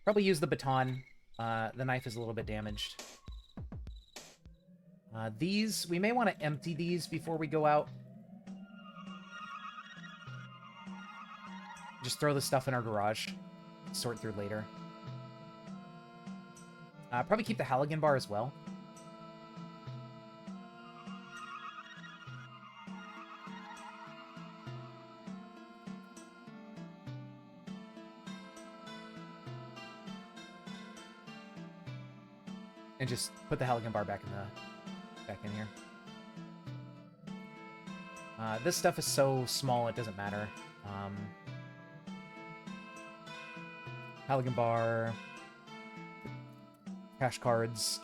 Probably use the baton. The knife is a little bit damaged. These, we may want to empty these before we go out. Just throw the stuff in our garage. Sort through later. Probably keep the Halligan bar as well. And just put the Halligan bar back in here. This stuff is so small it doesn't matter. Halligan bar, cash cards,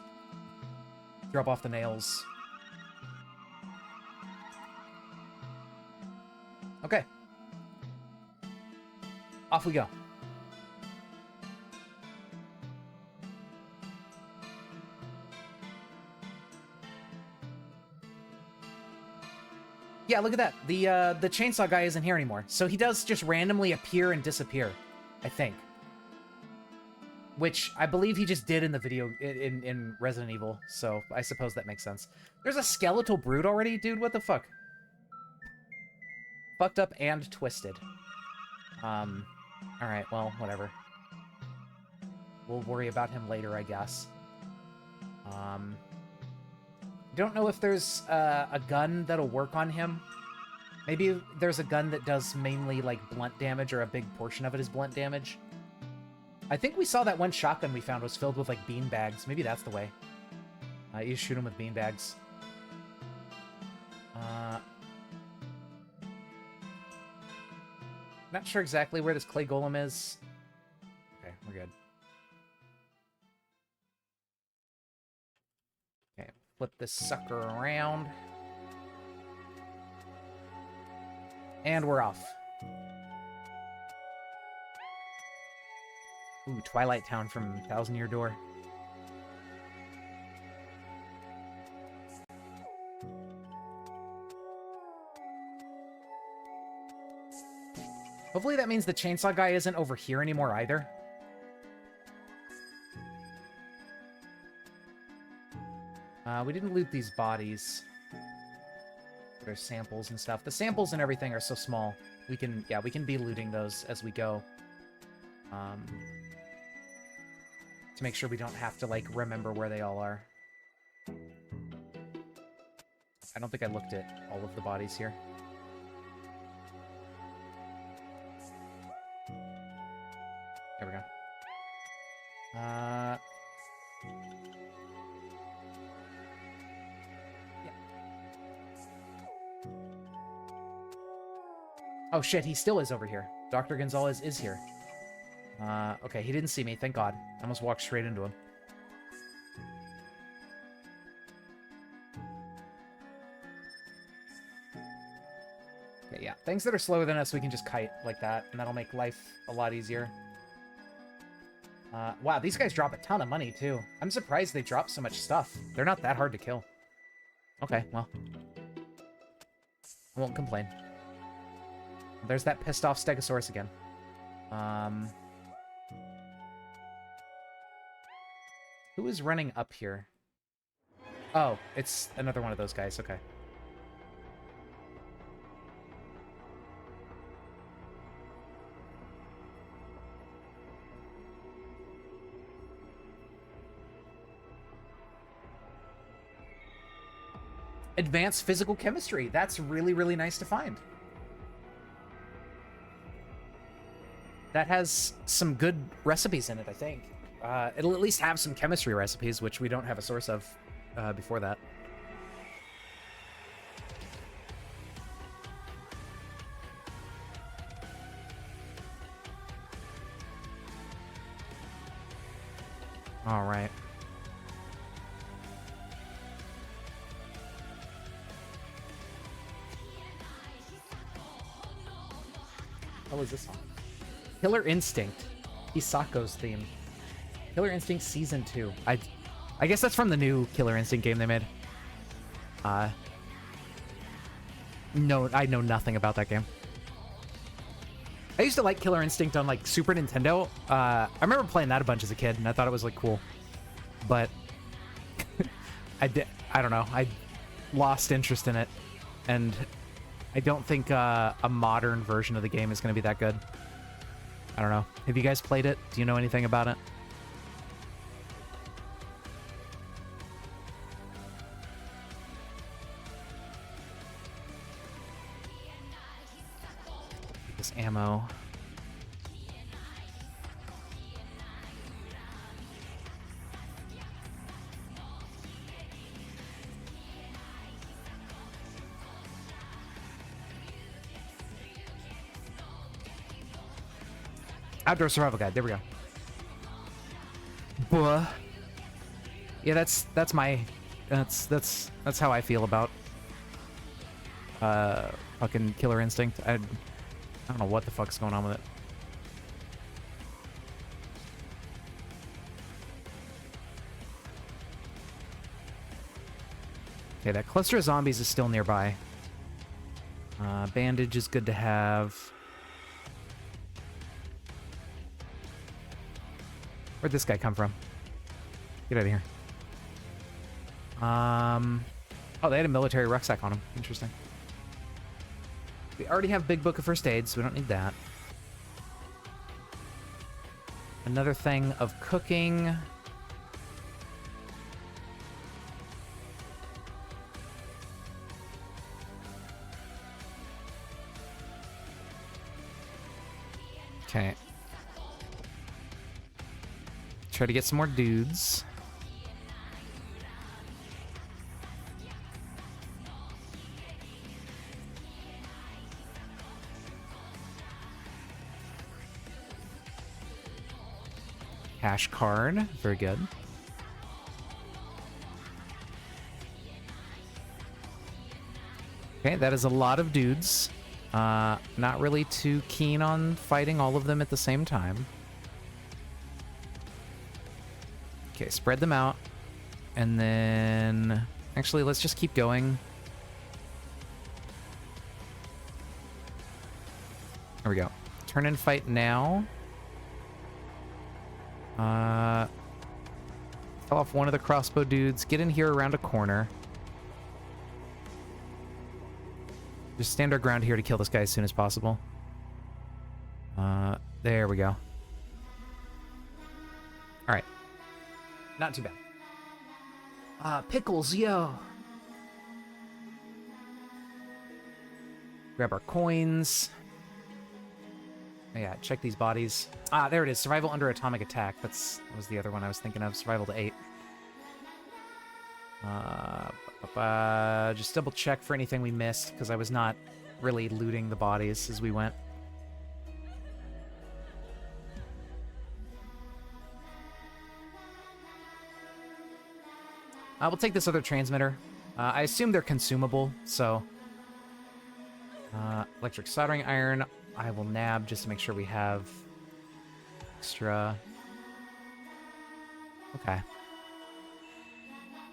drop off the nails. Okay. Off we go. Yeah, look at that. The chainsaw guy isn't here anymore. So he does just randomly appear and disappear, I think. Which I believe he just did in the video in Resident Evil, so I suppose that makes sense. There's a skeletal brood already? Dude, what the fuck? Fucked up and twisted. Alright, well, whatever. We'll worry about him later, I guess. Don't know if there's a gun that'll work on him. Maybe there's a gun that does mainly, like, blunt damage, or a big portion of it is blunt damage. I think we saw that one shotgun we found was filled with, like, bean bags. Maybe that's the way. You shoot him with bean bags. Not sure exactly where this clay golem is. Okay, we're good. Okay, flip this sucker around. And we're off. Ooh, Twilight Town from Thousand Year Door. Hopefully that means the chainsaw guy isn't over here anymore either. We didn't loot these bodies. There's samples and stuff. The samples and everything are so small. We can be looting those as we go. To make sure we don't have to, like, remember where they all are. I don't think I looked at all of the bodies here. There we go. Yeah. Oh shit, he still is over here. Dr. Gonzalez is here. Okay, he didn't see me, thank God. I almost walked straight into him. Okay, yeah. Things that are slower than us, we can just kite like that, and that'll make life a lot easier. Wow, these guys drop a ton of money, too. I'm surprised they drop so much stuff. They're not that hard to kill. Okay, well. I won't complain. There's that pissed off Stegosaurus again. Who is running up here? Oh, it's another one of those guys. Okay. Advanced physical chemistry. That's really, really nice to find. That has some good recipes in it, I think. It'll at least have some chemistry recipes, which we don't have a source of before that. All right. What was this song? Killer Instinct. Hisako's theme. Killer Instinct Season 2. I guess that's from the new Killer Instinct game they made. No, I know nothing about that game. I used to like Killer Instinct on, like, Super Nintendo. I remember playing that a bunch as a kid, and I thought it was, like, cool. But I don't know. I lost interest in it, and I don't think a modern version of the game is going to be that good. I don't know. Have you guys played it? Do you know anything about it? This ammo. Outdoor survival guide. There we go. Buh. Yeah, that's how I feel about fucking Killer Instinct. I don't know what the fuck's going on with it. Okay, that cluster of zombies is still nearby. Bandage is good to have. Where'd this guy come from? Get out of here. Oh, they had a military rucksack on him. Interesting. We already have Big Book of First Aid, so we don't need that. Another thing of cooking. Okay. Try to get some more dudes. Cash card. Very good. Okay, that is a lot of dudes. Not really too keen on fighting all of them at the same time. Okay, spread them out. And then... Actually, let's just keep going. There we go. Turn and fight now. Fell off one of the crossbow dudes. Get in here around a corner. Just stand our ground here to kill this guy as soon as possible. There we go. Alright. Not too bad. Pickles, yo! Grab our coins. Oh, yeah, check these bodies. Ah, there it is. Survival under atomic attack. That was the other one I was thinking of. Survival to 8. Just double check for anything we missed, because I was not really looting the bodies as we went. We'll take this other transmitter. I assume they're consumable, so... Electric soldering iron. I will nab just to make sure we have extra. Okay.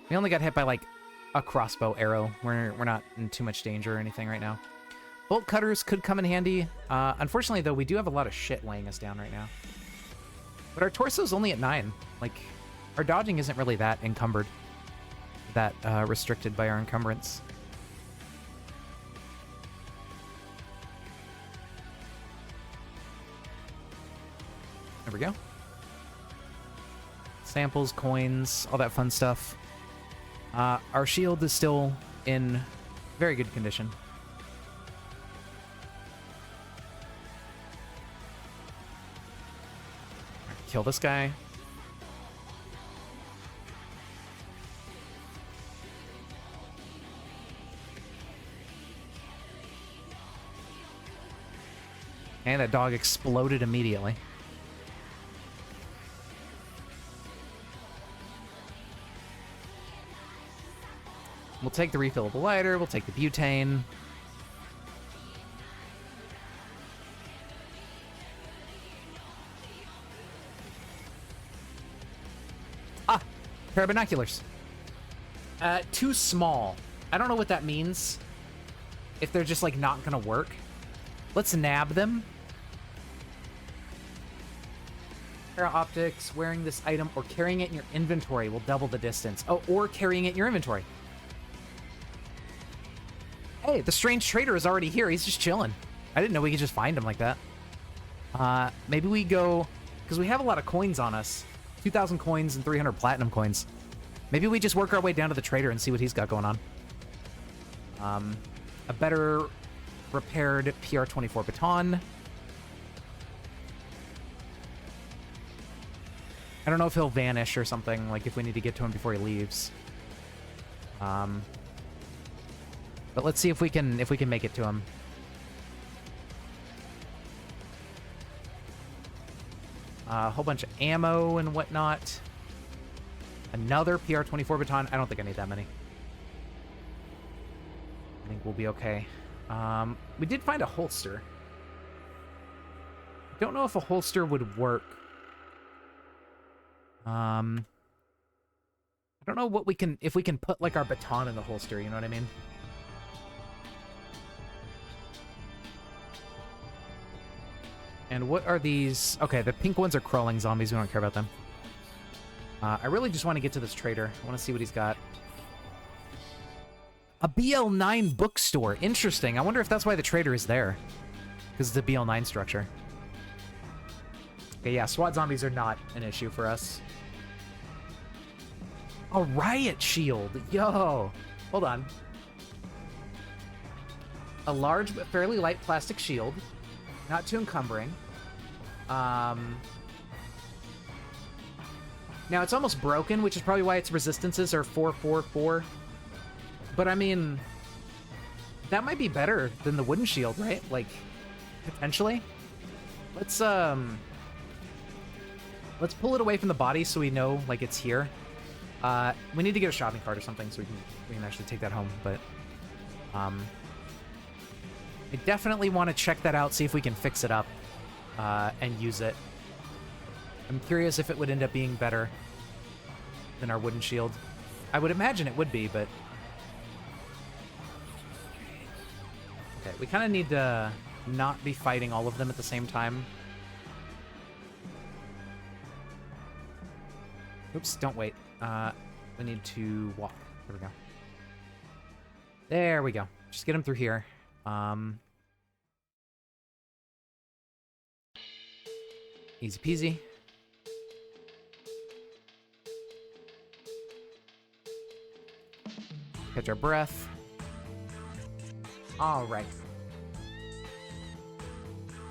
We only got hit by, like, a crossbow arrow. We're not in too much danger or anything right now. Bolt cutters could come in handy. Unfortunately, though, we do have a lot of shit weighing us down right now. But our torso's only at 9. Like, our dodging isn't really that encumbered. That restricted by our encumbrance. There we go. Samples, coins, all that fun stuff. Our shield is still in very good condition. Kill this guy. And that dog exploded immediately. We'll take the refillable lighter, we'll take the butane. Ah! Pair of binoculars. Too small. I don't know what that means. If they're just, like, not gonna work. Let's nab them. Pair of optics, wearing this item, or carrying it in your inventory will double the distance. Oh, or carrying it in your inventory. Hey, the strange trader is already here. He's just chilling. I didn't know we could just find him like that. Maybe we go... Because we have a lot of coins on us. 2,000 coins and 300 platinum coins. Maybe we just work our way down to the trader and see what he's got going on. A better repaired PR-24 baton. I don't know if he'll vanish or something, like if we need to get to him before he leaves. But let's see if we can make it to him. A whole bunch of ammo and whatnot. Another PR-24 baton. I don't think I need that many. I think we'll be okay. We did find a holster. I don't know if a holster would work. I don't know what we can... If we can put, like, our baton in the holster, you know what I mean? And what are these? Okay, the pink ones are crawling zombies. We don't care about them. I really just want to get to this trader. I want to see what he's got. A BL9 bookstore. Interesting. I wonder if that's why the trader is there. Because it's a BL9 structure. Okay, yeah, SWAT zombies are not an issue for us. A riot shield. Yo. Hold on. A large but fairly light plastic shield. Not too encumbering. Now, it's almost broken, which is probably why its resistances are 444. But, I mean, that might be better than the wooden shield, right? Like, potentially. Let's pull it away from the body so we know, like, it's here. We need to get a shopping cart or something so we can actually take that home, but... I definitely want to check that out, see if we can fix it up, and use it. I'm curious if it would end up being better than our wooden shield. I would imagine it would be, but... Okay, we kind of need to not be fighting all of them at the same time. Oops, don't wait. We need to walk. There we go. There we go. Just get him through here. Easy peasy. Catch our breath. All right.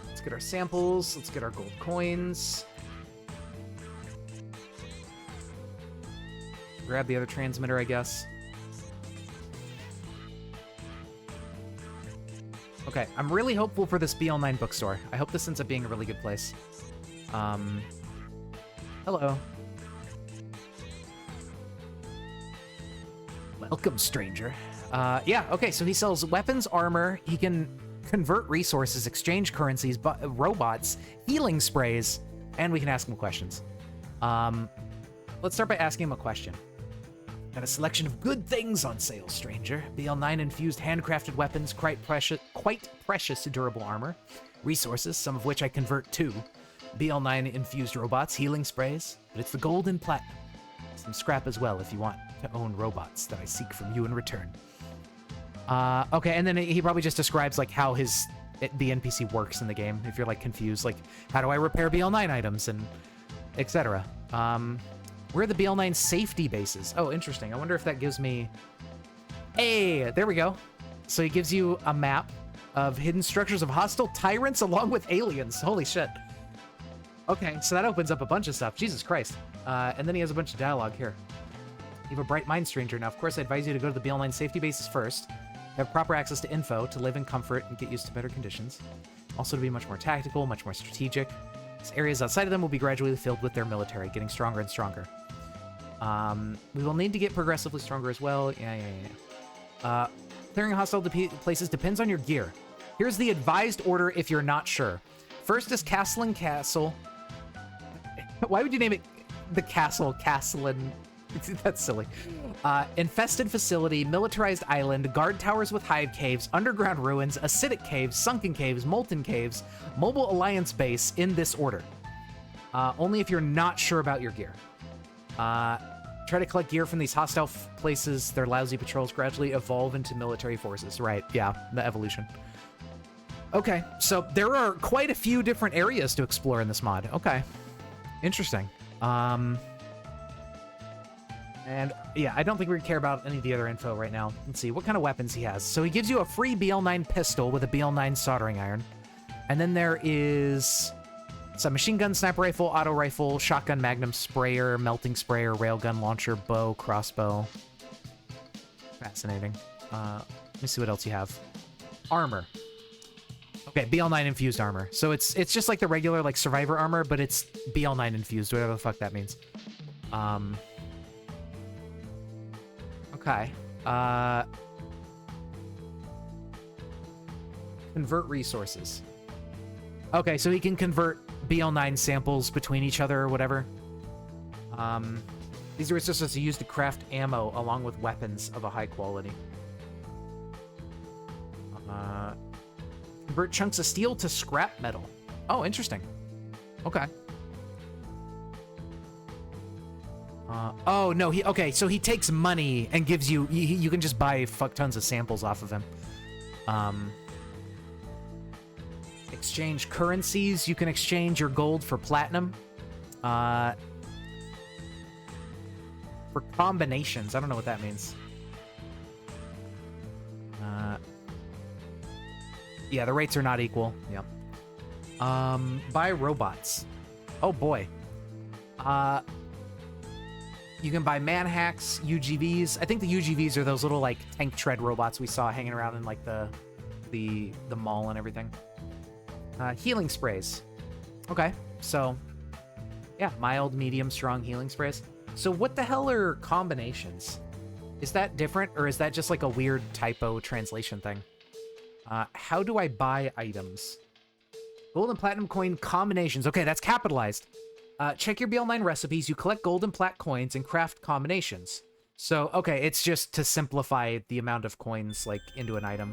Let's get our samples. Let's get our gold coins. Grab the other transmitter, I guess. Okay, I'm really hopeful for this BL9 bookstore. I hope this ends up being a really good place. Hello. Welcome, stranger. Yeah, okay, so he sells weapons, armor. He can convert resources, exchange currencies, robots, healing sprays, and we can ask him questions. Let's start by asking him a question. Got a selection of good things on sale, stranger. BL9 infused handcrafted weapons, quite precious durable armor, resources, some of which I convert to. BL9 infused robots, healing sprays, but it's the gold and platinum. Some scrap as well if you want to own robots that I seek from you in return. Okay, and then he probably just describes like how the NPC works in the game. If you're like confused, like how do I repair BL9 items and etc. Where are the BL9 safety bases? Oh, interesting. I wonder if that gives me... Hey, there we go. So he gives you a map of hidden structures of hostile tyrants along with aliens. Holy shit. Okay, so that opens up a bunch of stuff. Jesus Christ. And then he has a bunch of dialogue here. You have a bright mind, stranger. Now, of course, I advise you to go to the BL9 safety bases first. Have proper access to info to live in comfort and get used to better conditions. Also to be much more tactical, much more strategic. As areas outside of them will be gradually filled with their military, getting stronger and stronger. We will need to get progressively stronger as well. Yeah. Clearing hostile places depends on your gear. Here's the advised order if you're not sure. First is Castle and Castle. Why would you name it the Castle and... That's silly. Infested facility, militarized island, guard towers with hive caves, underground ruins, acidic caves, sunken caves, molten caves, mobile alliance base in this order. Only if you're not sure about your gear. Try to collect gear from these hostile places. Their lousy patrols gradually evolve into military forces. Right, yeah, the evolution. Okay, so there are quite a few different areas to explore in this mod. Okay, interesting. And yeah, I don't think we care about any of the other info right now. Let's see, what kind of weapons he has. So he gives you a free BL9 pistol with a BL9 soldering iron. And then there is some machine gun, sniper rifle, auto rifle, shotgun, magnum sprayer, melting sprayer, railgun launcher, bow, crossbow. Fascinating. Let me see what else you have. Armor. Okay, BL9 infused armor. So it's just like the regular like survivor armor, but it's BL9 infused, whatever the fuck that means. Okay. Convert resources. Okay, so he can convert BL9 samples between each other or whatever. These resources are used to craft ammo along with weapons of a high quality. Convert chunks of steel to scrap metal. Oh, interesting. Okay. Oh, no, okay, so he takes money and gives you... You can just buy fuck tons of samples off of him. Exchange currencies. You can exchange your gold for platinum. For combinations. I don't know what that means. Yeah, the rates are not equal. Yep. Buy robots. Oh, boy. You can buy man-hacks, UGVs. I think the UGVs are those little, like, tank tread robots we saw hanging around in, like, the mall and everything. Healing sprays. Okay, so, yeah, mild, medium, strong healing sprays. So what the hell are combinations? Is that different, or is that just, like, a weird typo translation thing? How do I buy items? Gold and platinum coin combinations. Okay, that's capitalized. Check your BL9 recipes. You collect gold and plat coins and craft combinations. So, okay, it's just to simplify the amount of coins, like, into an item.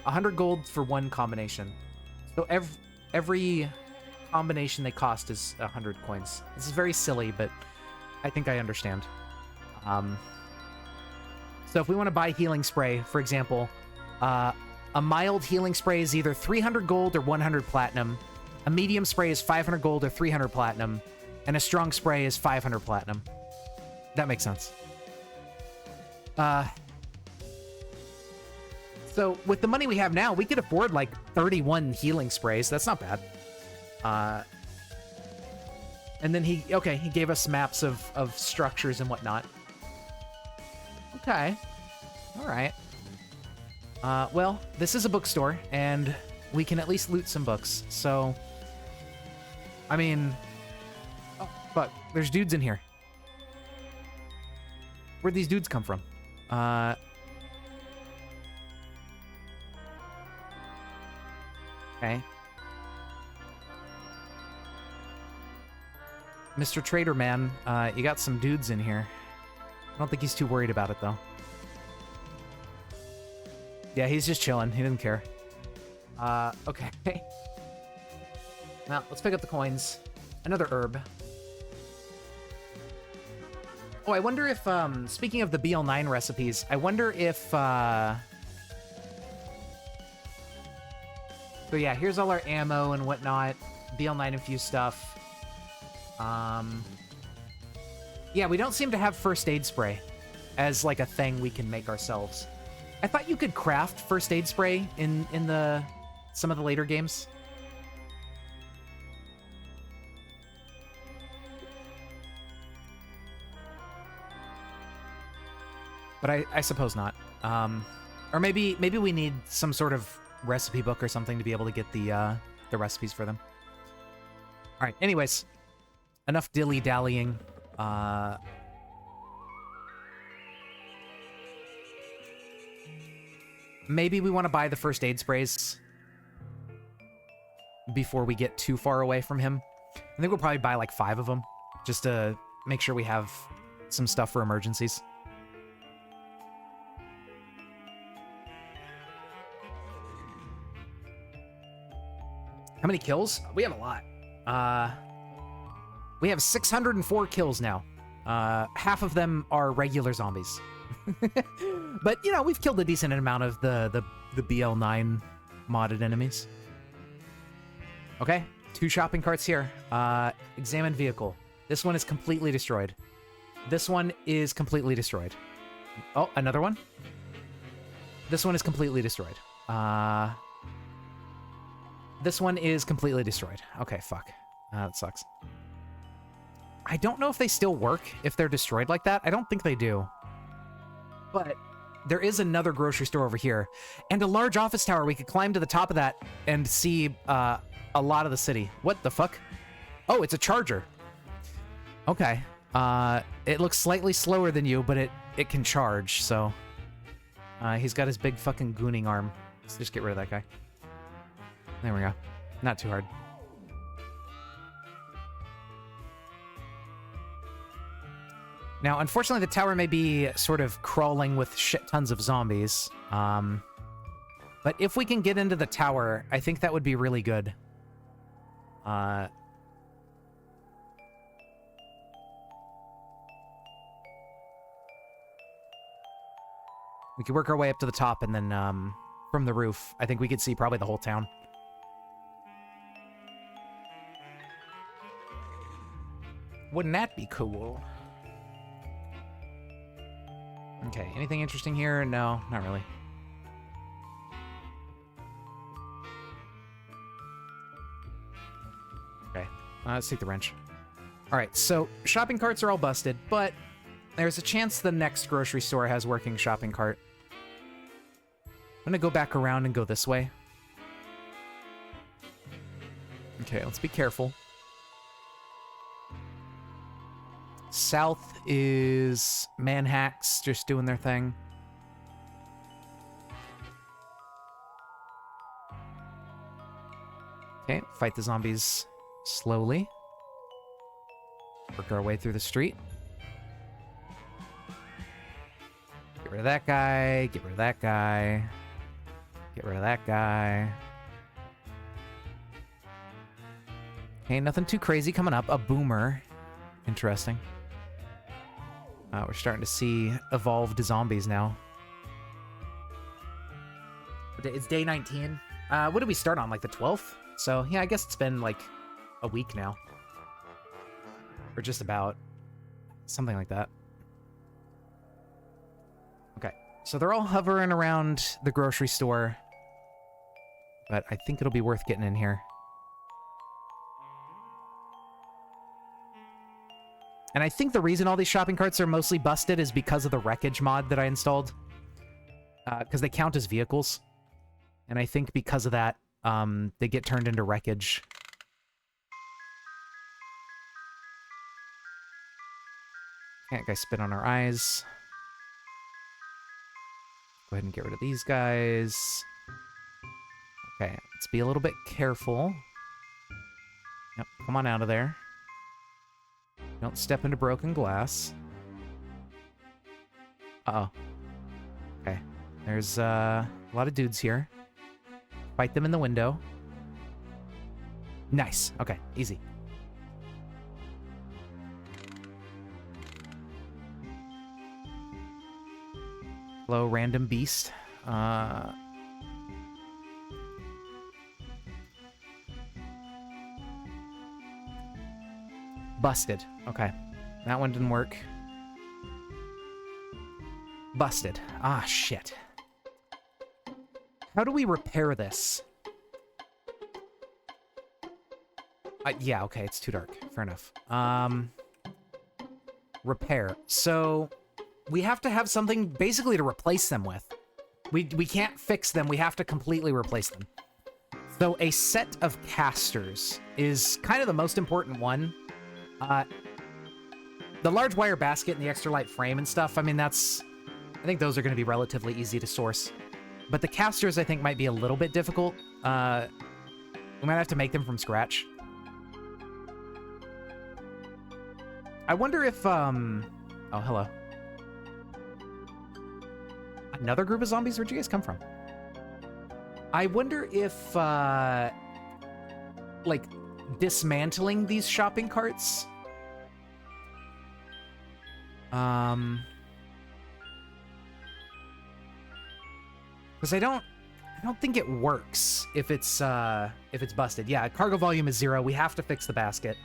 100 gold for one combination. So every combination they cost is 100 coins. This is very silly, but I think I understand. So if we want to buy healing spray, for example, a mild healing spray is either 300 gold or 100 platinum. A medium spray is 500 gold or 300 platinum. And a strong spray is 500 platinum. That makes sense. So with the money we have now, we could afford like 31 healing sprays. That's not bad. And then he gave us maps of structures and whatnot. Okay. All right. Well, this is a bookstore, and we can at least loot some books. So, I mean... Oh, fuck. There's dudes in here. Where'd these dudes come from? Okay. Mr. Trader Man, you got some dudes in here. I don't think he's too worried about it, though. Yeah, he's just chilling. He didn't care. Okay. Well, let's pick up the coins. Another herb. Oh, I wonder if, speaking of the BL9 recipes, I wonder if, So yeah, here's all our ammo and whatnot. BL9 infused stuff. Yeah, we don't seem to have first aid spray as, like, a thing we can make ourselves. I thought you could craft first aid spray in some of the later games. But I suppose not. Or maybe we need some sort of recipe book or something to be able to get the recipes for them. All right. Anyways, enough dilly-dallying. Maybe we want to buy the first aid sprays before we get too far away from him. I think we'll probably buy like 5 of them just to make sure we have some stuff for emergencies. How many kills? We have a lot. We have 604 kills now. Half of them are regular zombies. But, you know, we've killed a decent amount of the BL9 modded enemies. Okay, 2 shopping carts here. Examine vehicle. This one is completely destroyed. This one is completely destroyed. Oh, another one. This one is completely destroyed. This one is completely destroyed. Okay, fuck. That sucks. I don't know if they still work if they're destroyed like that. I don't think they do. But there is another grocery store over here. And a large office tower. We could climb to the top of that and see a lot of the city. What the fuck? Oh, it's a charger. Okay. It looks slightly slower than you, but it can charge, so... he's got his big fucking gooning arm. Let's just get rid of that guy. There we go. Not too hard. Now, unfortunately, the tower may be sort of crawling with shit tons of zombies. But if we can get into the tower, I think that would be really good. We could work our way up to the top, and then from the roof, I think we could see probably the whole town. Wouldn't that be cool? Okay, anything interesting here? No, not really. Okay, let's take the wrench. All right, so shopping carts are all busted, but there's a chance the next grocery store has working shopping cart. I'm gonna go back around and go this way. Okay, let's be careful. South is manhacks just doing their thing. Okay, fight the zombies slowly. Work our way through the street. Get rid of that guy, get rid of that guy. Get rid of that guy. Okay, nothing too crazy coming up. A boomer. Interesting. We're starting to see evolved zombies now. It's day 19. What did we start on? Like the 12th? So, yeah, I guess it's been like a week now. Or just about. Something like that. Okay. So they're all hovering around the grocery store. But I think it'll be worth getting in here. And I think the reason all these shopping carts are mostly busted is because of the wreckage mod that I installed. Because they count as vehicles. And I think because of that, they get turned into wreckage. Okay, that guy spit on our eyes. Go ahead and get rid of these guys. Okay, let's be a little bit careful. Yep, come on out of there. Don't step into broken glass. Uh-oh. Okay, there's a lot of dudes here. Fight them in the window. Nice. Okay, easy. Hello, random beast. Busted. Okay. That one didn't work. Busted. Ah, shit. How do we repair this? Yeah, okay, it's too dark. Fair enough. Repair. So, we have to have something basically to replace them with. We can't fix them, we have to completely replace them. So, a set of casters is kind of the most important one. The large wire basket and the extra light frame and stuff, I mean, I think those are going to be relatively easy to source. But the casters, I think, might be a little bit difficult. We might have to make them from scratch. I wonder if, oh, hello. Another group of zombies? Where'd you guys come from? I wonder if, like, dismantling these shopping carts... Because I don't think it works if it's busted. Yeah, cargo volume is 0. We have to fix the basket.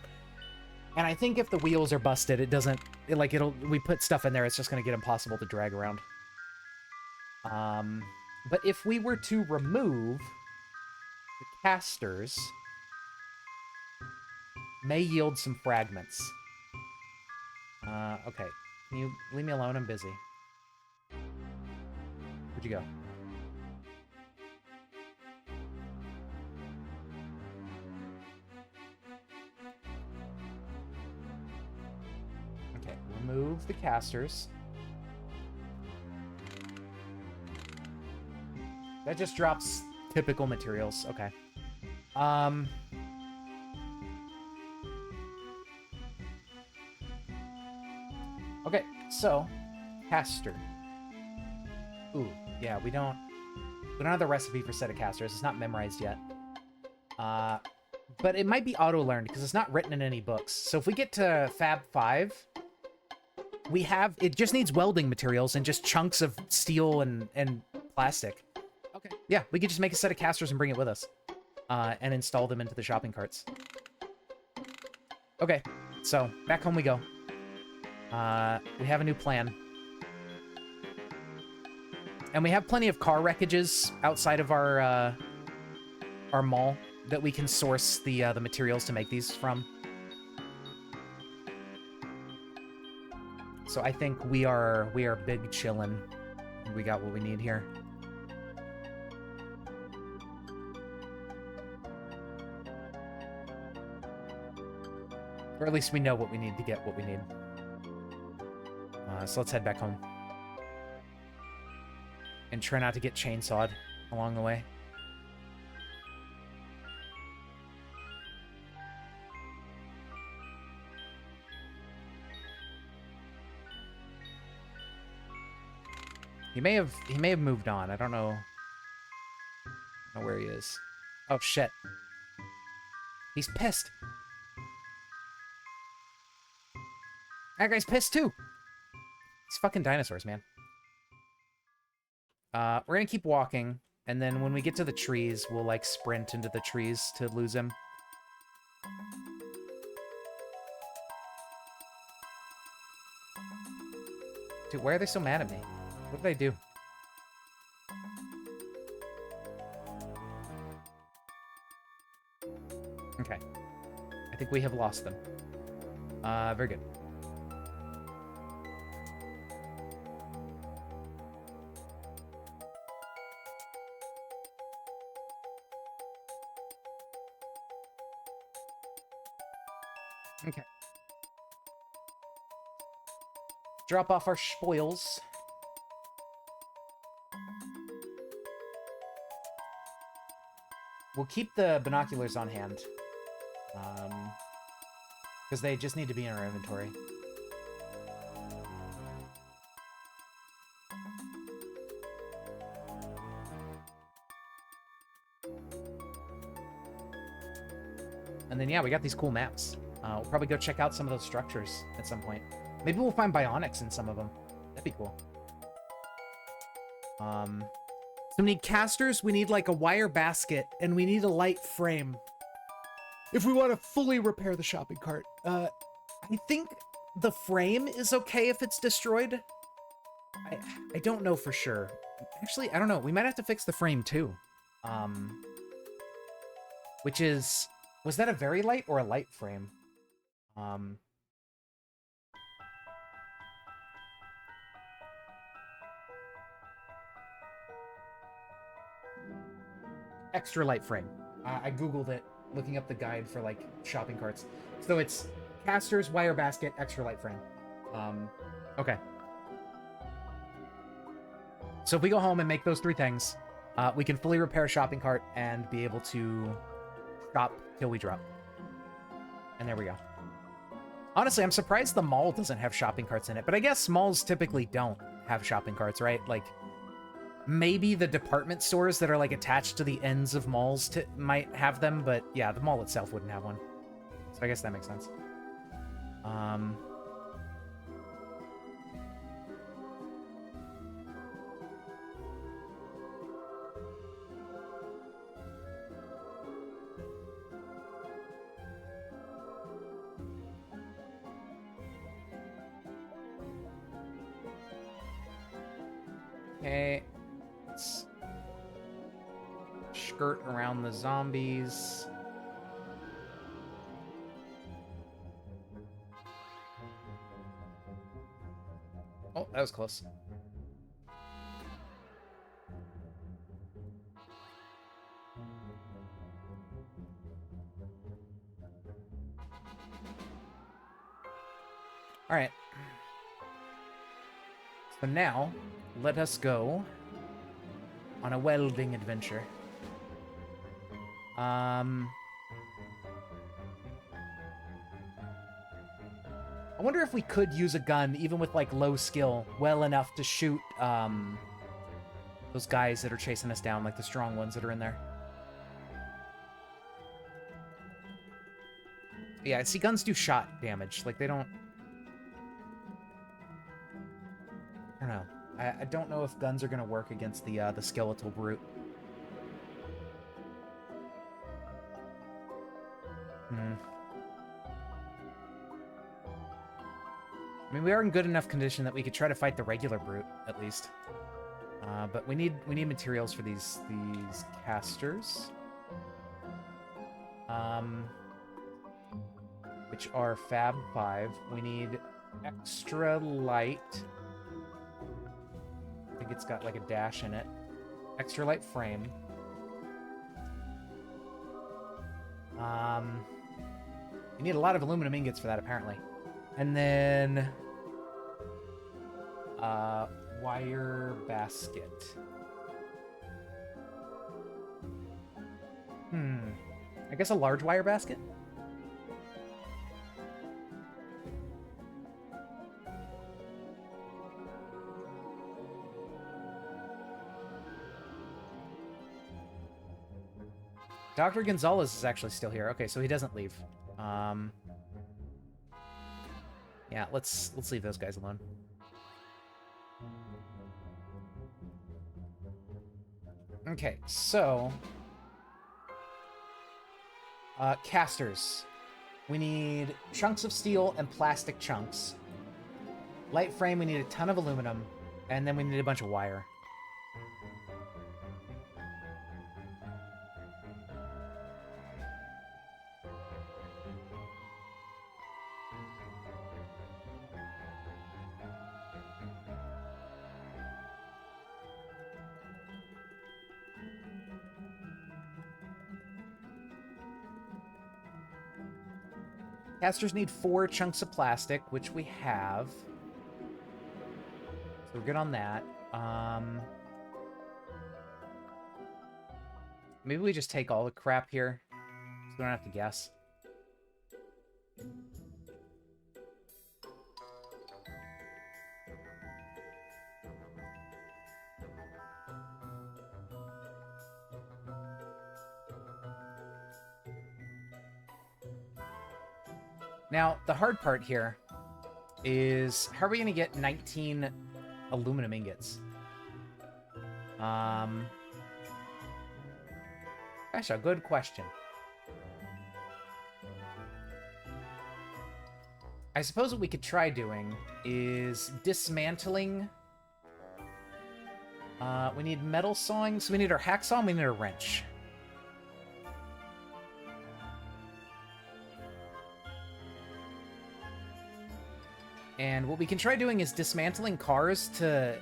And I think if the wheels are busted, we put stuff in there, it's just going to get impossible to drag around. But if we were to remove the casters, may yield some fragments. Okay. Can you leave me alone? I'm busy. Where'd you go? Okay, remove the casters. That just drops typical materials. Okay. Okay, so caster. Ooh, yeah, we don't have the recipe for set of casters. It's not memorized yet. But it might be auto-learned because it's not written in any books. So if we get to Fab 5, it just needs welding materials and just chunks of steel and plastic. Okay, yeah, we could just make a set of casters and bring it with us. And install them into the shopping carts. Okay, so back home we go. We have a new plan. And we have plenty of car wreckages outside of our mall that we can source the materials to make these from. So I think we are big chillin'. We got what we need here. Or at least we know what we need to get what we need. So let's head back home. And try not to get chainsawed along the way. He may have moved on. I don't know where he is. Oh shit. He's pissed. That guy's pissed too. These fucking dinosaurs, man. We're gonna keep walking, and then when we get to the trees, we'll, like, sprint into the trees to lose him. Dude, why are they so mad at me? What did I do? Okay. I think we have lost them. Very good. Okay. Drop off our spoils. We'll keep the binoculars on hand. Because they just need to be in our inventory. And then, yeah, we got these cool maps. We'll probably go check out some of those structures at some point. Maybe we'll find bionics in some of them. That'd be cool. So we need casters, we need like a wire basket, and we need a light frame. If we want to fully repair the shopping cart. I think the frame is okay if it's destroyed. I don't know for sure. Actually, I don't know. We might have to fix the frame too. Which is... Was that a very light or a light frame? Extra light frame. I googled it, looking up the guide for like shopping carts. So it's casters, wire basket, extra light frame. Okay. So if we go home and make those three things, we can fully repair a shopping cart and be able to shop till we drop. And there we go. Honestly, I'm surprised the mall doesn't have shopping carts in it, but I guess malls typically don't have shopping carts, right? Like, maybe the department stores that are, like, attached to the ends of malls might have them, but yeah, the mall itself wouldn't have one. So I guess that makes sense. Okay. Let's skirt around the zombies. Oh, that was close. All right. So now, let us go on a welding adventure. I wonder if we could use a gun, even with, like, low skill, well enough to shoot, those guys that are chasing us down, like the strong ones that are in there. Yeah, I see guns do shot damage. Like, they don't... I don't know. I don't know if guns are going to work against the skeletal brute. I mean, we are in good enough condition that we could try to fight the regular brute, at least. But we need materials for these casters. Which are Fab 5. We need extra light. I think it's got like a dash in it. Extra light frame. You need a lot of aluminum ingots for that, apparently. And then... wire basket. I guess a large wire basket? Dr. Gonzalez is actually still here. Okay, so he doesn't leave. Yeah, let's leave those guys alone. Okay, so... casters. We need chunks of steel and plastic chunks. Light frame, we need a ton of aluminum. And then we need a bunch of wire. Casters need 4 chunks of plastic, which we have. So we're good on that. Maybe we just take all the crap here, so we don't have to guess. Now, the hard part here is how are we going to get 19 aluminum ingots? That's a good question. I suppose what we could try doing is dismantling. We need metal sawing, so we need our hacksaw and we need a wrench. And what we can try doing is dismantling cars to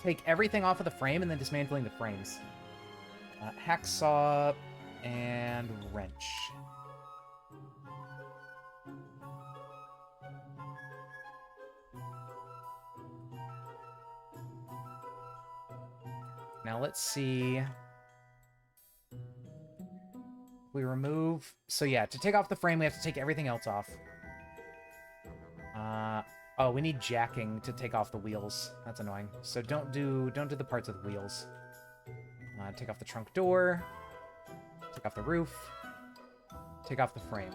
take everything off of the frame and then dismantling the frames. Hacksaw and wrench. Now let's see. We remove... So yeah, to take off the frame, we have to take everything else off. Oh, we need jacking to take off the wheels. That's annoying. So don't do the parts with wheels. Take off the trunk door. Take off the roof. Take off the frame.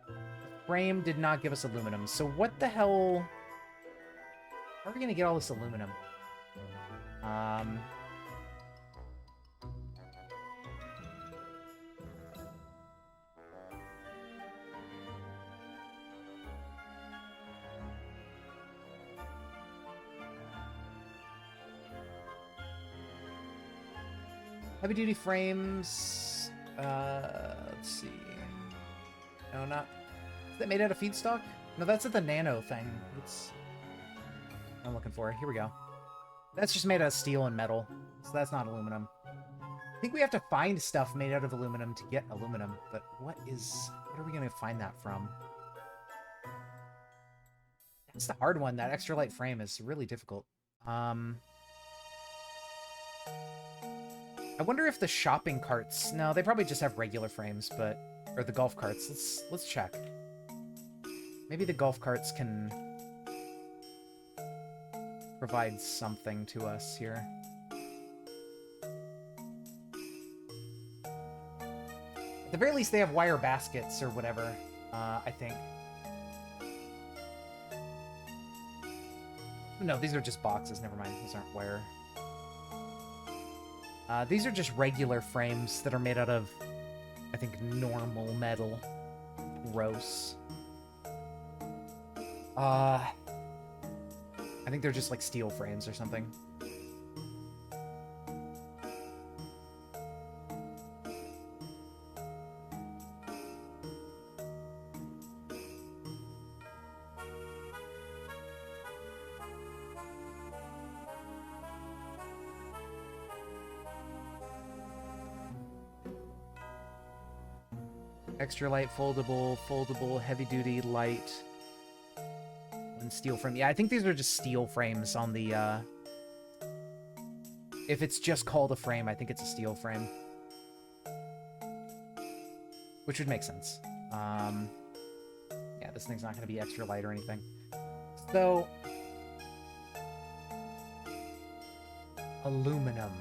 The frame did not give us aluminum. So what the hell... How are we going to get all this aluminum? Heavy-duty frames... let's see... No, not... Is that made out of feedstock? No, that's at the nano thing. It's... I'm looking for. Here we go. That's just made out of steel and metal, so that's not aluminum. I think we have to find stuff made out of aluminum to get aluminum, but what are we going to find that from? That's the hard one. That extra light frame is really difficult. I wonder if the shopping carts... No, they probably just have regular frames, but... Or the golf carts. Let's check. Maybe the golf carts can... provide something to us here. At the very least, they have wire baskets or whatever, I think. No, these are just boxes. Never mind. These aren't wire. These are just regular frames that are made out of, I think, normal metal. Gross. I think they're just like steel frames or something. Extra light, foldable, heavy duty, light. And steel frame. Yeah, I think these are just steel frames on the, if it's just called a frame, I think it's a steel frame. Which would make sense. Yeah, this thing's not going to be extra light or anything. So... Aluminum.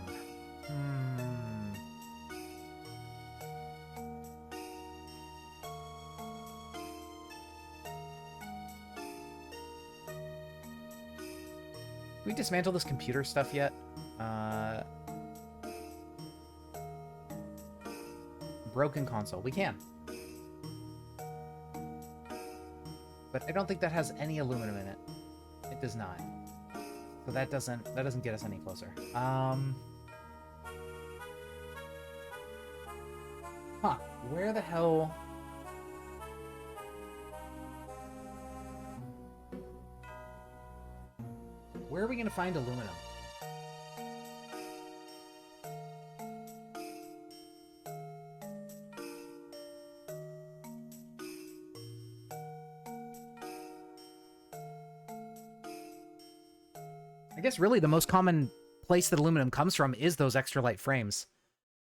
Can we dismantle this computer stuff yet? Broken console. We can. But I don't think that has any aluminum in it. It does not. So that doesn't get us any closer. Huh. Where the hell... Where are we going to find aluminum? I guess really the most common place that aluminum comes from is those extra light frames.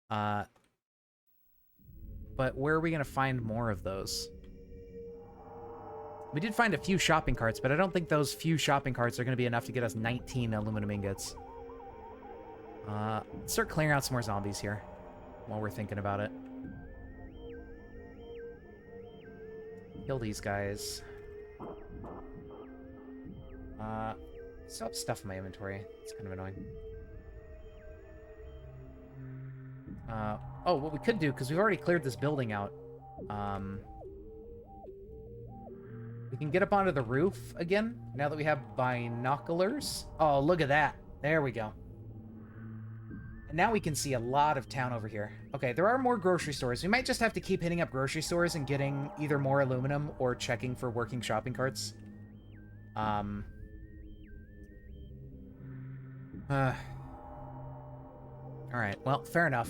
But where are we going to find more of those? We did find a few shopping carts, but I don't think those few shopping carts are going to be enough to get us 19 aluminum ingots. Let's start clearing out some more zombies here while we're thinking about it. Kill these guys. Still have stuff in my inventory. It's kind of annoying. Oh, what we could do, because we've already cleared this building out, we can get up onto the roof again, now that we have binoculars. Oh, look at that. There we go. And now we can see a lot of town over here. Okay, there are more grocery stores. We might just have to keep hitting up grocery stores and getting either more aluminum or checking for working shopping carts. Alright, well, fair enough.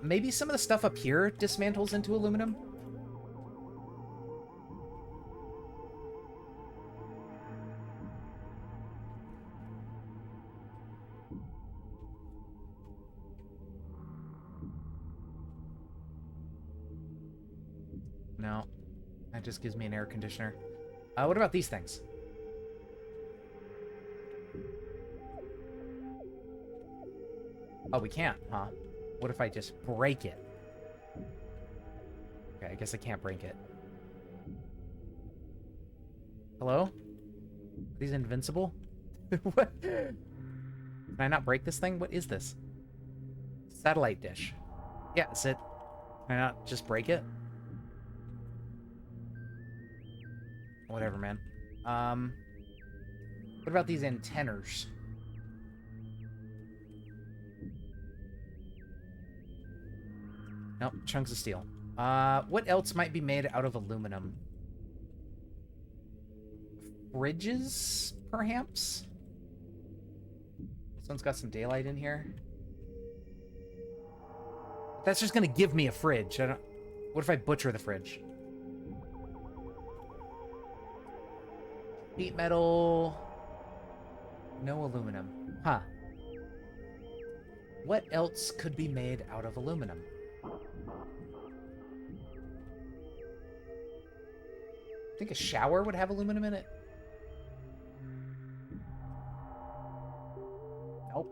Maybe some of the stuff up here dismantles into aluminum? No. That just gives me an air conditioner. What about these things? Oh, we can't, huh? What if I just break it? Okay, I guess I can't break it. Hello? Are these invincible? What? Can I not break this thing? What is this? Satellite dish. Yeah, is it... Can I not just break it? Whatever, man. What about these antennas? Nope, chunks of steel. What else might be made out of aluminum? Fridges, perhaps? This one's got some daylight in here. That's just gonna give me a fridge. I don't... What if I butcher the fridge? Sheet metal. No aluminum. Huh. What else could be made out of aluminum? I think a shower would have aluminum in it. Nope.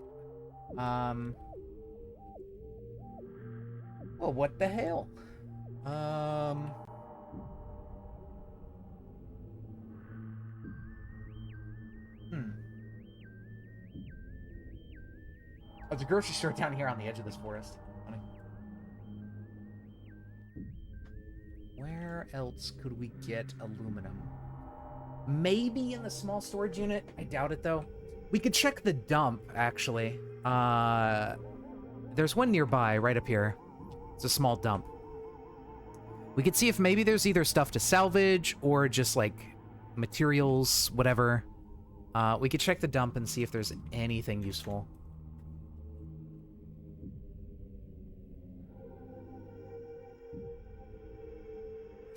Well, what the hell? Oh, there's a grocery store down here on the edge of this forest. Funny. Where else could we get aluminum? Maybe in the small storage unit? I doubt it, though. We could check the dump, actually. There's one nearby, right up here. It's a small dump. We could see if maybe there's either stuff to salvage or just, like, materials, whatever. We could check the dump and see if there's anything useful.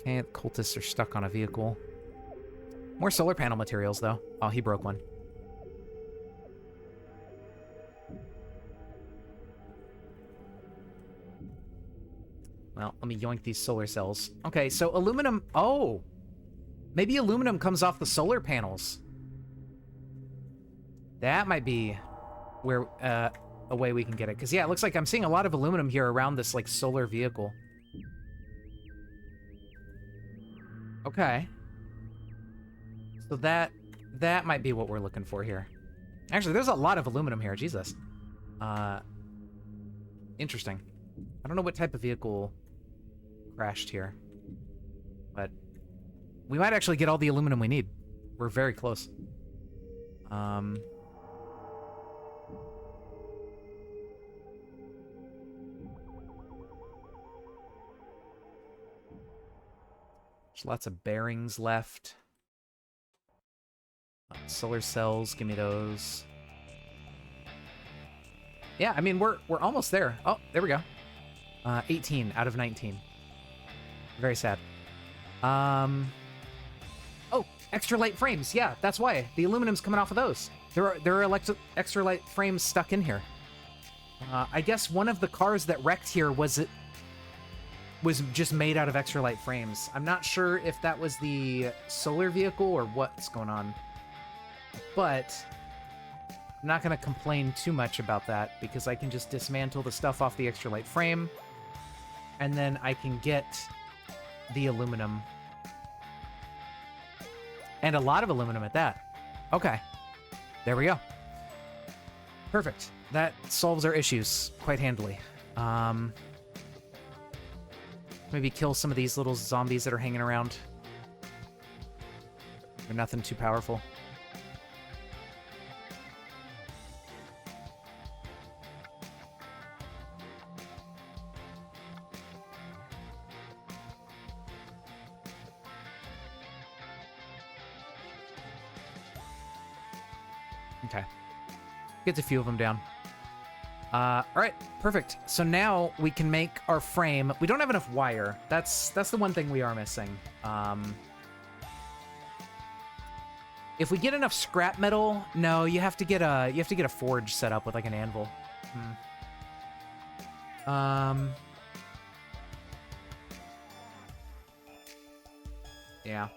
Okay, the cultists are stuck on a vehicle. More solar panel materials, though. Oh, he broke one. Well, let me yoink these solar cells. Okay, so aluminum... Oh! Maybe aluminum comes off the solar panels. That might be where a way we can get it. Because, yeah, it looks like I'm seeing a lot of aluminum here around this, like, solar vehicle. Okay. So that might be what we're looking for here. Actually, there's a lot of aluminum here. Jesus. Interesting. I don't know what type of vehicle crashed here. But we might actually get all the aluminum we need. We're very close. There's lots of bearings left. Solar cells, give me those. Yeah, I mean, we're almost there. Oh, there we go. 18 out of 19. Very sad. Oh, extra light frames. Yeah, that's why. The aluminum's coming off of those. There are extra light frames stuck in here. I guess one of the cars that wrecked here was just made out of extra light frames. I'm not sure if that was the solar vehicle or what's going on, but I'm not going to complain too much about that because I can just dismantle the stuff off the extra light frame, and then I can get the aluminum. And a lot of aluminum at that. Okay. There we go. Perfect. That solves our issues quite handily. Maybe kill some of these little zombies that are hanging around. They're nothing too powerful. Okay. Gets a few of them down. All right, perfect. So now we can make our frame. We don't have enough wire. That's the one thing we are missing. If we get enough scrap metal, no, you have to get a forge set up with like an anvil. Yeah.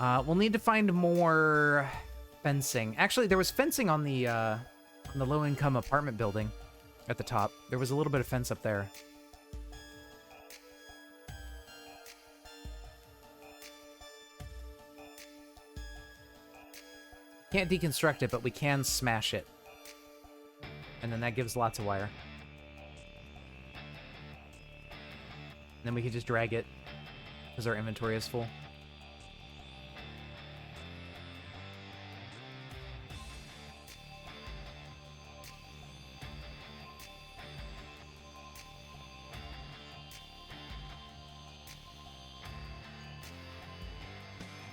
We'll need to find more fencing. Actually, there was fencing on the low-income apartment building at the top. There was a little bit of fence up there. Can't deconstruct it, but we can smash it. And then that gives lots of wire. And then we can just drag it because our inventory is full.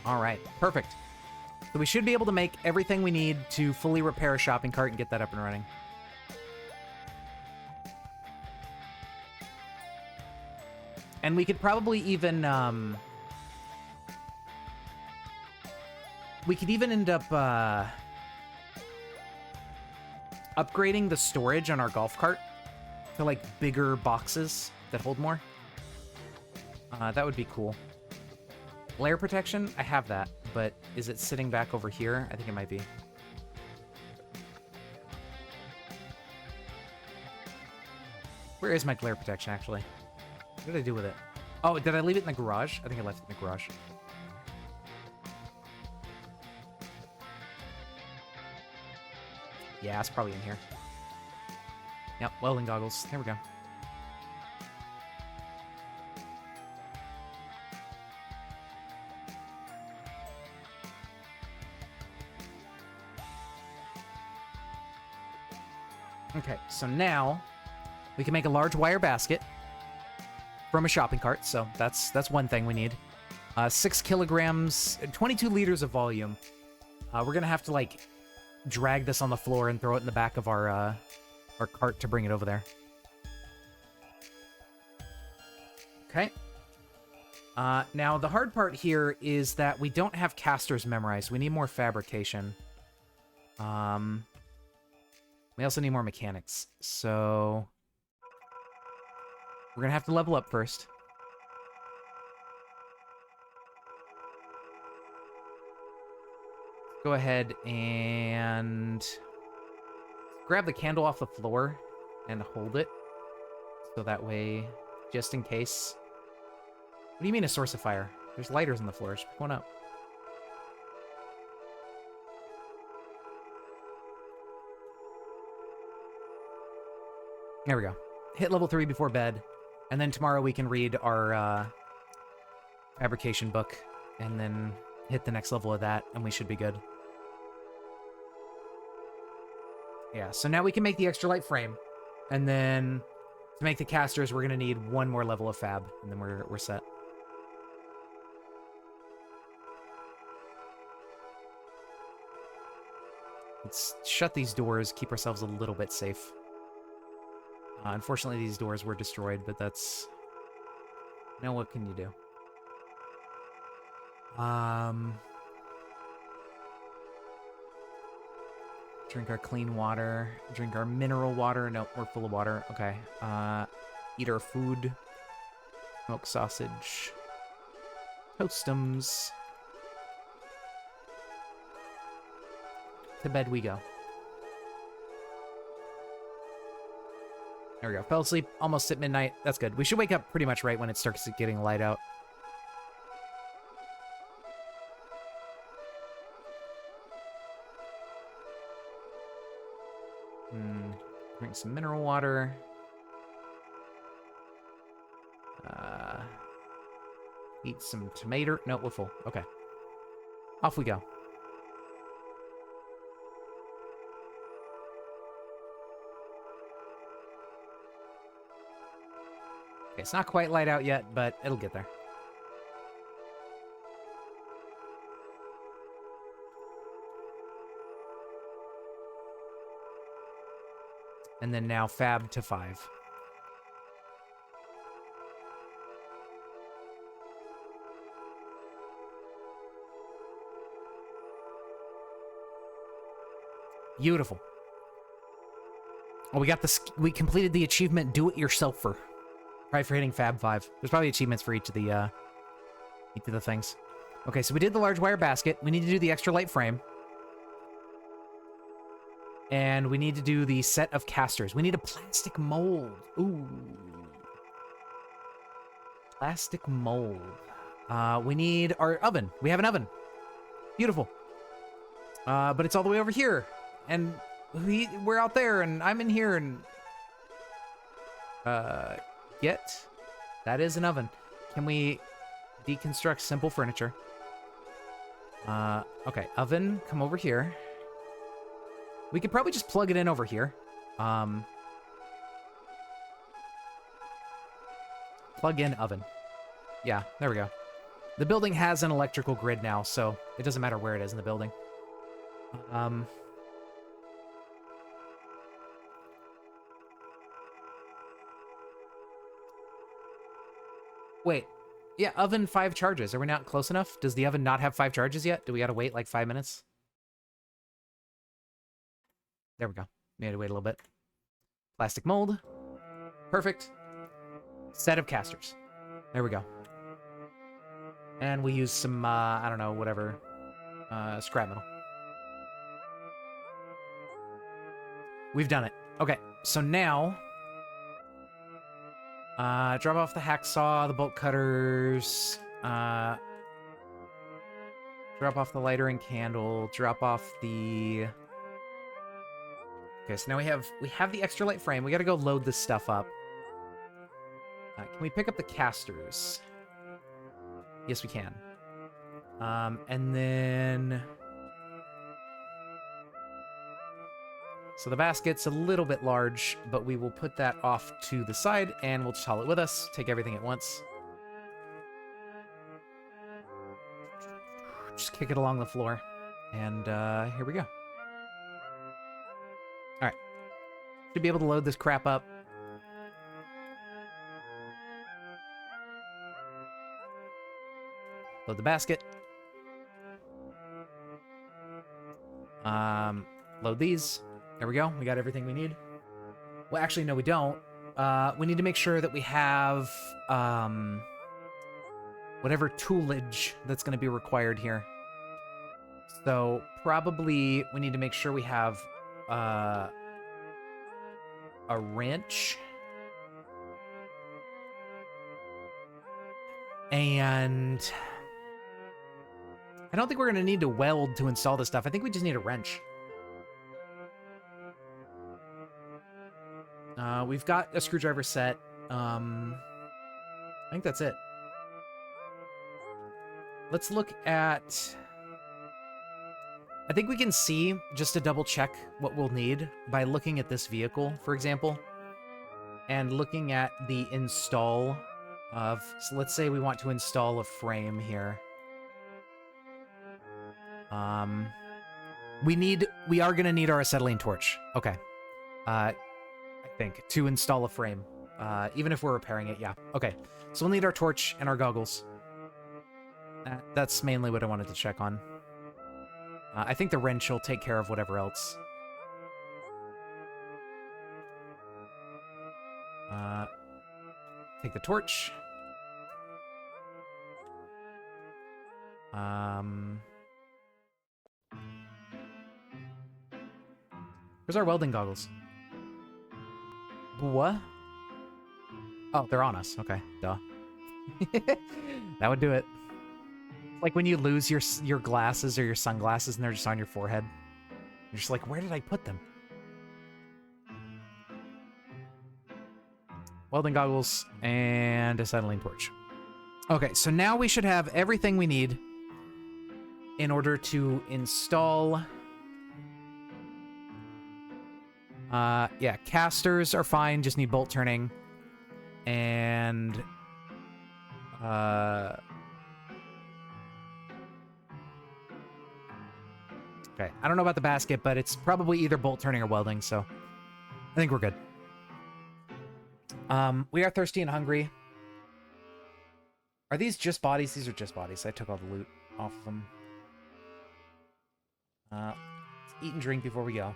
All right, perfect. So we should be able to make everything we need to fully repair a shopping cart and get that up and running. And we could probably even, we could even end up, upgrading the storage on our golf cart to, like, bigger boxes that hold more. That would be cool. Glare protection? I have that, but is it sitting back over here? I think it might be. Where is my glare protection, actually? What did I do with it? Oh, did I leave it in the garage? I think I left it in the garage. Yeah, it's probably in here. Yep, welding goggles. There we go. Okay, so now we can make a large wire basket from a shopping cart. So that's one thing we need. 6 kilograms, 22 liters of volume. We're gonna have to like drag this on the floor and throw it in the back of our cart to bring it over there. Okay. Now the hard part here is that we don't have casters memorized. We need more fabrication. We also need more mechanics, so we're gonna have to level up first. Go ahead and grab the candle off the floor and hold it, so that way, just in case. What do you mean a source of fire? There's lighters on the floor. Just pick one up. There we go. Hit level 3 before bed, and then tomorrow we can read our fabrication book, and then hit the next level of that, and we should be good. Yeah, so now we can make the extra light frame, and then to make the casters, we're gonna need one more level of fab, and then we're set. Let's shut these doors, keep ourselves a little bit safe. Unfortunately, these doors were destroyed, but that's... Now what can you do? Drink our clean water. Drink our mineral water. Nope, we're full of water. Okay. Eat our food. Milk sausage. Toastums. To bed we go. There we go. Fell asleep almost at midnight. That's good. We should wake up pretty much right when it starts getting light out. Drink some mineral water. Eat some tomato. No, we're full. Okay. Off we go. Okay, it's not quite light out yet, but it'll get there. And then now fab to 5. Beautiful. Oh, we got this. We completed the achievement Do It Yourselfer. Right, for hitting fab 5. There's probably achievements for each of the things. Okay, so we did the large wire basket. We need to do the extra light frame. And we need to do the set of casters. We need a plastic mold. Ooh. Plastic mold. We need our oven. We have an oven. Beautiful. But it's all the way over here. And we're out there, and I'm in here, and... That is an oven. Can we deconstruct simple furniture? Okay, oven, come over here. We could probably just plug it in over here. Plug in oven. Yeah, there we go. The building has an electrical grid now, so it doesn't matter where it is in the building. Wait. Yeah, oven 5 charges. Are we not close enough? Does the oven not have 5 charges yet? Do we gotta wait like 5 minutes? There we go. We had to wait a little bit. Plastic mold. Perfect. Set of casters. There we go. And we use some, I don't know, whatever, scrap metal. We've done it. Okay, so now... drop off the hacksaw, the bolt cutters, drop off the lighter and candle, drop off the... Okay, so now we have the extra light frame. We gotta go load this stuff up. Can we pick up the casters? Yes, we can. And then... So the basket's a little bit large, but we will put that off to the side, and we'll just haul it with us. Take everything at once. Just kick it along the floor. And here we go. Alright. Should be able to load this crap up. Load the basket. Load these. There we go. We got everything we need. Well, actually, no, we don't. We need to make sure that we have whatever toolage that's going to be required here. So probably we need to make sure we have a wrench. And I don't think we're going to need to weld to install this stuff. I think we just need a wrench. We've got a screwdriver set. I think that's it. Let's look at... I think we can see, just to double check what we'll need, by looking at this vehicle, for example, and looking at the install of... So let's say we want to install a frame here. We are going to need our acetylene torch. Okay. I think, to install a frame. Even if we're repairing it, yeah. Okay, so we'll need our torch and our goggles. That's mainly what I wanted to check on. I think the wrench will take care of whatever else. Take the torch. Where's our welding goggles? What? Oh, they're on us. Okay, duh. That would do it. Like when you lose your glasses or your sunglasses and they're just on your forehead. You're just like, where did I put them? Welding goggles and acetylene torch. Okay, so now we should have everything we need in order to install... yeah, casters are fine, just need bolt turning. And... okay, I don't know about the basket, but it's probably either bolt turning or welding, so I think we're good. We are thirsty and hungry. Are these just bodies? These are just bodies. I took all the loot off of them. Let's eat and drink before we go.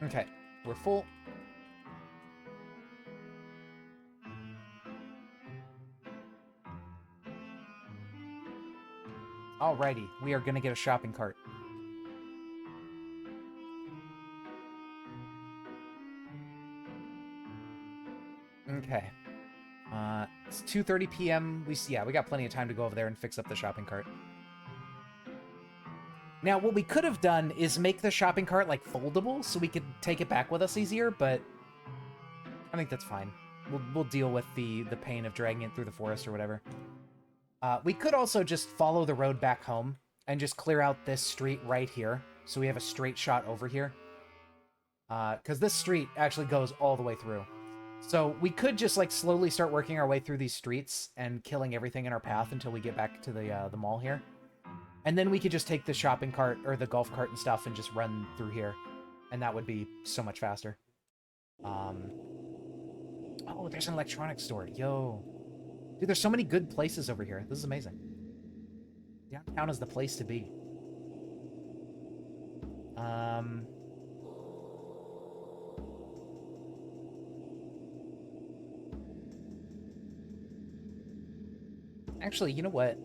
Okay, we're full. Alrighty, we are gonna get a shopping cart. Okay. It's 2:30 p.m. We got plenty of time to go over there and fix up the shopping cart. Now, what we could have done is make the shopping cart, like, foldable so we could take it back with us easier, but I think that's fine. We'll deal with the pain of dragging it through the forest or whatever. We could also just follow the road back home and just clear out this street right here so we have a straight shot over here. Because this street actually goes all the way through. So we could just, like, slowly start working our way through these streets and killing everything in our path until we get back to the mall here. And then we could just take the shopping cart or the golf cart and stuff and just run through here. And that would be so much faster. Oh, there's an electronics store. Yo. Dude, there's so many good places over here. This is amazing. Downtown is the place to be. Actually, you know what?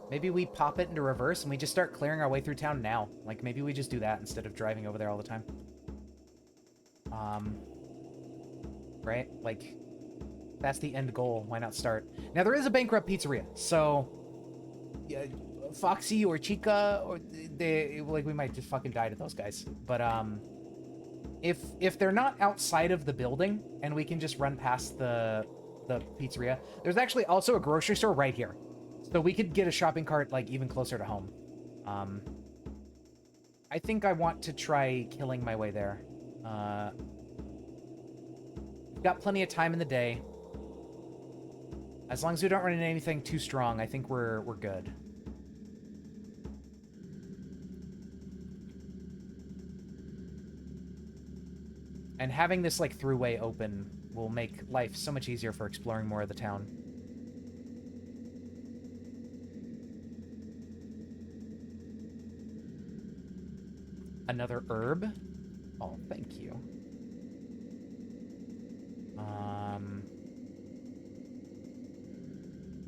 Maybe we pop it into reverse and we just start clearing our way through town now. Like, maybe we just do that instead of driving over there all the time. Right? Like, that's the end goal. Why not start? Now, there is a bankrupt pizzeria, so... yeah, Foxy or Chica, or they... like, we might just fucking die to those guys. But, if they're not outside of the building, and we can just run past the pizzeria... There's actually also a grocery store right here. So we could get a shopping cart, like, even closer to home. I think I want to try killing my way there. We've got plenty of time in the day. As long as we don't run into anything too strong, I think we're good. And having this, like, throughway open will make life so much easier for exploring more of the town. Another herb? Oh, thank you.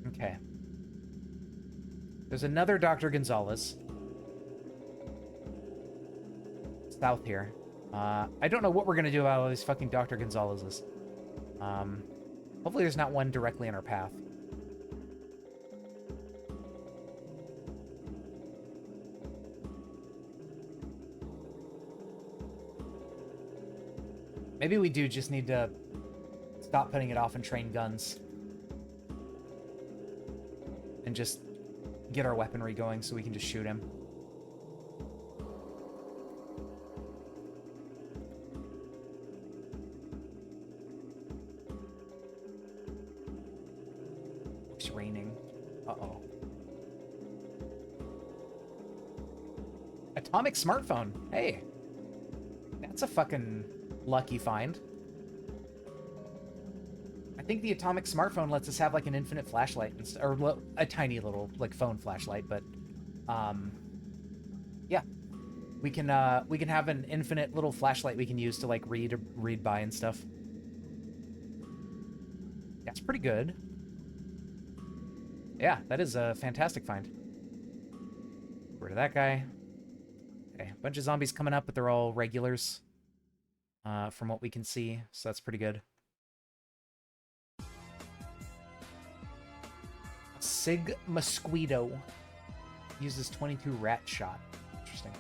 Okay. There's another Dr. Gonzalez. South here. I don't know what we're gonna do about all these fucking Dr. Gonzalez's. Hopefully there's not one directly in our path. Maybe we do just need to stop putting it off and train guns. And just get our weaponry going so we can just shoot him. It's raining. Uh-oh. Atomic smartphone. Hey. That's a fucking lucky find. I think the atomic smartphone lets us have like an infinite flashlight, or a tiny little like phone flashlight, but yeah. We can have an infinite little flashlight we can use to like read by and stuff. That's pretty good. Yeah, that is a fantastic find. Rid of that guy. Okay, a bunch of zombies coming up, but they're all regulars. From what we can see, so that's pretty good. Sig Mosquito uses 22 rat shot. Interesting.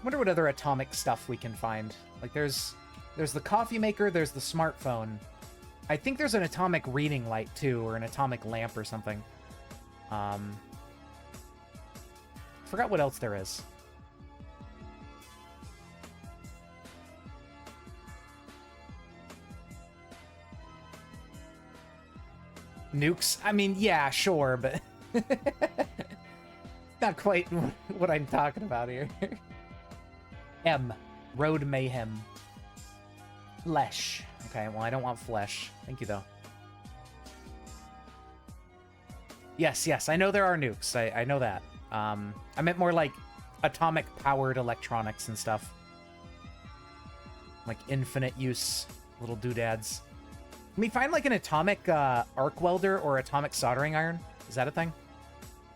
Wonder what other atomic stuff we can find. Like there's the coffee maker, there's the smartphone. I think there's an atomic reading light too, or an atomic lamp or something. Forgot what else there is. Nukes? I mean, yeah, sure, but not quite what I'm talking about here. M. Road Mayhem. Flesh. Okay, well, I don't want flesh. Thank you, though. Yes, I know there are nukes. I know that. I meant more like atomic-powered electronics and stuff. Like infinite use little doodads. Can we find like an atomic arc welder or atomic soldering iron? Is that a thing?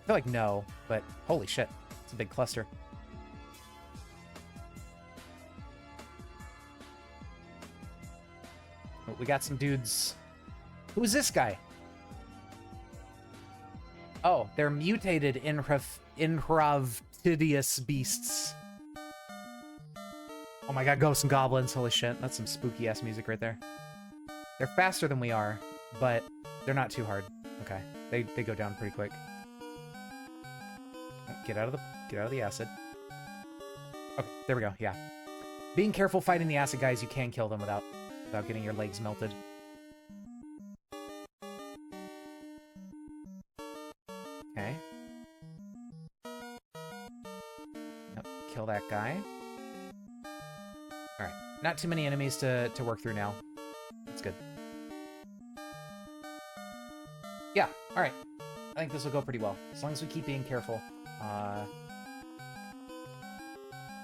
I feel like no, but holy shit. It's a big cluster. Oh, we got some dudes. Who's this guy? Oh, they're mutated Inhravtidious beasts. Oh my god, ghosts and goblins. Holy shit, that's some spooky-ass music right there. They're faster than we are, but they're not too hard. Okay, they go down pretty quick. Get out of the acid. Okay, there we go, yeah. Being careful fighting the acid guys, you can kill them without getting your legs melted. Okay. Yep, kill that guy. Alright, not too many enemies to work through now. That's good. Yeah, alright. I think this will go pretty well. As long as we keep being careful.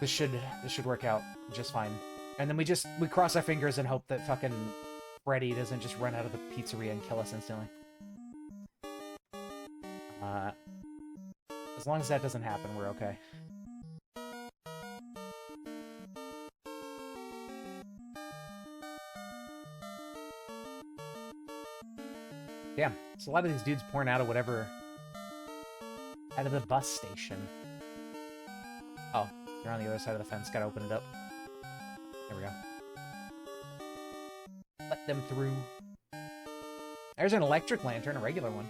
This should work out just fine. And then we cross our fingers and hope that fucking Freddy doesn't just run out of the pizzeria and kill us instantly. As long as that doesn't happen, we're okay. Damn, there's a lot of these dudes pouring out of whatever... out of the bus station. Oh, they're on the other side of the fence. Gotta open it up. There we go. Let them through. There's an electric lantern, a regular one.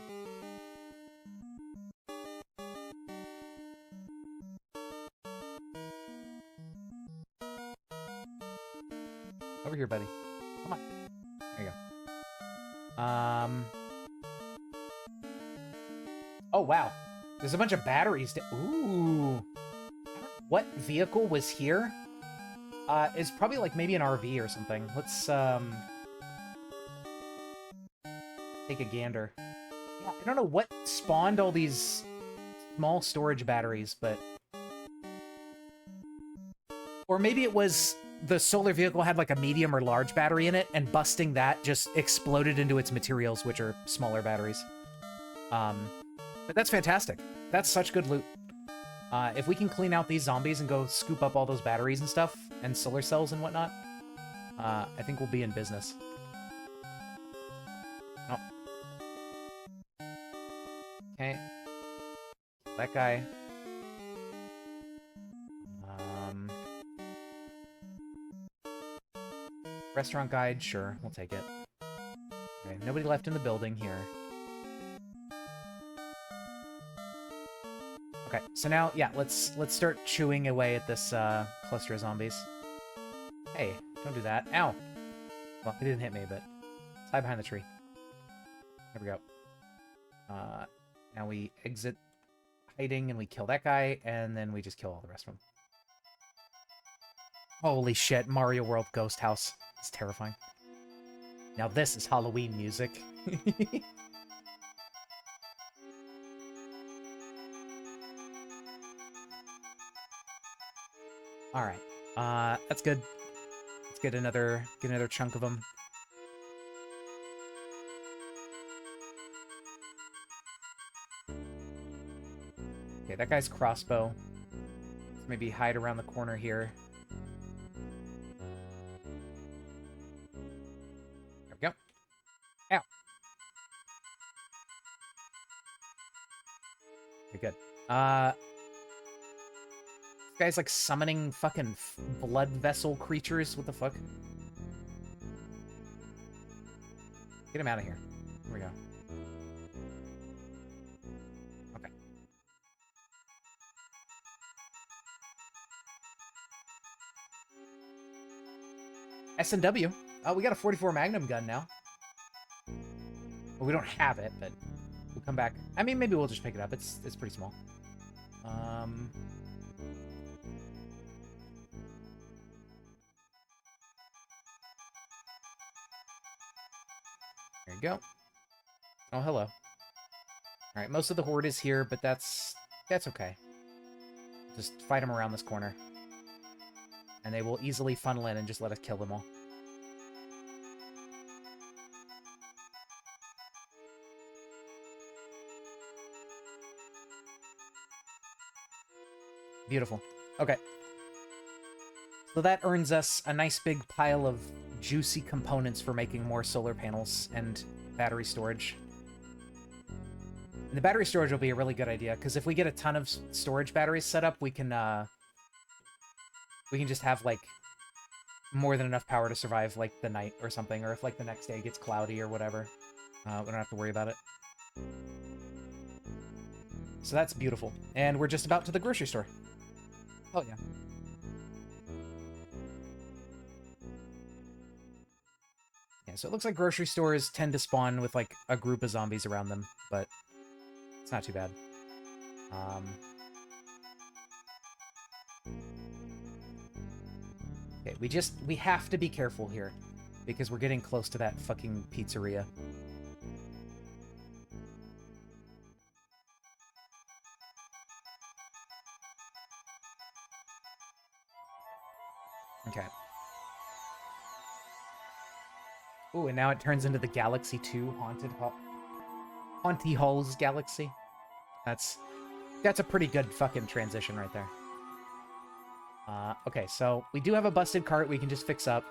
Over here, buddy. Come on. There you go. Oh, wow. There's a bunch of batteries. Ooh. What vehicle was here? It's probably like maybe an RV or something. Let's, take a gander. Yeah, I don't know what spawned all these small storage batteries, but... Or maybe it was the solar vehicle had like a medium or large battery in it, and busting that just exploded into its materials, which are smaller batteries. But that's fantastic. That's such good loot. If we can clean out these zombies and go scoop up all those batteries and stuff, and solar cells and whatnot, I think we'll be in business. Oh. Okay. That guy. Restaurant guide, sure, we'll take it. Okay, nobody left in the building here. Okay, so now, yeah, let's start chewing away at this cluster of zombies. Hey, don't do that. Ow! Well, it didn't hit me, but let's hide behind the tree. There we go. Now we exit hiding and we kill that guy, and then we just kill all the rest of them. Holy shit, Mario World Ghost House. It's terrifying. Now this is Halloween music. Alright. That's good. Let's get another chunk of them. Okay, that guy's crossbow. Let's maybe hide around the corner here. There we go. Ow. Okay, good. This guy's like summoning fucking blood vessel creatures. What the fuck? Get him out of here. Here we go. Okay. S&W. Oh, we got a 44 Magnum gun now. Well, we don't have it, but we'll come back. I mean, maybe we'll just pick it up. It's pretty small. There you go. Oh, hello. Alright, most of the horde is here, but that's okay. Just fight them around this corner. And they will easily funnel in and just let us kill them all. Beautiful. Okay. So that earns us a nice big pile of juicy components for making more solar panels and battery storage. And the battery storage will be a really good idea, because if we get a ton of storage batteries set up, we can just have, like, more than enough power to survive, like, the night or something, or if, like, the next day gets cloudy or whatever. We don't have to worry about it. So that's beautiful. And we're just about to the grocery store. Oh, yeah. Yeah, so it looks like grocery stores tend to spawn with, like, a group of zombies around them, but it's not too bad. Okay, we have to be careful here, because we're getting close to that fucking pizzeria. Okay. Ooh, and now it turns into the Galaxy 2 Haunty Halls Galaxy. That's a pretty good fucking transition right there. Okay, so we do have a busted cart we can just fix up.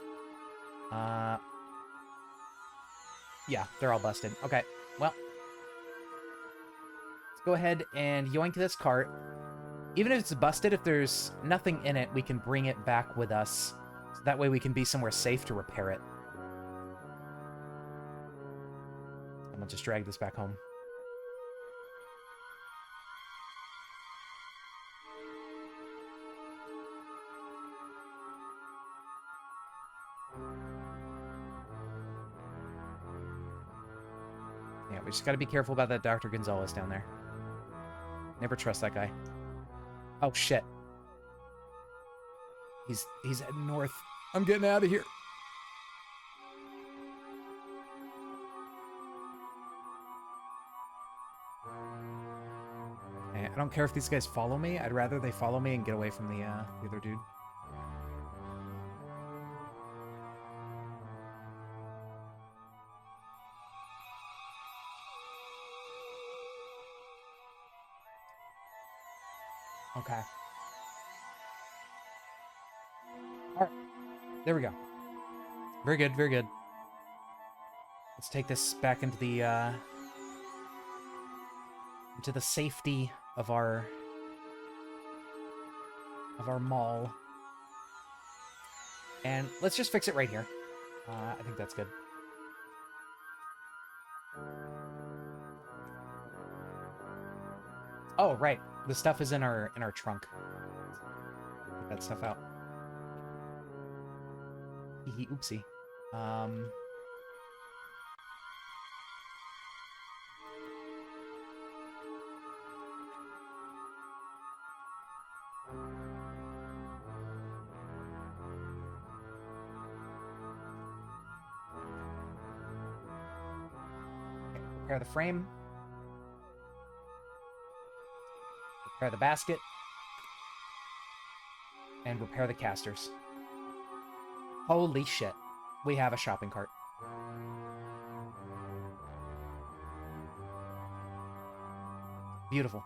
Yeah, they're all busted. Okay, well. Let's go ahead and yoink this cart. Even if it's busted, if there's nothing in it, we can bring it back with us. So that way we can be somewhere safe to repair it. And we'll just drag this back home. Yeah, we just gotta be careful about that Dr. Gonzalez down there. Never trust that guy. Oh, shit. He's heading north. I'm getting out of here. I don't care if these guys follow me. I'd rather they follow me and get away from the other dude. Okay. Alright. There we go. Very good, very good. Let's take this back into the safety of our mall. And let's just fix it right here. I think that's good. Oh, right. The stuff is in our trunk. Get that stuff out. Hee oopsie. Okay, prepare the frame. Repair the basket. And repair the casters. Holy shit. We have a shopping cart. Beautiful.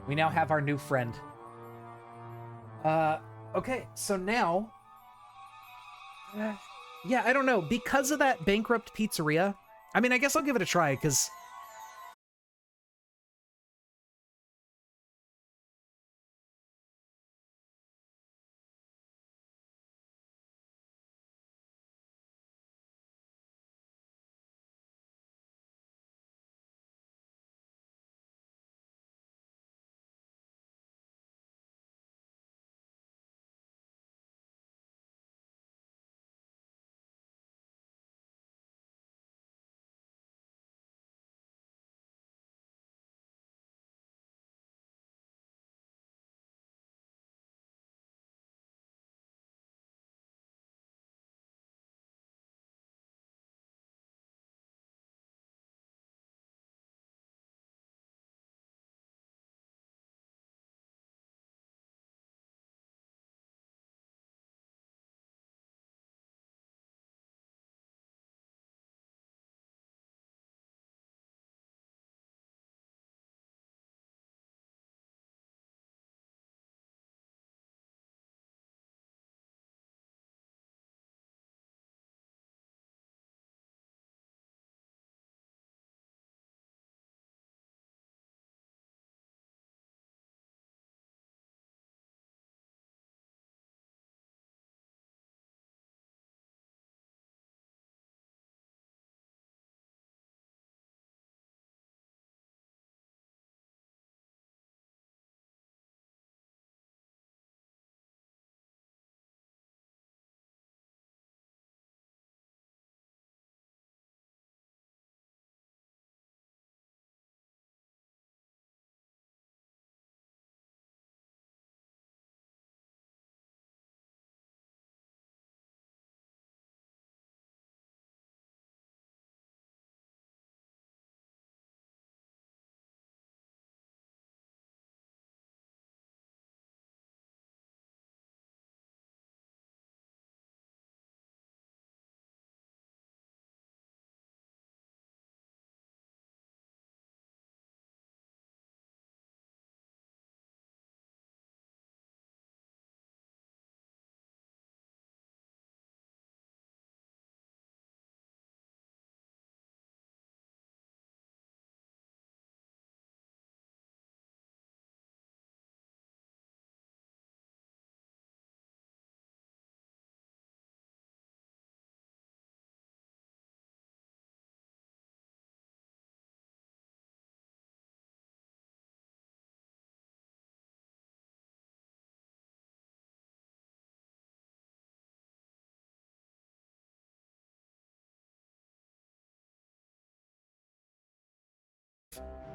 We now have our new friend. Okay, so now... yeah, I don't know. Because of that bankrupt pizzeria... I mean, I guess I'll give it a try, because...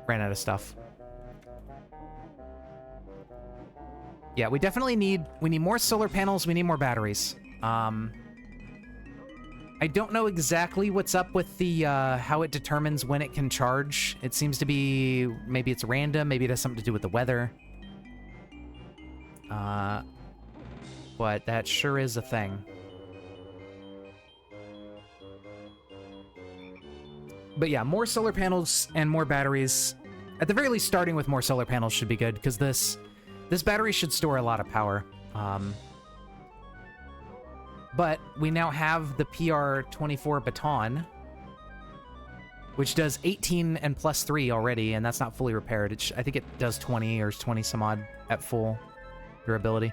ran out of stuff. Yeah, we definitely need more solar panels, we need more batteries. I don't know exactly what's up with the how it determines when it can charge. It seems to be maybe it's random, maybe it has something to do with the weather. But that sure is a thing. But yeah, more solar panels and more batteries. At the very least, starting with more solar panels should be good, because this battery should store a lot of power. But we now have the PR24 baton, which does 18 and plus 3 already, and that's not fully repaired. I think it does 20 or 20 some odd at full durability.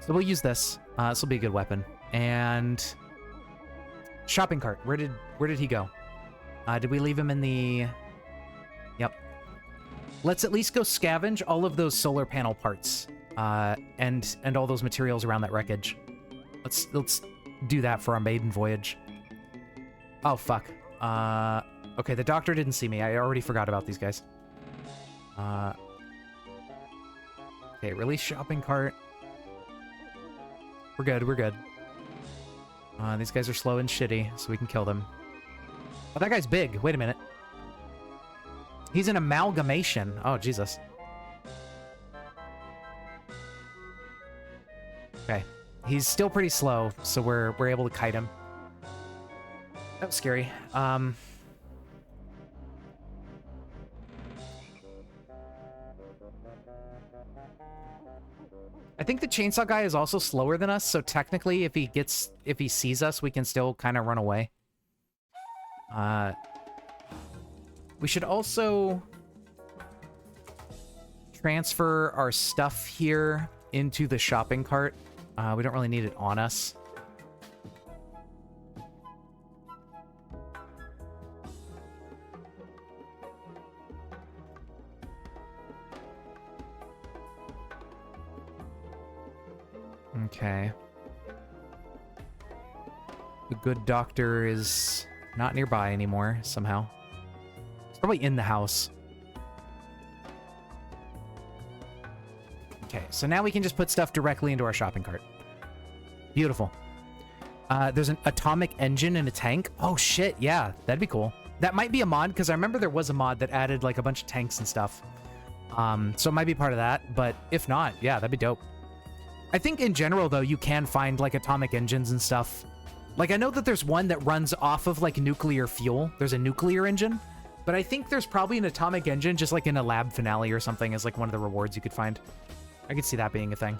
So we'll use this. This will be a good weapon. And shopping cart. Where did he go? Did we leave him in the... Yep. Let's at least go scavenge all of those solar panel parts, and all those materials around that wreckage. Let's do that for our maiden voyage. Oh fuck. Okay, the doctor didn't see me. I already forgot about these guys. Okay, release shopping cart. We're good, we're good. These guys are slow and shitty, so we can kill them. Oh, that guy's big. Wait a minute. He's an amalgamation. Oh, Jesus. Okay. He's still pretty slow, so we're able to kite him. That was scary. I think the chainsaw guy is also slower than us, so technically if he sees us, we can still kind of run away. We should also transfer our stuff here into the shopping cart. We don't really need it on us. Okay. The good doctor is not nearby anymore, somehow. It's probably in the house. Okay, so now we can just put stuff directly into our shopping cart. Beautiful. There's an atomic engine in a tank. Oh shit, yeah, that'd be cool. That might be a mod, because I remember there was a mod that added like a bunch of tanks and stuff. So it might be part of that, but if not, yeah, that'd be dope. I think in general, though, you can find like atomic engines and stuff. Like, I know that there's one that runs off of like nuclear fuel. There's a nuclear engine, but I think there's probably an atomic engine just like in a lab finale or something as like one of the rewards you could find. I could see that being a thing.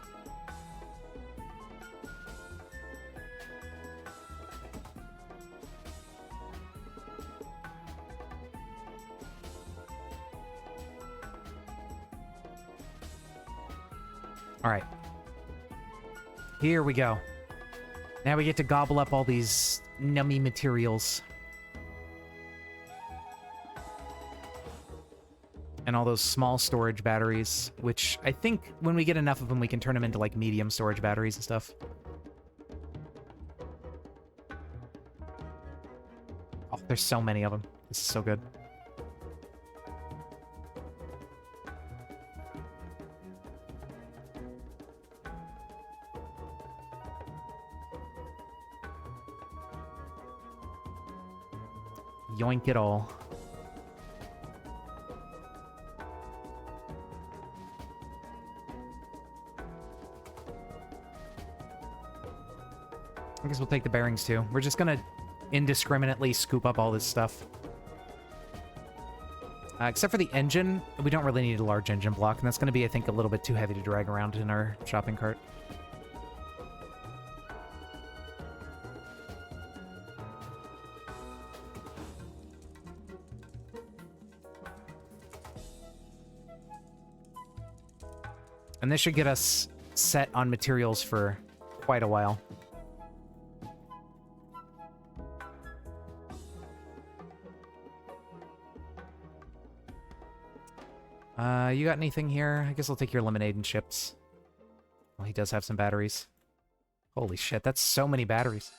All right. Here we go. Now we get to gobble up all these nummy materials. And all those small storage batteries, which I think when we get enough of them, we can turn them into like medium storage batteries and stuff. Oh, there's so many of them. This is so good. Yoink it all. I guess we'll take the bearings too. We're just gonna indiscriminately scoop up all this stuff. Except for the engine, we don't really need a large engine block, and that's gonna be, I think, a little bit too heavy to drag around in our shopping cart. And this should get us set on materials for quite a while. You got anything here? I guess I'll take your lemonade and chips. Well, he does have some batteries. Holy shit, that's so many batteries.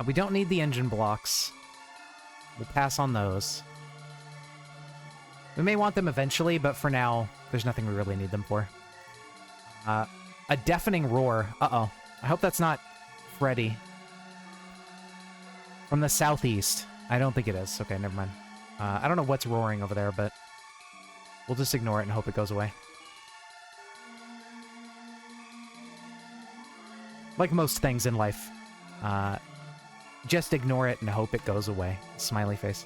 We don't need the engine blocks. We'll pass on those. We may want them eventually, but for now, there's nothing we really need them for. A deafening roar. Uh-oh. I hope that's not Freddy. From the southeast. I don't think it is. Okay, never mind. I don't know what's roaring over there, but we'll just ignore it and hope it goes away. Like most things in life. Just ignore it and hope it goes away. Smiley face.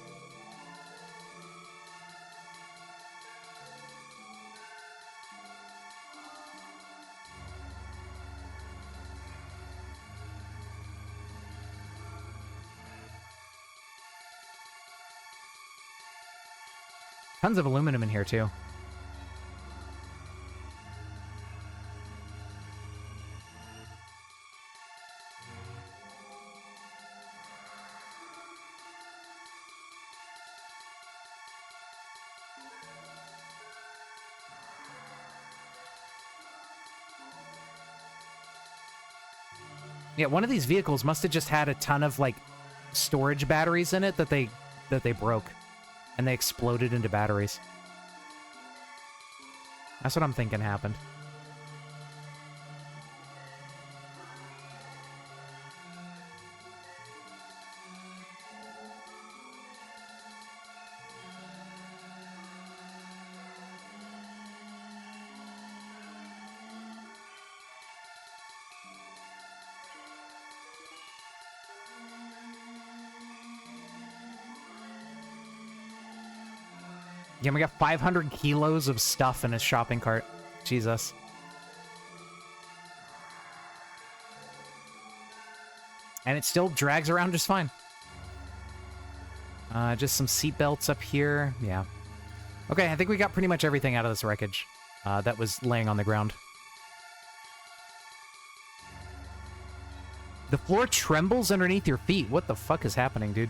Tons of aluminum in here, too. Yeah, one of these vehicles must have just had a ton of, like, storage batteries in it that they broke. And they exploded into batteries. That's what I'm thinking happened. Yeah, we got 500 kilos of stuff in his shopping cart. Jesus. And it still drags around just fine. Just some seat belts up here. Yeah. Okay, I think we got pretty much everything out of this wreckage that was laying on the ground. The floor trembles underneath your feet. What the fuck is happening, dude?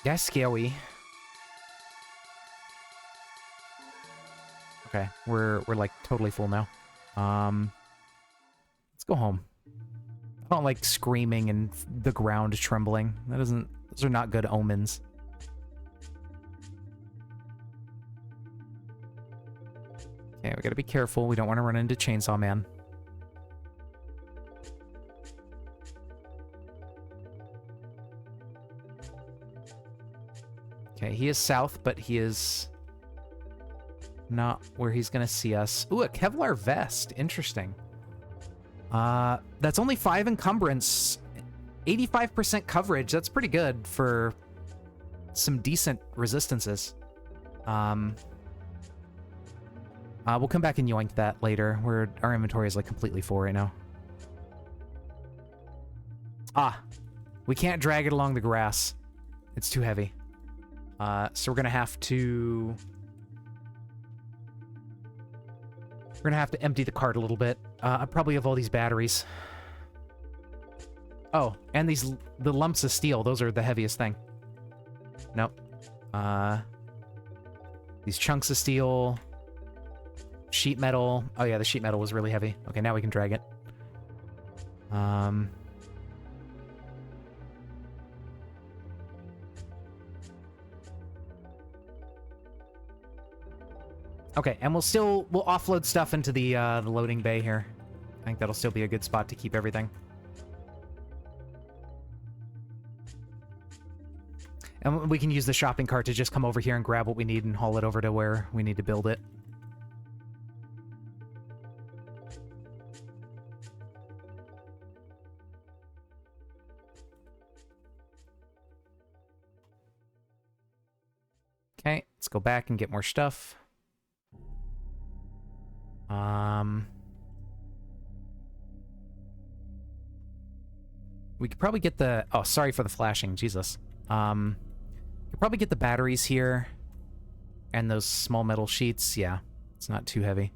Yeah, scary. Okay, we're like totally full now. Let's go home. I don't like screaming and the ground trembling. Those are not good omens. Okay, we gotta be careful. We don't want to run into Chainsaw Man. Okay, he is south, but he is not where he's gonna see us. Ooh, a Kevlar vest. Interesting. That's only 5 encumbrance. 85% coverage. That's pretty good for some decent resistances. We'll come back and yoink that later. Our inventory is like completely full right now. Ah, we can't drag it along the grass. It's too heavy. So we're gonna have to empty the cart a little bit. I probably have all these batteries. Oh, and the lumps of steel. Those are the heaviest thing. Nope. These chunks of steel. Sheet metal. Oh yeah, the sheet metal was really heavy. Okay, now we can drag it. Okay, and we'll offload stuff into the loading bay here. I think that'll still be a good spot to keep everything. And we can use the shopping cart to just come over here and grab what we need and haul it over to where we need to build it. Okay, let's go back and get more stuff. We could probably get the... Oh, sorry for the flashing. Jesus. Could probably get the batteries here. And those small metal sheets. Yeah, it's not too heavy.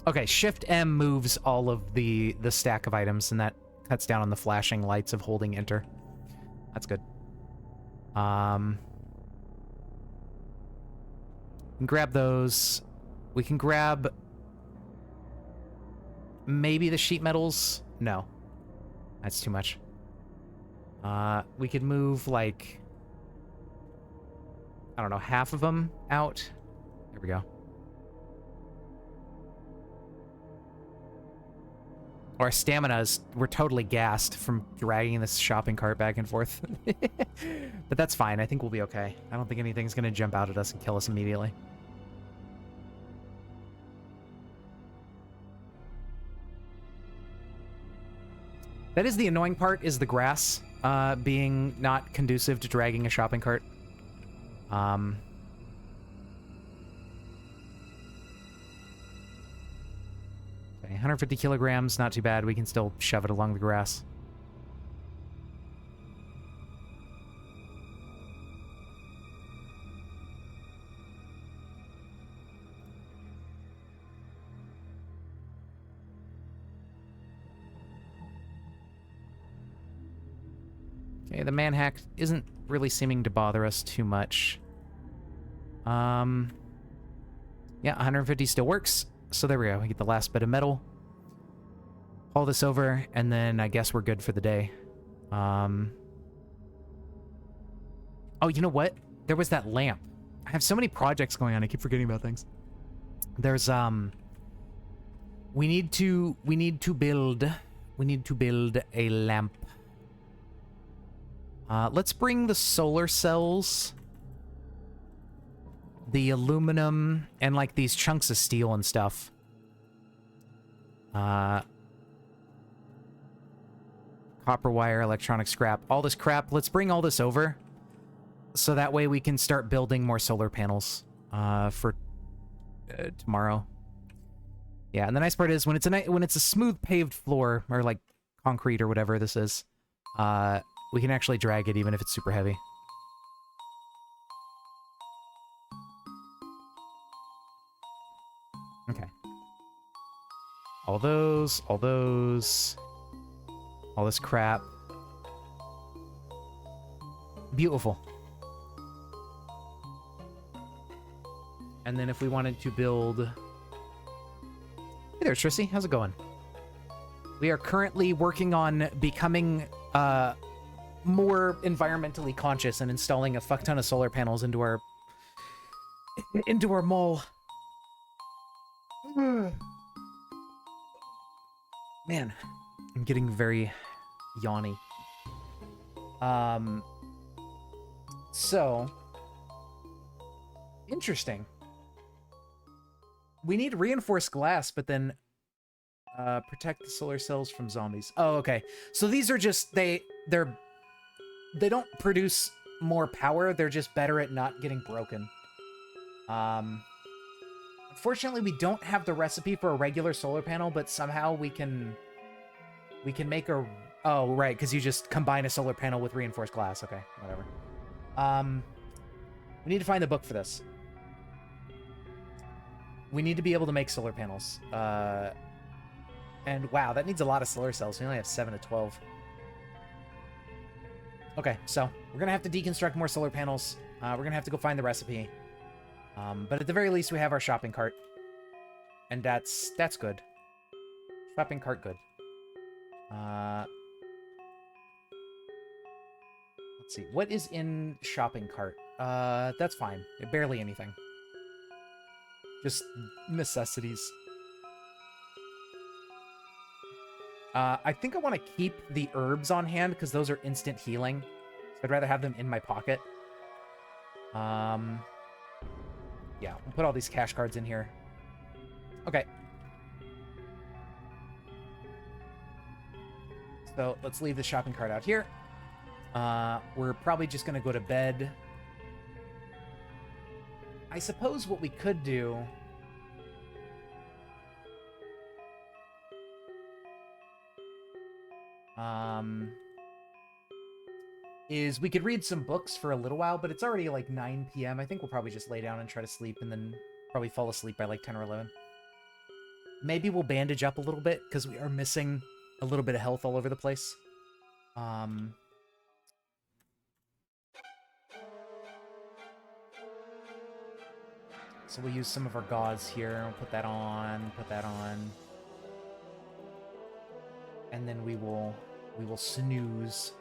Okay, Shift M moves all of the stack of items, and that cuts down on the flashing lights of holding enter. That's good. We can grab those. We can grab maybe the sheet metals. No, that's too much. We could move like, I don't know, half of them out. There we go. Our stamina's, we're totally gassed from dragging this shopping cart back and forth. But that's fine. I think we'll be okay. I don't think anything's going to jump out at us and kill us immediately. That is the annoying part, is the grass. being not conducive to dragging a shopping cart. Okay, 150 kilograms, not too bad. We can still shove it along the grass. Okay, the manhack isn't really seeming to bother us too much. Yeah, 150 still works. So there we go. We get the last bit of metal. Haul this over, and then I guess we're good for the day. Oh, you know what? There was that lamp. I have so many projects going on. I keep forgetting about things. There's we need to build a lamp. Let's bring the solar cells, the aluminum, and like these chunks of steel and stuff. Copper wire, electronic scrap, all this crap. Let's bring all this over, so that way we can start building more solar panels for tomorrow. Yeah, and the nice part is when it's a smooth paved floor, or like concrete or whatever this is, we can actually drag it even if it's super heavy. Okay. All this crap. Beautiful. And then if we wanted to build... Hey there, Trissy. How's it going? We are currently working on becoming more environmentally conscious and installing a fuck ton of solar panels into our mall. Man, I'm getting very yawny. So interesting. We need reinforced glass, but then protect the solar cells from zombies. Oh, okay. So these are just they don't produce more power. They're just better at not getting broken. Unfortunately, we don't have the recipe for a regular solar panel, but somehow we can make a... Oh, right, because you just combine a solar panel with reinforced glass. Okay, whatever. We need to find the book for this. We need to be able to make solar panels. And wow, that needs a lot of solar cells. We only have 7 to 12. Okay, so we're going to have to deconstruct more solar panels. We're going to have to go find the recipe. But at the very least, we have our shopping cart. And that's good. Shopping cart good. Let's see. What is in shopping cart? That's fine. Barely anything. Just necessities. I think I want to keep the herbs on hand because those are instant healing. So I'd rather have them in my pocket. Yeah, we'll put all these cash cards in here. Okay. So let's leave the shopping cart out here. We're probably just going to go to bed. I suppose what we could do... is we could read some books for a little while, but it's already like 9 p.m. I think we'll probably just lay down and try to sleep and then probably fall asleep by like 10 or 11. Maybe we'll bandage up a little bit because we are missing a little bit of health all over the place. So we'll use some of our gauze here. We'll put that on, and then we will snooze.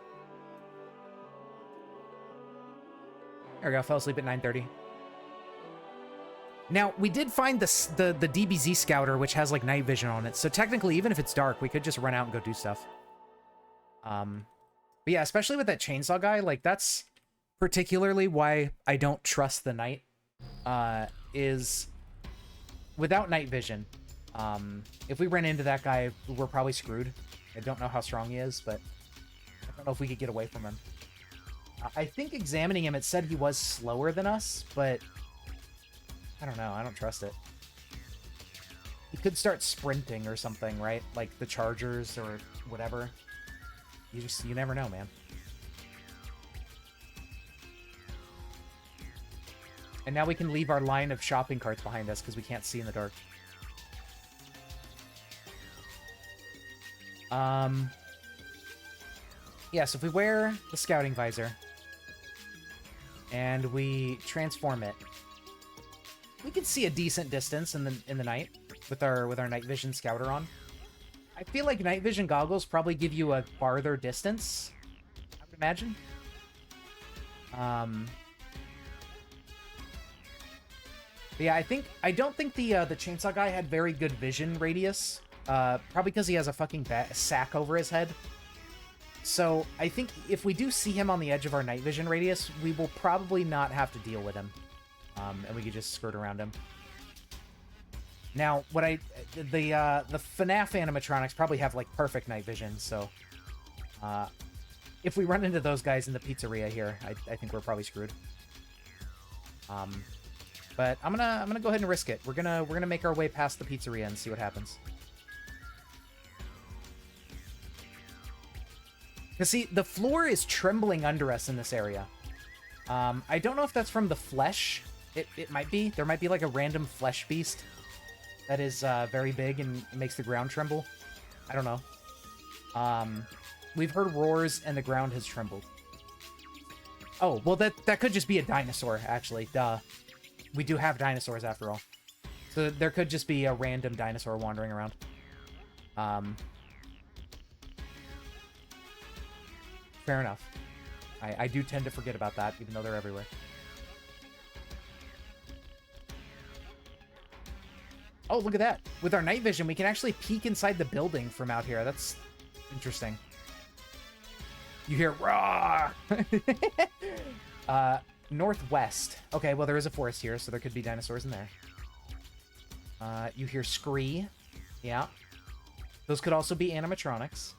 There we go, fell asleep at 9:30. Now, we did find the DBZ Scouter, which has, like, night vision on it. So technically, even if it's dark, we could just run out and go do stuff. But yeah, especially with that chainsaw guy, like, that's particularly why I don't trust the night. Is without night vision, if we ran into that guy, we're probably screwed. I don't know how strong he is, but I I don't know if we could get away from him. I think examining him, it said he was slower than us, but I don't know. I don't trust it. He could start sprinting or something, right? Like the Chargers or whatever. You never know, man. And now we can leave our line of shopping carts behind us because we can't see in the dark. Yeah, so if we wear the scouting visor and we transform it, we can see a decent distance in the night with our night vision scouter on. I feel like night vision goggles probably give you a farther distance, I would imagine. Yeah, I don't think the chainsaw guy had very good vision radius. Probably because he has a fucking sack over his head. So I think if we do see him on the edge of our night vision radius, we will probably not have to deal with him. And we could just skirt around him. Now, the FNAF animatronics probably have like perfect night vision, so if we run into those guys in the pizzeria here, I think we're probably screwed. But I'm gonna go ahead and risk it. We're gonna make our way past the pizzeria and see what happens. Because see, the floor is trembling under us in this area. I don't know if that's from the flesh. It might be. There might be like a random flesh beast that is very big and makes the ground tremble. I don't know. We've heard roars and the ground has trembled. Oh, well that could just be a dinosaur, actually. Duh. We do have dinosaurs after all. So there could just be a random dinosaur wandering around. Fair enough. I do tend to forget about that, even though they're everywhere. Oh, look at that. With our night vision, we can actually peek inside the building from out here. That's interesting. You hear, "Rah!" Northwest. Okay, well, there is a forest here, so there could be dinosaurs in there. You hear scree. Yeah. Those could also be animatronics.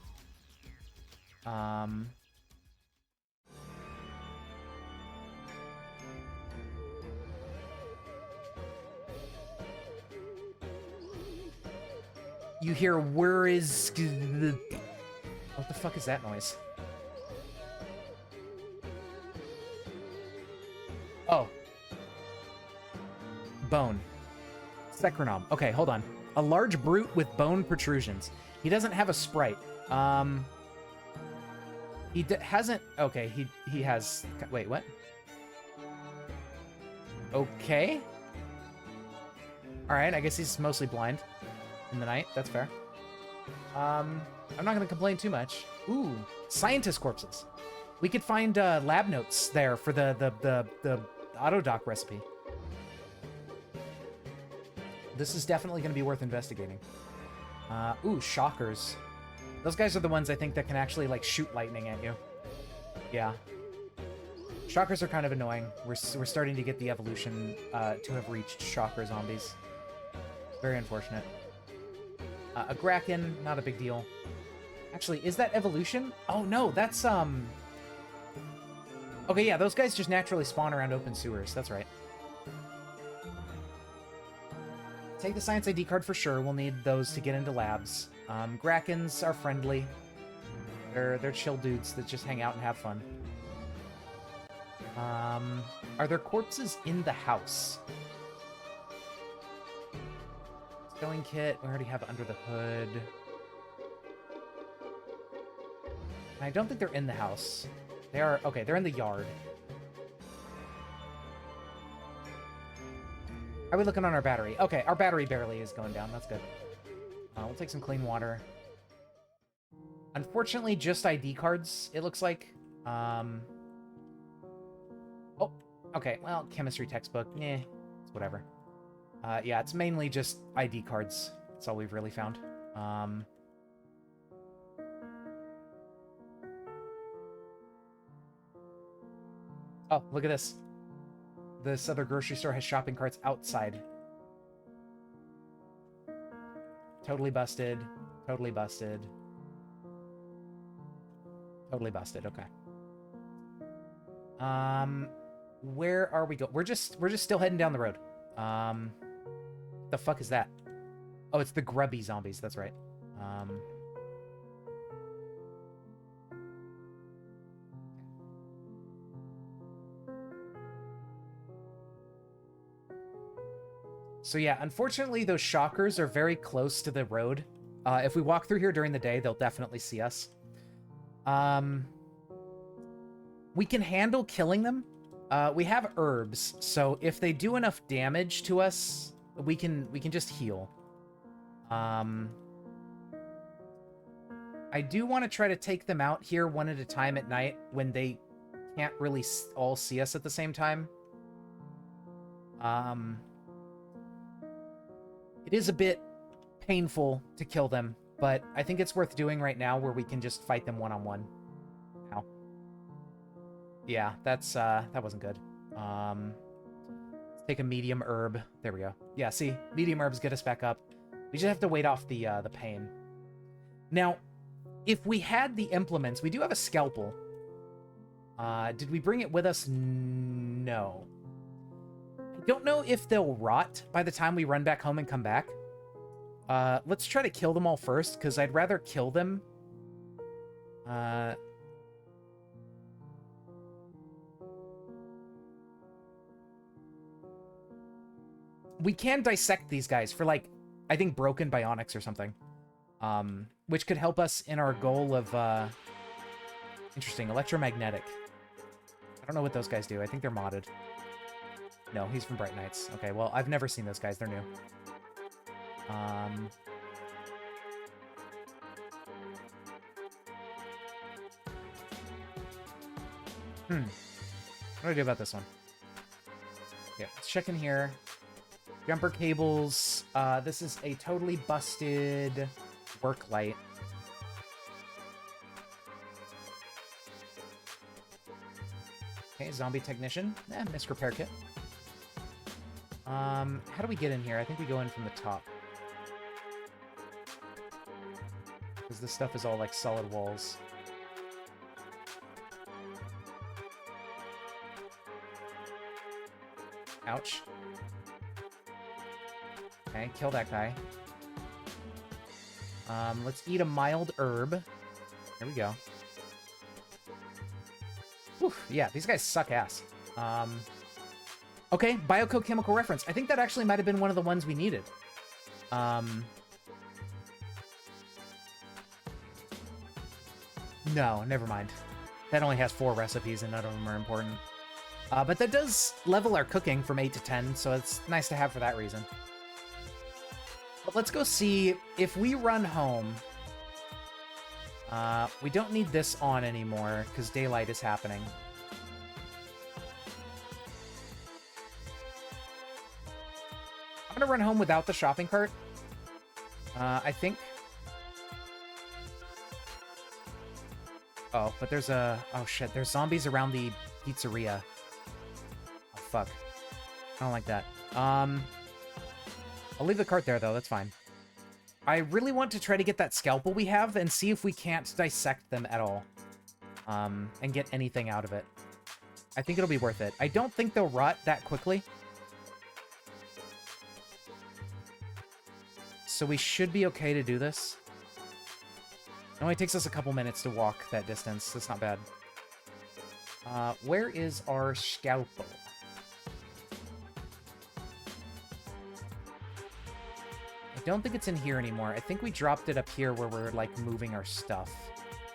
You hear, where is... What the fuck is that noise? Oh. Bone. Secronome. Okay, hold on. A large brute with bone protrusions. He doesn't have a sprite. He hasn't... Okay, he has... Wait, what? Okay. Alright, I guess he's mostly blind in the night. That's fair. I'm not going to complain too much. Ooh, scientist corpses. We could find lab notes there for the Autodoc recipe. This is definitely going to be worth investigating. Ooh, shockers. Those guys are the ones I think that can actually like shoot lightning at you. Yeah. Shockers are kind of annoying. We're starting to get the evolution to have reached shocker zombies. Very unfortunate. A Kraken, not a big deal. Actually, is that evolution? Oh no, that's Okay, yeah, those guys just naturally spawn around open sewers. That's right. Take the science ID card for sure. We'll need those to get into labs. Krakens are friendly. They're chill dudes that just hang out and have fun. Are there corpses in the house? Sewing kit, we already have under the hood. I don't think they're in the house. They are, okay, they're in the yard. How are we looking on our battery? Okay, our battery barely is going down. That's good. We'll take some clean water. Unfortunately, just ID cards, it looks like. Oh, okay, well, chemistry textbook. Eh, it's whatever. Yeah, it's mainly just ID cards. That's all we've really found. Oh, look at this. This other grocery store has shopping carts outside. Totally busted. Totally busted. Totally busted. Okay. Where are we go? We're just still heading down the road. The fuck is that? Oh, it's the grubby zombies. That's right. So yeah, unfortunately, those shockers are very close to the road. If we walk through here during the day, they'll definitely see us. We can handle killing them. We have herbs, so if they do enough damage to us, we can just heal. I do want to try to take them out here one at a time at night when they can't really all see us at the same time. It is a bit painful to kill them, but I think it's worth doing right now where we can just fight them one-on-one. Ow. Yeah, that wasn't good. Let's take a medium herb. There we go. Yeah, see? Medium herbs get us back up. We just have to wait off the pain. Now, if we had the implements, we do have a scalpel. Did we bring it with us? No. I don't know if they'll rot by the time we run back home and come back. Let's try to kill them all first, because I'd rather kill them. We can dissect these guys for, like, I think broken bionics or something. Which could help us in our goal of, interesting, electromagnetic. I don't know what those guys do. I think they're modded. No, he's from Bright Nights. Okay, well, I've never seen those guys. They're new. What do I do about this one? Yeah, let's check in here. Jumper cables. This is a totally busted work light. Okay, zombie technician. Missed repair kit. How do we get in here? I think we go in from the top. Because this stuff is all like solid walls. Ouch. Okay, kill that guy. Let's eat a mild herb. There we go. Whew, yeah, these guys suck ass. Okay, biochemical reference. I think that actually might have been one of the ones we needed. No, never mind. That only has 4 recipes and none of them are important. But that does level our cooking from 8 to 10, so it's nice to have for that reason. But let's go see if we run home. We don't need this on anymore because daylight is happening. I'm gonna run home without the shopping cart. I think. Oh, but there's a... Oh, shit. There's zombies around the pizzeria. Oh, fuck. I don't like that. I'll leave the cart there, though. That's fine. I really want to try to get that scalpel we have and see if we can't dissect them at all. And get anything out of it. I think it'll be worth it. I don't think they'll rot that quickly. So we should be okay to do this. It only takes us a couple minutes to walk that distance. That's not bad. Where is our scalpel? I don't think it's in here anymore. I think we dropped it up here where we're, like, moving our stuff.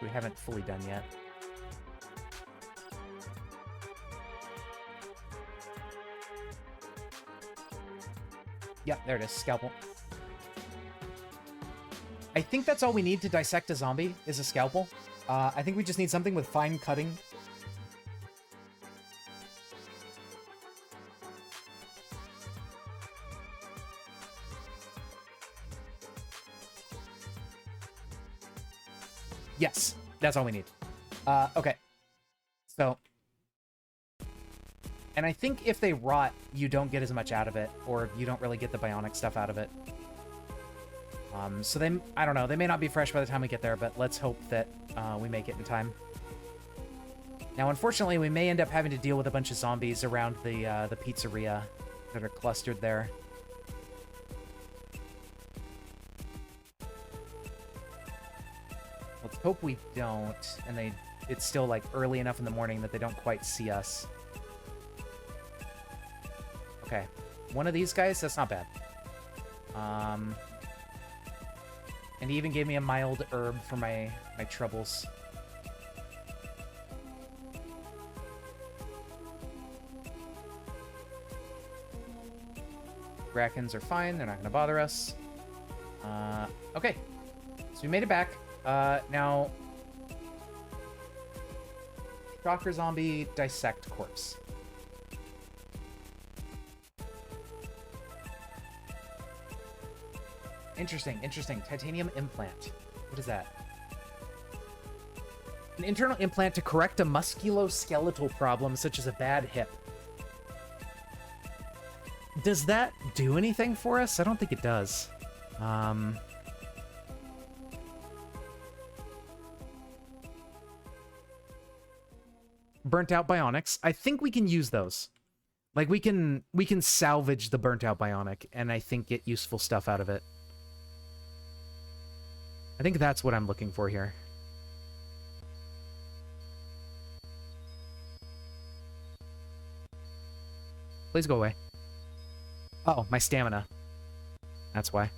We haven't fully done yet. Yep, there it is. Scalpel. I think that's all we need to dissect a zombie, is a scalpel. I think we just need something with fine cutting. Yes, that's all we need. Okay. So. And I think if they rot, you don't get as much out of it, or you don't really get the bionic stuff out of it. So I don't know, they may not be fresh by the time we get there, but let's hope that we make it in time. Now, unfortunately, we may end up having to deal with a bunch of zombies around the pizzeria that are clustered there. Let's hope we don't, and it's still, like, early enough in the morning that they don't quite see us. Okay. One of these guys, that's not bad. And he even gave me a mild herb for my troubles. Brackens are fine. They're not going to bother us. Okay. So we made it back. Now... Shocker zombie, dissect corpse. Interesting, interesting. Titanium implant. What is that? An internal implant to correct a musculoskeletal problem such as a bad hip. Does that do anything for us? I don't think it does. Burnt out bionics. I think we can use those. Like, we can salvage the burnt out bionic and I think get useful stuff out of it. I think that's what I'm looking for here. Please go away. Oh, my stamina. That's why.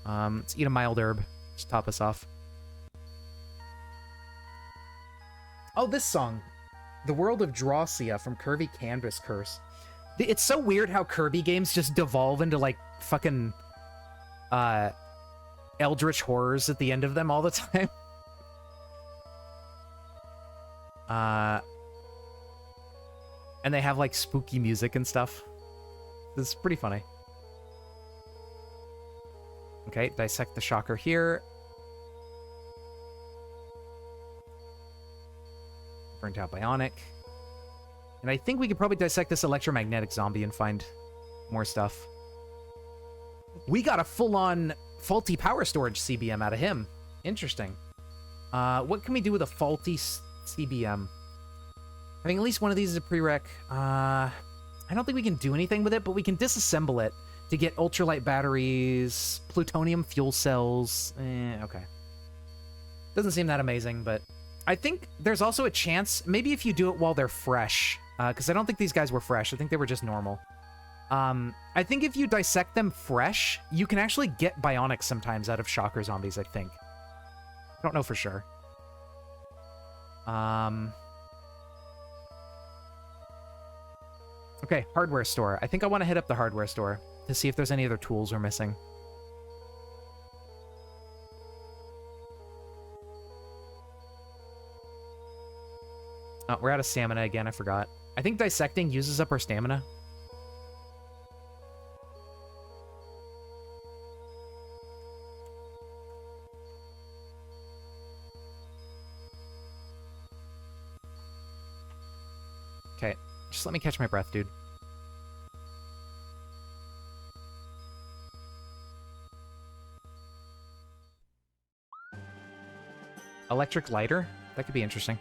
Let's eat a mild herb. Just top us off. Oh, this song. The World of Drawsia from Kirby Canvas Curse. It's so weird how Kirby games just devolve into, like, fucking, eldritch horrors at the end of them all the time. And they have, like, spooky music and stuff. This is pretty funny. Okay, dissect the shocker here. Burnt out bionic. And I think we could probably dissect this electromagnetic zombie and find more stuff. We got a full-on faulty power storage CBM out of him. Interesting. What can we do with a faulty CBM? Having at least one of these is a prereq. I don't think we can do anything with it, but we can disassemble it to get ultralight batteries, plutonium fuel cells. Okay. Doesn't seem that amazing, but I think there's also a chance, maybe if you do it while they're fresh, because I don't think these guys were fresh. I think they were just normal. I think if you dissect them fresh, you can actually get bionics sometimes out of shocker zombies, I think. I don't know for sure. Okay, hardware store. I think I want to hit up the hardware store to see if there's any other tools we're missing. Oh, we're out of stamina again. I forgot. I think dissecting uses up our stamina. Okay, just let me catch my breath, dude. Electric lighter? That could be interesting.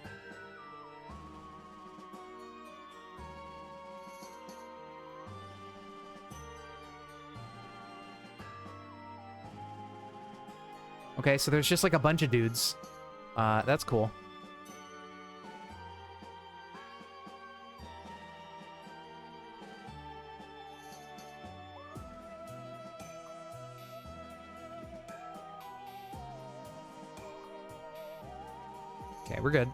Okay, so there's just like a bunch of dudes. That's cool. Okay, we're good.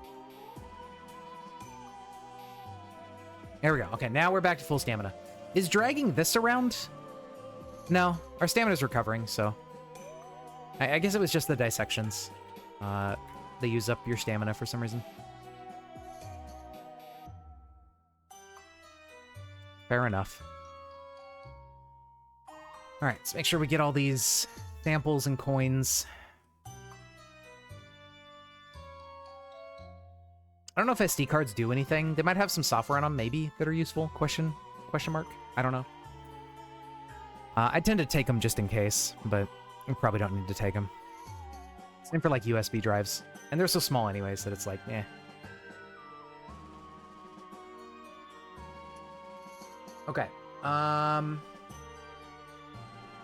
There we go. Okay, now we're back to full stamina. Is dragging this around? No, our stamina's recovering, so... I guess it was just the dissections. They use up your stamina for some reason. Fair enough. Alright, let's make sure we get all these samples and coins. I don't know if SD cards do anything. They might have some software on them, maybe, that are useful. Question mark? I don't know. I tend to take them just in case, but we probably don't need to take them. Same for, like, USB drives. And they're so small anyways that it's like, eh. Okay.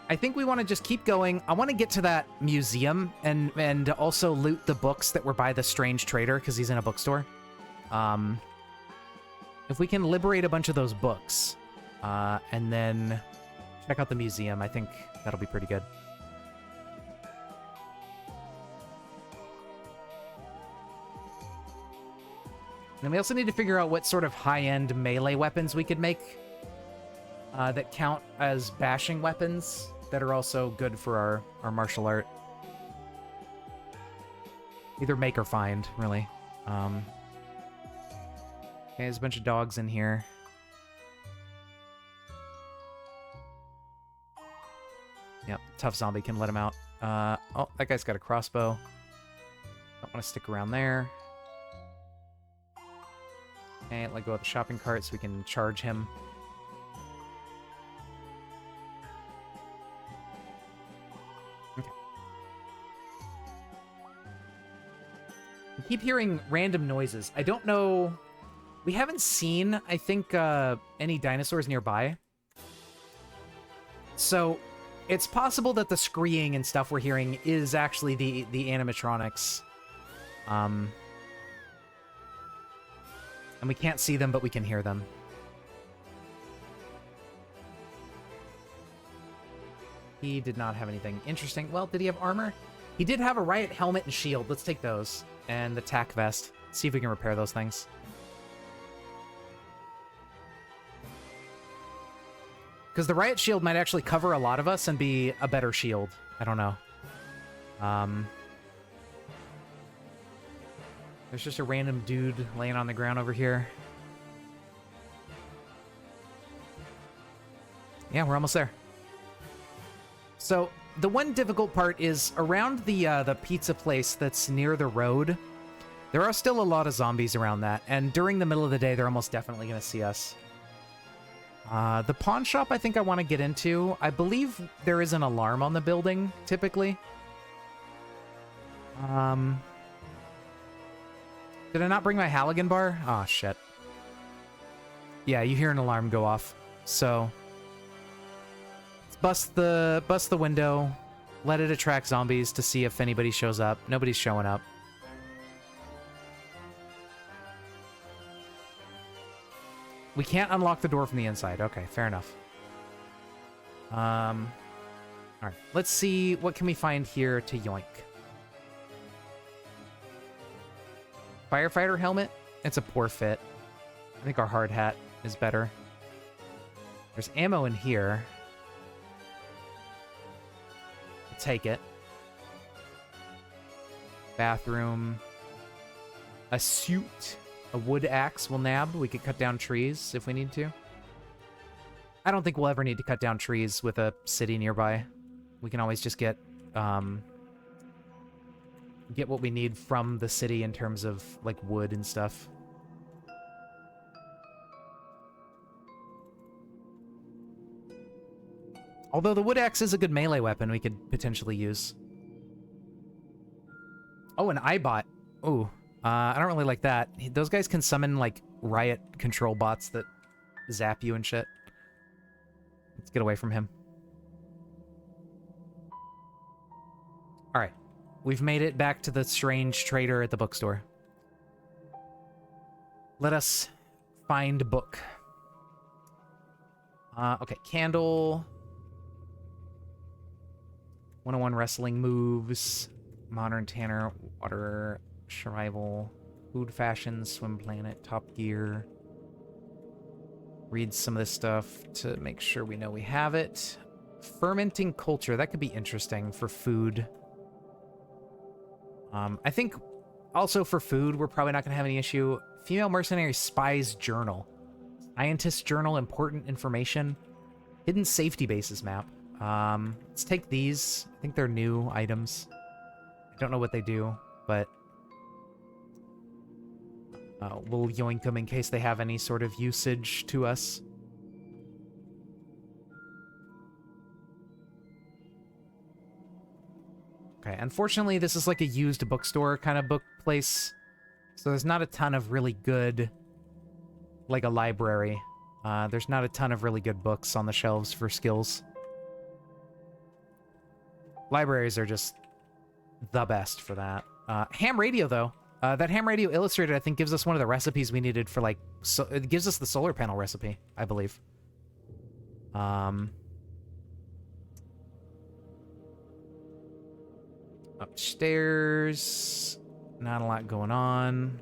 I think we want to just keep going. I want to get to that museum and also loot the books that were by the strange trader because he's in a bookstore. If we can liberate a bunch of those books, and then check out the museum, I think that'll be pretty good. And we also need to figure out what sort of high-end melee weapons we could make that count as bashing weapons that are also good for our martial art. Either make or find, really. Okay, there's a bunch of dogs in here. Yep, tough zombie can let him out. Oh, that guy's got a crossbow. Don't want to stick around there. Okay, let go of the shopping cart so we can charge him. Okay. I keep hearing random noises. I don't know... We haven't seen, I think, any dinosaurs nearby. So, it's possible that the screeing and stuff we're hearing is actually the animatronics. And we can't see them, but we can hear them. He did not have anything interesting. Well, did he have armor? He did have a riot helmet and shield. Let's take those. And the tack vest. See if we can repair those things. Because the riot shield might actually cover a lot of us and be a better shield. I don't know. There's just a random dude laying on the ground over here. Yeah, we're almost there. So, the one difficult part is around the pizza place that's near the road, there are still a lot of zombies around that, and during the middle of the day, they're almost definitely going to see us. The pawn shop I think I want to get into. I believe there is an alarm on the building, typically. Did I not bring my Halligan bar? Oh, shit. Yeah, you hear an alarm go off. So, let's bust the window, let it attract zombies to see if anybody shows up. Nobody's showing up. We can't unlock the door from the inside. Okay, fair enough. Alright, let's see what can we find here to yoink. Firefighter helmet? It's a poor fit. I think our hard hat is better. There's ammo in here. I'll take it. Bathroom. A suit. A wood axe will nab. We could cut down trees if we need to. I don't think we'll ever need to cut down trees with a city nearby. We can always just get what we need from the city in terms of, like, wood and stuff. Although the wood axe is a good melee weapon we could potentially use. Oh, an eyebot. Ooh. I don't really like that. Those guys can summon, like, riot control bots that zap you and shit. Let's get away from him. Alright. We've made it back to the strange trader at the bookstore. Let us find book. Okay, candle. 101 wrestling moves. Modern Tanner, water... Survival, food fashion, swim planet, Top Gear. Read some of this stuff to make sure we know we have it. Fermenting culture, that could be interesting for food. I think also for food, we're probably not going to have any issue. Female mercenary spy's journal. Scientist's journal, important information. Hidden safety bases map. Let's take these. I think they're new items. I don't know what they do, but... we'll yoink them in case they have any sort of usage to us. Okay, unfortunately, this is like a used bookstore kind of book place. So there's not a ton of really good, like a library There's not a ton of really good books on the shelves for skills. Libraries are just the best for that. Ham radio, though. That ham radio illustrated, I think, gives us one of the recipes we needed for, like... it gives us the solar panel recipe, I believe. Upstairs... Not a lot going on.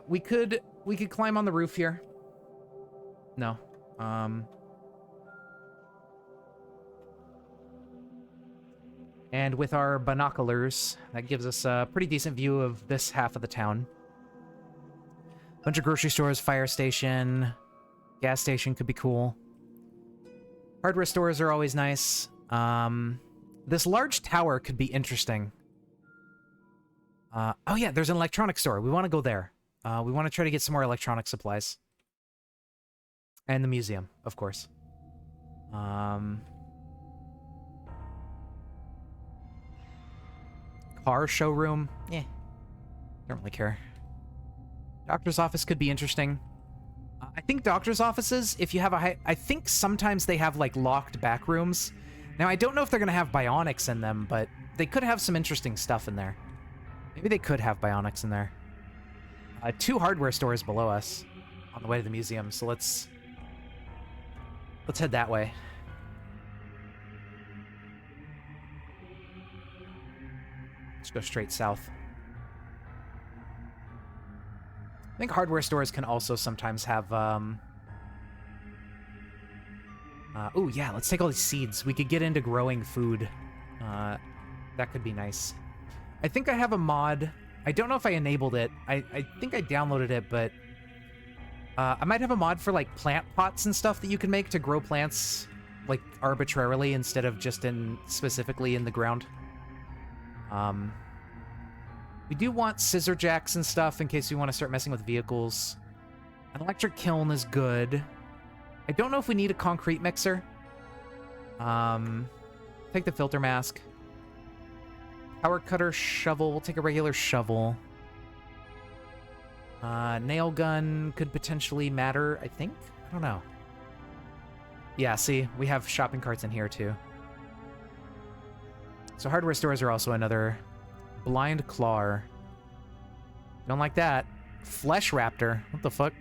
We could climb on the roof here. No. And with our binoculars, that gives us a pretty decent view of this half of the town. Bunch of grocery stores, fire station, gas station could be cool. Hardware stores are always nice. This large tower could be interesting. Oh yeah, there's an electronics store. We want to go there. We want to try to get some more electronic supplies. And the museum, of course. Car showroom? Eh. Don't really care. Doctor's office could be interesting. I think doctor's offices, if you have a I think sometimes they have, like, locked back rooms. Now, I don't know if they're going to have bionics in them, but they could have some interesting stuff in there. Maybe they could have bionics in there. 2 hardware stores below us on the way to the museum, so let's head that way. Let's go straight south. I think hardware stores can also sometimes have, oh yeah, let's take all these seeds. We could get into growing food. That could be nice. I think I have a mod. I don't know if I enabled it. I think I downloaded it, but I might have a mod for, like, plant pots and stuff that you can make to grow plants, like, arbitrarily instead of just specifically in the ground. We do want scissor jacks and stuff in case we want to start messing with vehicles. An electric kiln is good. I don't know if we need a concrete mixer. Take the filter mask. Power cutter, shovel. We'll take a regular shovel. Nail gun could potentially matter, I think? I don't know. Yeah, see, we have shopping carts in here, too. So hardware stores are also another. Blind claw. Don't like that. Flesh raptor. What the fuck?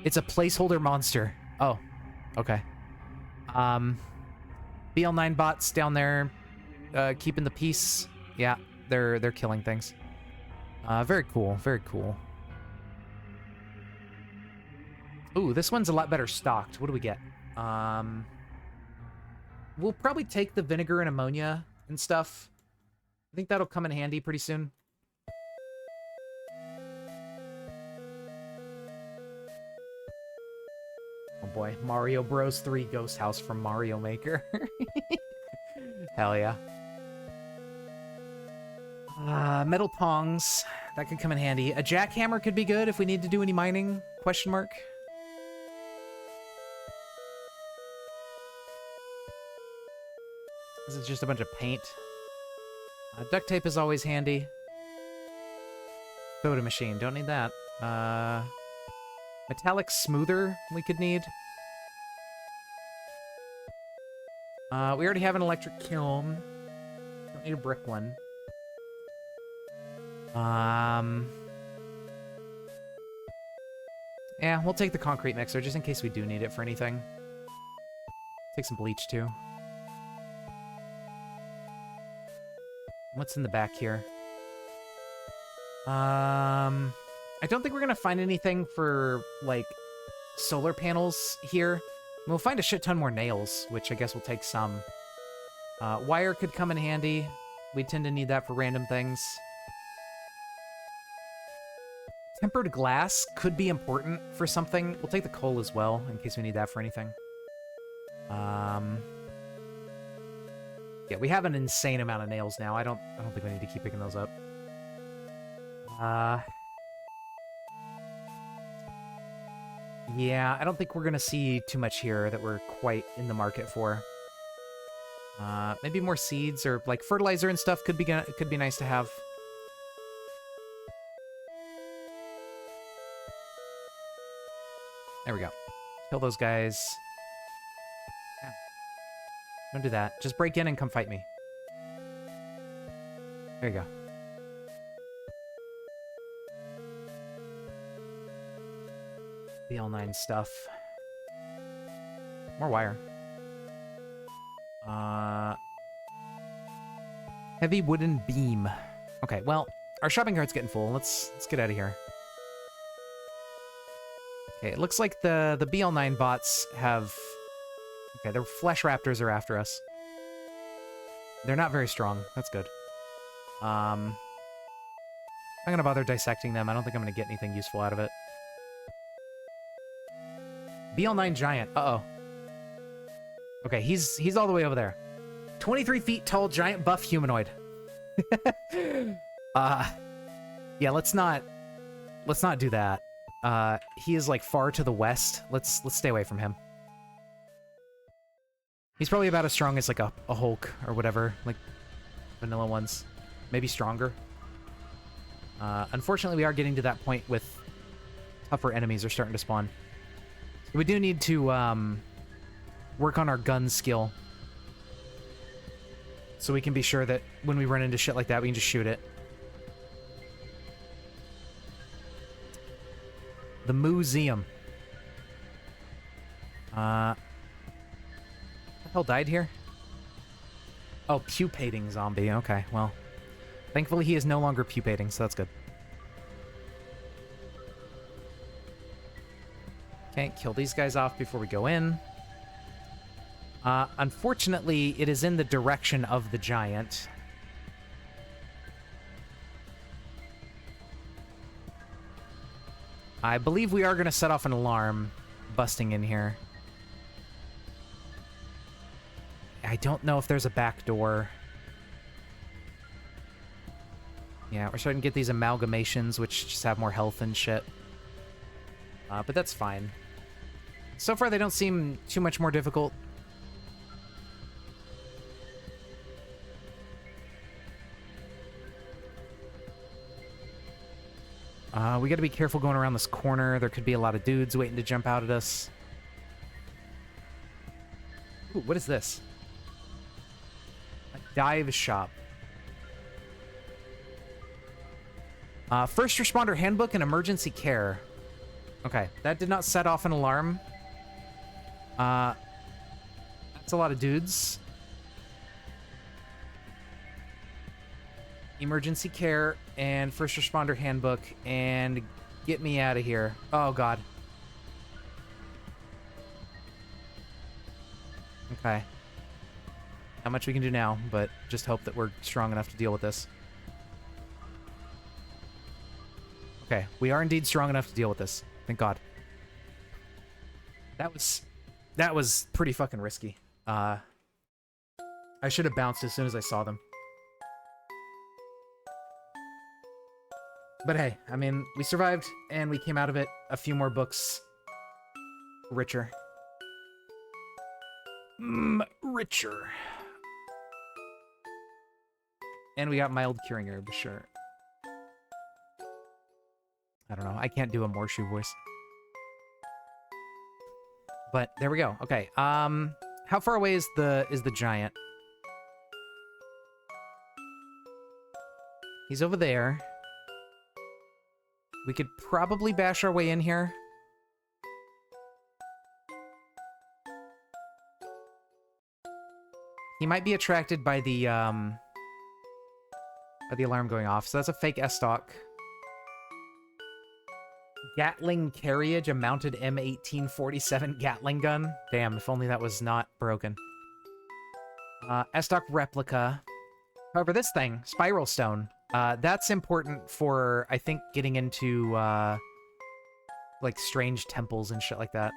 It's a placeholder monster. Oh, okay. BL9 bots down there, keeping the peace. Yeah, they're killing things. Very cool. Very cool. Ooh, this one's a lot better stocked. What do we get? We'll probably take the vinegar and ammonia and stuff. I think that'll come in handy pretty soon. Oh boy, Mario Bros. 3 Ghost House from Mario Maker. Hell yeah. Metal tongs. That could come in handy. A jackhammer could be good if we need to do any mining? Question mark. This is just a bunch of paint. Duct tape is always handy. Soda machine, don't need that. Metallic smoother we could need. We already have an electric kiln. Don't need a brick one. Yeah, we'll take the concrete mixer just in case we do need it for anything. Take some bleach too. What's in the back here? I don't think we're gonna find anything for, like, solar panels here. We'll find a shit ton more nails, which I guess we'll take some. Wire could come in handy. We tend to need that for random things. Tempered glass could be important for something. We'll take the coal as well, in case we need that for anything. Yeah, we have an insane amount of nails now. I don't think we need to keep picking those up. Yeah, I don't think we're gonna see too much here that we're quite in the market for. Maybe more seeds or, like, fertilizer and stuff could be nice to have. There we go. Kill those guys. Yeah. Don't do that. Just break in and come fight me. There you go. BL9 stuff. More wire. Heavy wooden beam. Okay, well, our shopping cart's getting full. Let's get out of here. Okay, it looks like the BL9 bots have... Okay, the flesh raptors are after us. They're not very strong. That's good. I'm not gonna bother dissecting them. I don't think I'm gonna get anything useful out of it. BL9 giant. Uh-oh. Okay, he's all the way over there. 23 feet tall, giant buff humanoid. Yeah, let's not do that. He is like far to the west. Let's stay away from him. He's probably about as strong as like a Hulk or whatever, like vanilla ones. Maybe stronger. Unfortunately, we are getting to that point with tougher enemies are starting to spawn. So we do need to work on our gun skill. So we can be sure that when we run into shit like that, we can just shoot it. The museum. What the hell died here? Oh, pupating zombie. Okay, well. Thankfully, he is no longer pupating, so that's good. Okay, kill these guys off before we go in. Unfortunately, it is in the direction of the giant. I believe we are going to set off an alarm busting in here. I don't know if there's a back door. Yeah, we're starting to get these amalgamations, which just have more health and shit. But that's fine. So far, they don't seem too much more difficult. We gotta be careful going around this corner. There could be a lot of dudes waiting to jump out at us. Ooh, what is this? A dive shop. First responder handbook and emergency care. Okay, that did not set off an alarm. That's a lot of dudes. Emergency care and first responder handbook and get me out of here. Oh, God. Okay. Not much we can do now, but just hope that we're strong enough to deal with this. Okay, we are indeed strong enough to deal with this. Thank God. That was pretty fucking risky. I should have bounced as soon as I saw them. But hey, I mean, we survived, and we came out of it a few more books richer. Richer. And we got mild curing herb, sure. I don't know, I can't do a Morshu voice. But there we go. Okay, how far away is the giant? He's over there. We could probably bash our way in here. He might be attracted by the alarm going off. So that's a fake S-Stock. Gatling carriage, a mounted M1847 Gatling gun. Damn, if only that was not broken. S-Stock replica. However, this thing, Spiral Stone, that's important for, I think, getting into, like, strange temples and shit like that.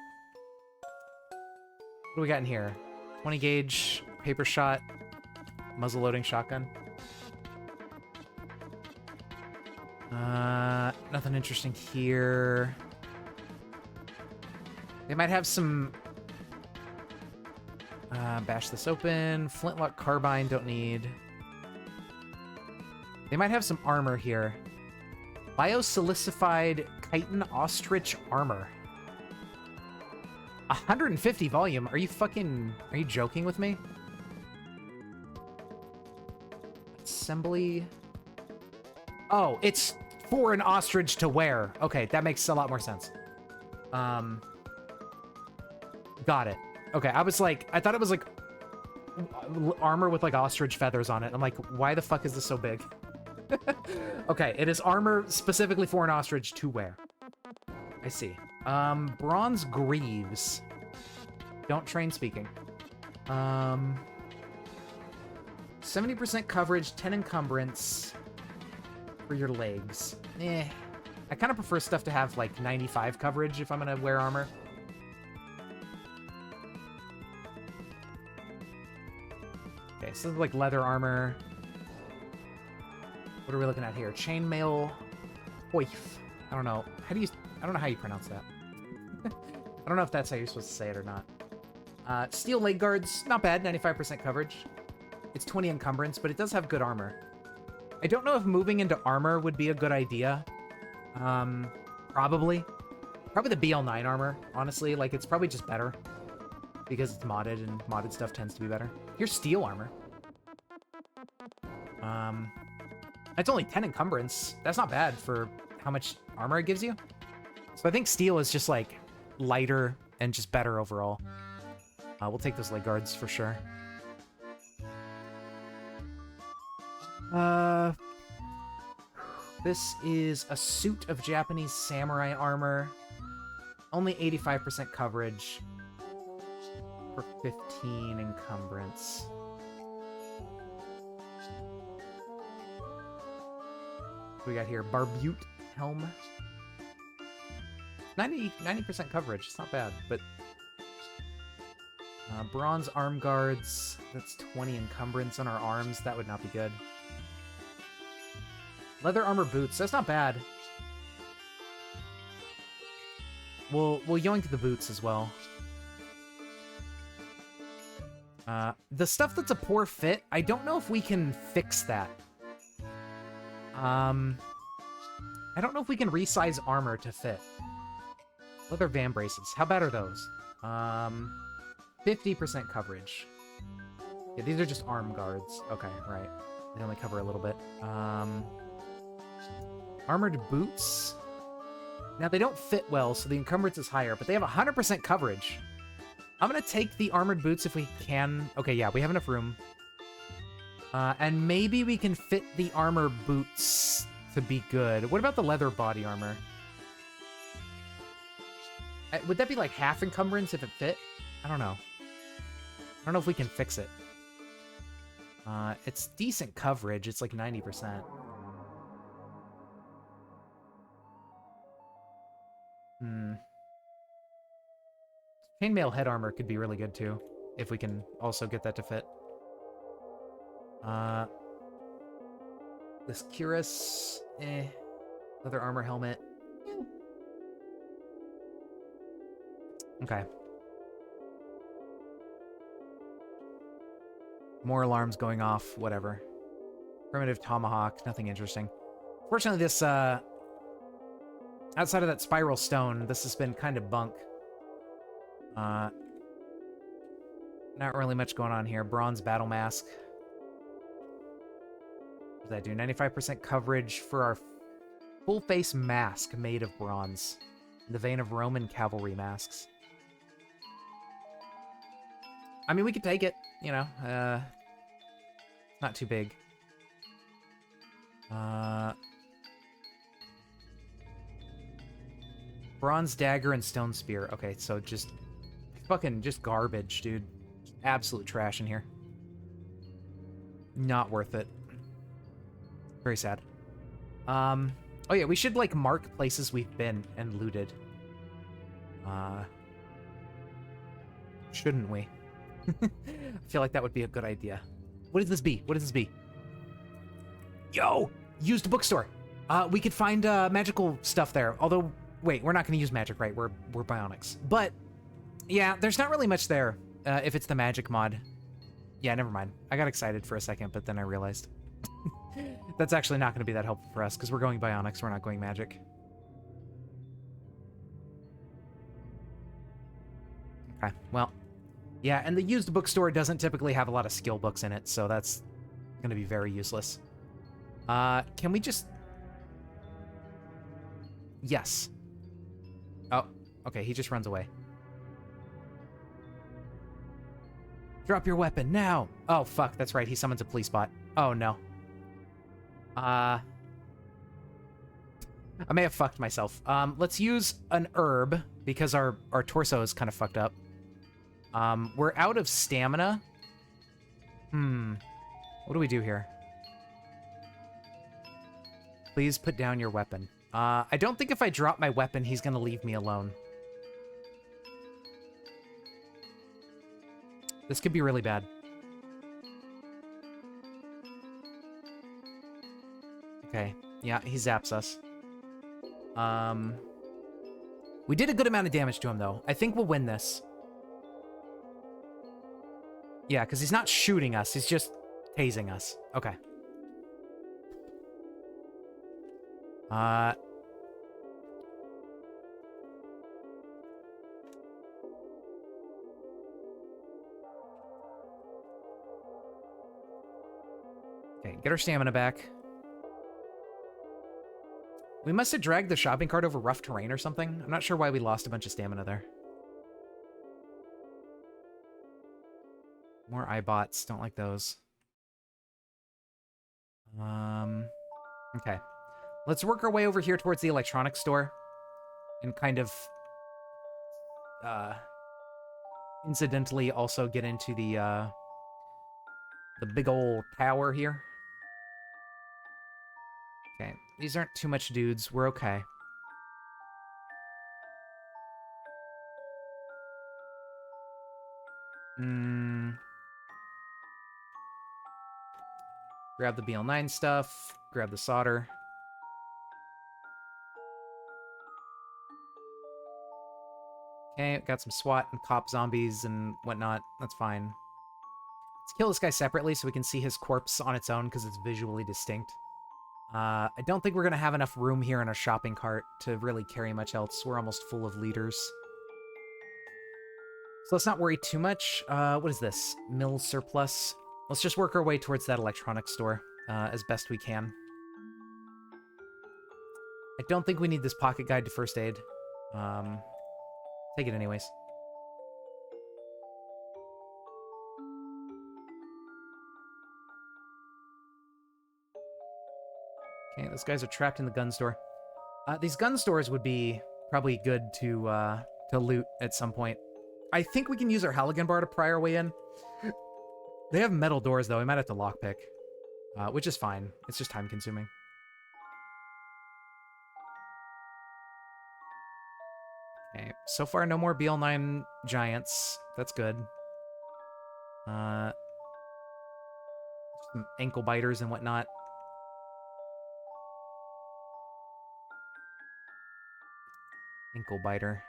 What do we got in here? 20 gauge, paper shot, muzzle loading shotgun. Nothing interesting here. They might have some... bash this open. Flintlock carbine, don't need. They might have some armor here. Biosilicified chitin ostrich armor. 150 volume? Are you joking with me? Assembly. Oh, it's for an ostrich to wear. Okay, that makes a lot more sense. Got it. Okay, I thought it was like armor with like ostrich feathers on it. I'm like, why the fuck is this so big? Okay, it is armor specifically for an ostrich to wear. I see. Bronze greaves. Don't train speaking. 70% coverage, 10 encumbrance for your legs. I kind of prefer stuff to have like 95 coverage if I'm gonna wear armor. Okay, so this is like leather armor. What are we looking at here? Chainmail coif. I don't know. I don't know how you pronounce that. I don't know if that's how you're supposed to say it or not. Steel leg guards, not bad, 95% coverage. It's 20 encumbrance, but it does have good armor. I don't know if moving into armor would be a good idea. Probably. Probably the BL9 armor, honestly. Like, it's probably just better. Because it's modded, and modded stuff tends to be better. Here's steel armor. It's only 10 encumbrance. That's not bad for how much armor it gives you. So I think steel is just, like, lighter and just better overall. We'll take those leg guards for sure. This is a suit of Japanese samurai armor. Only 85% coverage for 15 encumbrance. What do we got here? Barbute helm. 90% coverage. It's not bad, but bronze arm guards. That's 20 encumbrance on our arms. That would not be good. Leather armor boots. That's not bad. We'll yoink the boots as well. The stuff that's a poor fit, I don't know if we can fix that. I don't know if we can resize armor to fit. Leather van braces. How bad are those? 50% coverage. Yeah, these are just arm guards. Okay, right. They only cover a little bit. Armored boots. Now, they don't fit well, so the encumbrance is higher, but they have 100% coverage. I'm gonna take the armored boots if we can. Okay, yeah, we have enough room. And maybe we can fit the armor boots to be good. What about the leather body armor? Would that be like half encumbrance if it fit? I don't know. I don't know if we can fix it. It's decent coverage. It's like 90%. Chainmail head armor could be really good too, if we can also get that to fit. This cuirass, leather armor helmet. Okay. More alarms going off, whatever. Primitive tomahawk, nothing interesting. Fortunately, this, outside of that spiral stone, this has been kind of bunk. Not really much going on here. Bronze battle mask. What does that do? 95% coverage for our full face mask made of bronze. In the vein of Roman cavalry masks. I mean, we could take it, you know. Not too big. Bronze dagger and stone spear. Okay, so just fucking just garbage, dude. Absolute trash in here. Not worth it. Very sad. Oh yeah, we should like mark places we've been and looted. Shouldn't we? I feel like that would be a good idea. What does this be? What does this be? Yo! Used bookstore. We could find magical stuff there. Although, wait, we're not going to use magic, right? We're bionics. But, yeah, there's not really much there if it's the magic mod. Yeah, never mind. I got excited for a second, but then I realized that's actually not going to be that helpful for us because we're going bionics, we're not going magic. Okay, well, yeah, and the used bookstore doesn't typically have a lot of skill books in it, so that's going to be very useless. Can we just... Yes. Oh, okay, he just runs away. Drop your weapon, now! Oh, fuck, that's right, he summons a police bot. Oh, no. I may have fucked myself. Let's use an herb, because our torso is kind of fucked up. We're out of stamina. What do we do here? Please put down your weapon. I don't think if I drop my weapon, he's gonna leave me alone. This could be really bad. Okay, yeah, he zaps us. We did a good amount of damage to him, though. I think we'll win this. Yeah, because he's not shooting us. He's just tasing us. Okay. Okay, get our stamina back. We must have dragged the shopping cart over rough terrain or something. I'm not sure why we lost a bunch of stamina there. More iBots. Don't like those. Okay. Let's work our way over here towards the electronics store. And kind of... incidentally also get into the big old tower here. Okay. These aren't too much dudes. We're okay. Grab the BL9 stuff. Grab the solder. Okay, got some SWAT and cop zombies and whatnot. That's fine. Let's kill this guy separately so we can see his corpse on its own because it's visually distinct. I don't think we're going to have enough room here in our shopping cart to really carry much else. We're almost full of leaders. So let's not worry too much. What is this? Mill surplus. Let's just work our way towards that electronics store as best we can. I don't think we need this pocket guide to first aid. Take it anyways. Okay, those guys are trapped in the gun store. These gun stores would be probably good to loot at some point. I think we can use our Halligan bar to pry our way in. They have metal doors, though. We might have to lockpick, which is fine. It's just time-consuming. Okay, so far no more BL9 giants. That's good. Some ankle biters and whatnot. Ankle biter.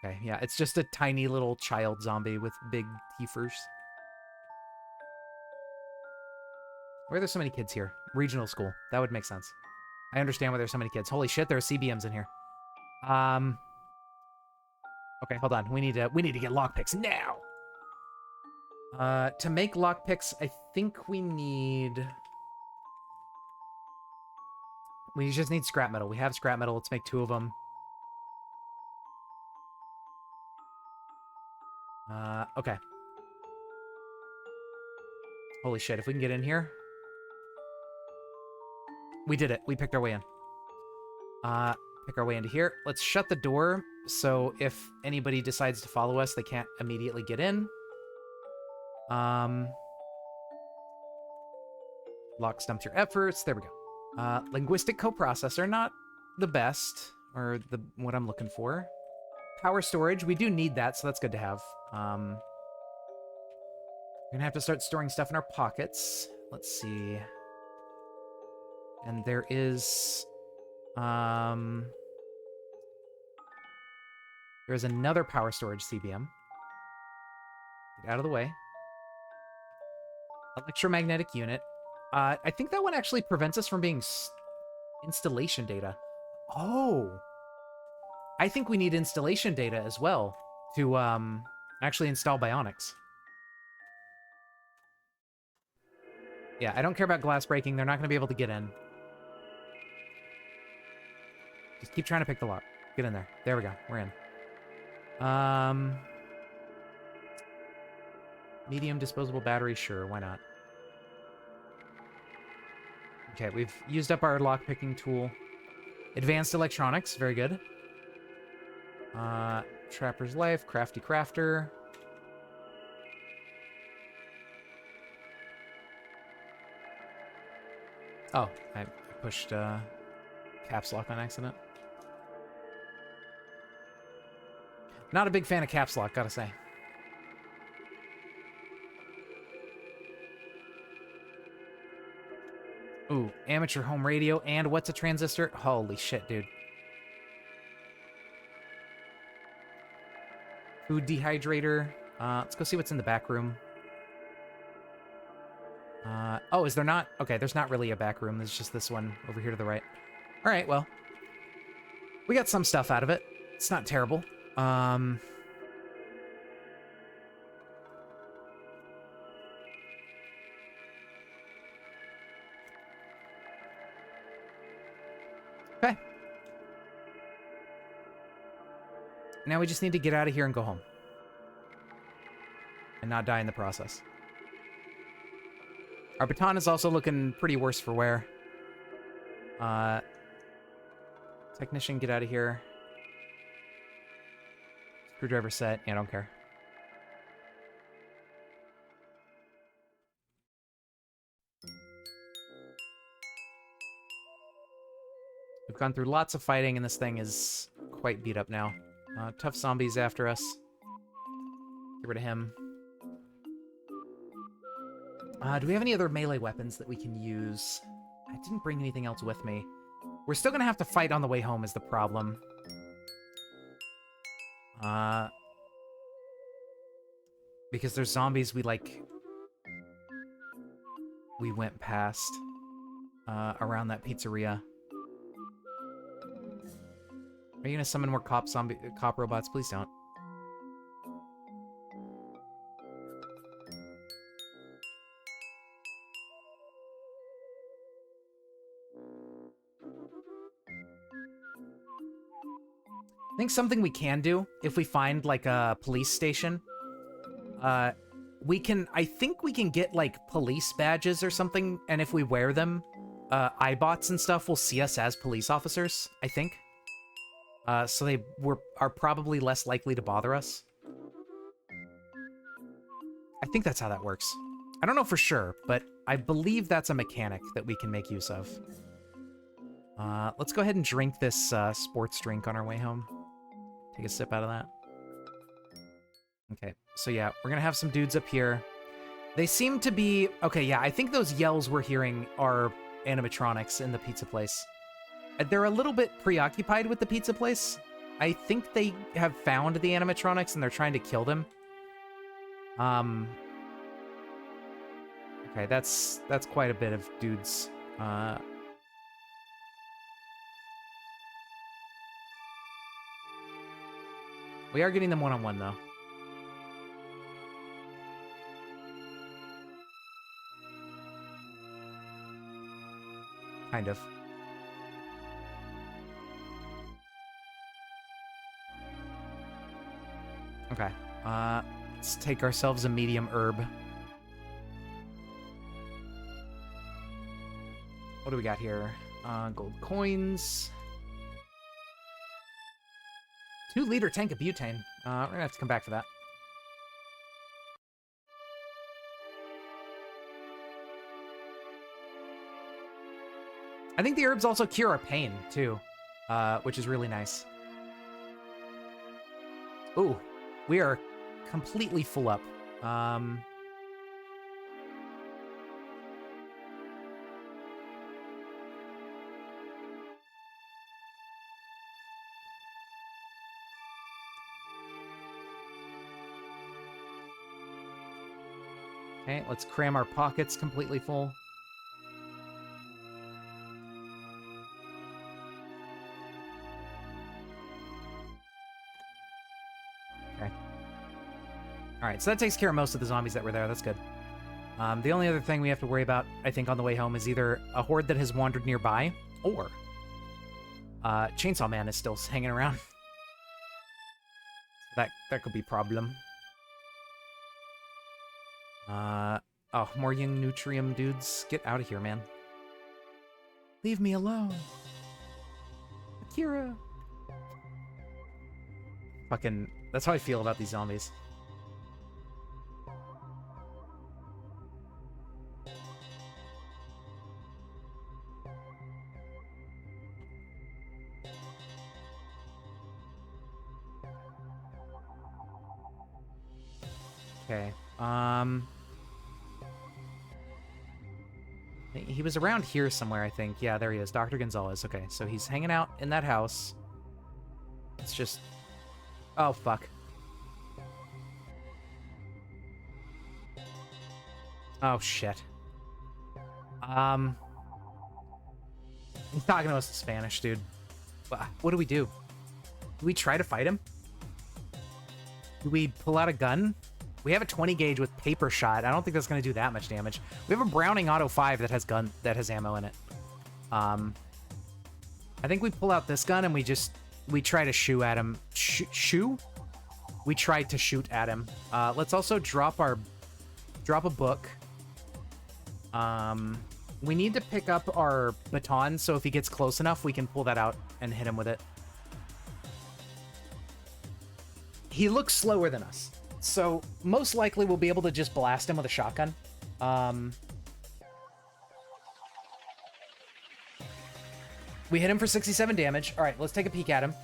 Okay, yeah, it's just a tiny little child zombie with big teethers. Why are there so many kids here? Regional school. That would make sense. I understand why there's so many kids. Holy shit, there are CBMs in here. Okay, hold on. We need to get lockpicks now. To make lockpicks, I think we just need scrap metal. We have scrap metal. Let's make 2 of them. Okay. Holy shit, if we can get in here. We did it. We picked our way in. Pick our way into here. Let's shut the door, so if anybody decides to follow us, they can't immediately get in. Lock stumps your efforts. There we go. Linguistic coprocessor, not the best, or what I'm looking for. Power storage, we do need that, so that's good to have. We're gonna have to start storing stuff in our pockets. Let's see. And there is... there's another power storage CBM. Get out of the way. Electromagnetic unit. I think that one actually prevents us from being installation data. Oh! I think we need installation data as well to actually install Bionics. Yeah, I don't care about glass breaking. They're not going to be able to get in. Just keep trying to pick the lock. Get in there. There we go. We're in. Medium disposable battery, sure, why not? Okay, we've used up our lock-picking tool. Advanced electronics, very good. Trapper's Life, Crafty Crafter. Oh, I pushed caps lock on accident. Not a big fan of caps lock, gotta say. Ooh, amateur home radio, and what's a transistor? Holy shit, dude. Food dehydrator. Let's go see what's in the back room. Oh, is there not? Okay, there's not really a back room. There's just this one over here to the right. All right, well. We got some stuff out of it. It's not terrible. Okay. Now we just need to get out of here and go home. And not die in the process. Our baton is also looking pretty worse for wear. Technician, get out of here. Screwdriver set. Yeah, I don't care. We've gone through lots of fighting, and this thing is quite beat up now. Tough zombies after us. Get rid of him. Do we have any other melee weapons that we can use? I didn't bring anything else with me. We're still gonna have to fight on the way home is the problem. Because there's zombies we went past around that pizzeria. Are you gonna summon more cop robots? Please don't. I think something we can do, if we find, like, a police station, I think we can get, like, police badges or something, and if we wear them, iBots and stuff will see us as police officers, I think. So they are probably less likely to bother us. I think that's how that works. I don't know for sure, but I believe that's a mechanic that we can make use of. Let's go ahead and drink this sports drink on our way home. Take a sip out of that. Okay, so yeah, we're gonna have some dudes up here. They seem to be... Okay, yeah, I think those yells we're hearing are animatronics in the pizza place. They're a little bit preoccupied with the pizza place. I think they have found the animatronics and they're trying to kill them. Okay, that's quite a bit of dudes. We are getting them one-on-one, though. Kind of. Okay. Let's take ourselves a medium herb. What do we got here? Gold coins. 2-liter tank of butane. We're gonna have to come back for that. I think the herbs also cure our pain, too, which is really nice. Ooh, we are completely full up. Okay, let's cram our pockets completely full. Okay. Alright, so that takes care of most of the zombies that were there. That's good. The only other thing we have to worry about, I think, on the way home is either a horde that has wandered nearby, or Chainsaw Man is still hanging around. So that could be a problem. Oh, more young Nutrium dudes. Get out of here, man. Leave me alone. Akira. Fucking, that's how I feel about these zombies. Okay, he was around here somewhere, I think. Yeah, there he is, Dr. Gonzalez. Okay, so he's hanging out in that house. It's just... Oh, fuck. Oh, shit. He's talking to us in Spanish, dude. What do we do? Do we try to fight him? Do we pull out a gun? We have a 20 gauge with paper shot. I don't think that's going to do that much damage. We have a Browning Auto 5 that has ammo in it. I think we pull out this gun and we try to shoot at him. Shoo? We try to shoot at him. Let's also drop a book. We need to pick up our baton, so if he gets close enough, we can pull that out and hit him with it. He looks slower than us, so most likely we'll be able to just blast him with a shotgun. We hit him for 67 damage. All right, let's take a peek at him.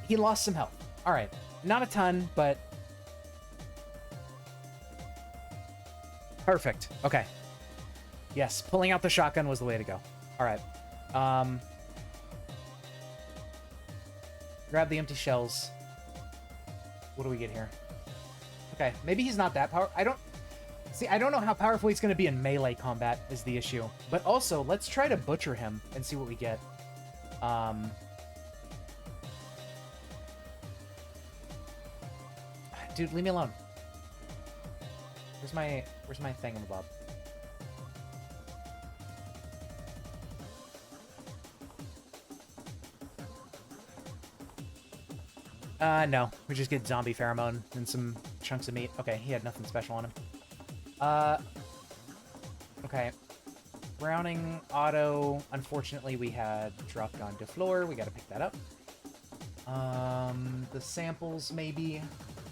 He lost some health. All right, not a ton, but... Perfect. Okay. Yes, pulling out the shotgun was the way to go. All right. Grab the empty shells. What do we get here? Okay, maybe he's not that powerful. I don't know how powerful he's going to be in melee combat is the issue. But also, let's try to butcher him and see what we get. Dude, leave me alone. Where's my thingamabob? No. We just get zombie pheromone and some chunks of meat. Okay, he had nothing special on him. Okay. Browning auto. Unfortunately, we had dropped onto floor. We gotta pick that up. The samples, maybe.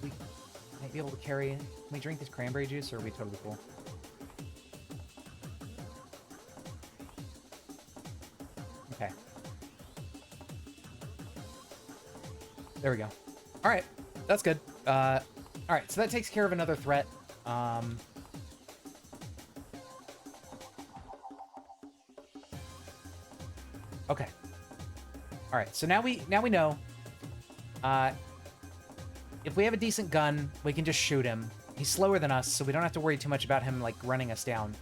We might be able to carry... Can we drink this cranberry juice, or are we totally cool? Okay. There we go. Alright, that's good. Alright, so that takes care of another threat. Okay. Alright, so now we know. If we have a decent gun, we can just shoot him. He's slower than us, so we don't have to worry too much about him, like, running us down.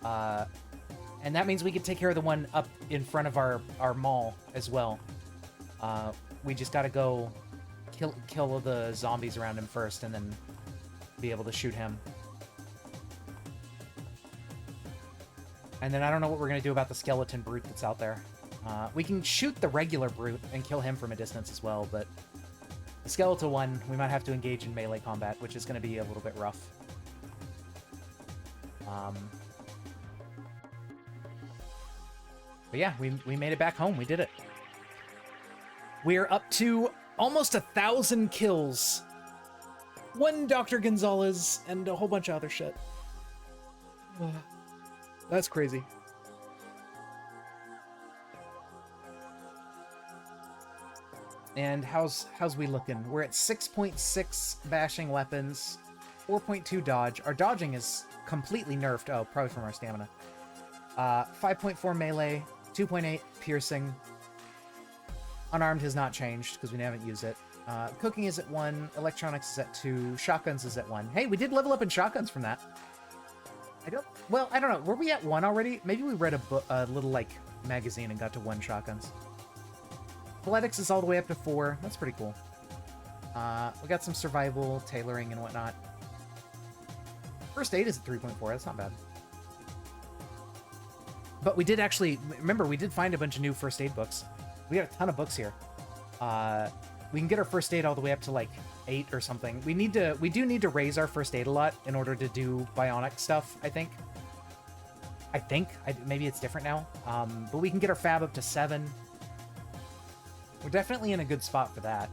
And that means we can take care of the one up in front of our mall as well. We just gotta go kill the zombies around him first, and then be able to shoot him. And then I don't know what we're gonna do about the skeleton brute that's out there. We can shoot the regular brute and kill him from a distance as well, but the skeletal one, we might have to engage in melee combat, which is gonna be a little bit rough. But yeah, we made it back home. We did it. We're up to almost 1,000 kills. 1 Dr. Gonzalez and a whole bunch of other shit. That's crazy. And how's we looking? We're at 6.6 bashing weapons, 4.2 dodge. Our dodging is completely nerfed. Oh, probably from our stamina. 5.4 melee, 2.8 piercing. Unarmed has not changed because we haven't used it. Cooking is at 1, electronics is at 2, shotguns is at 1. Hey, we did level up in shotguns from that. I don't know. Were we at 1 already? Maybe we read a little, like, magazine and got to 1 shotguns. Athletics is all the way up to 4. That's pretty cool. We got some survival, tailoring, and whatnot. First aid is at 3.4. That's not bad. But we did actually... Remember, we did find a bunch of new first aid books. We got a ton of books here. We can get our first aid all the way up to, like, 8 or something. We do need to raise our first aid a lot in order to do bionic stuff, I think. Maybe it's different now. But we can get our fab up to 7. We're definitely in a good spot for that.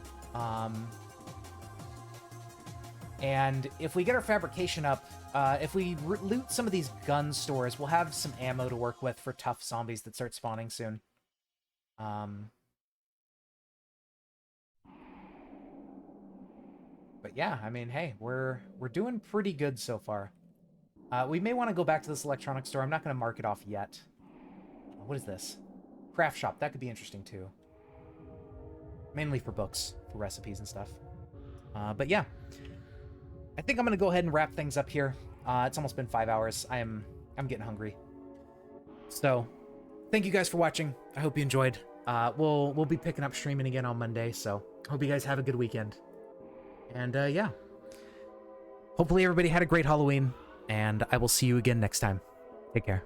And if we get our fabrication up, if we loot some of these gun stores, we'll have some ammo to work with for tough zombies that start spawning soon. But yeah, I mean, hey, we're doing pretty good so far. We may want to go back to this electronics store. I'm not going to mark it off yet. What is this? Craft shop. That could be interesting too. Mainly for books, for recipes and stuff. But yeah, I think I'm going to go ahead and wrap things up here. It's almost been 5 hours. I'm getting hungry. So, thank you guys for watching. I hope you enjoyed. We'll be picking up streaming again on Monday, so hope you guys have a good weekend. And yeah, hopefully everybody had a great Halloween, and I will see you again next time. Take care.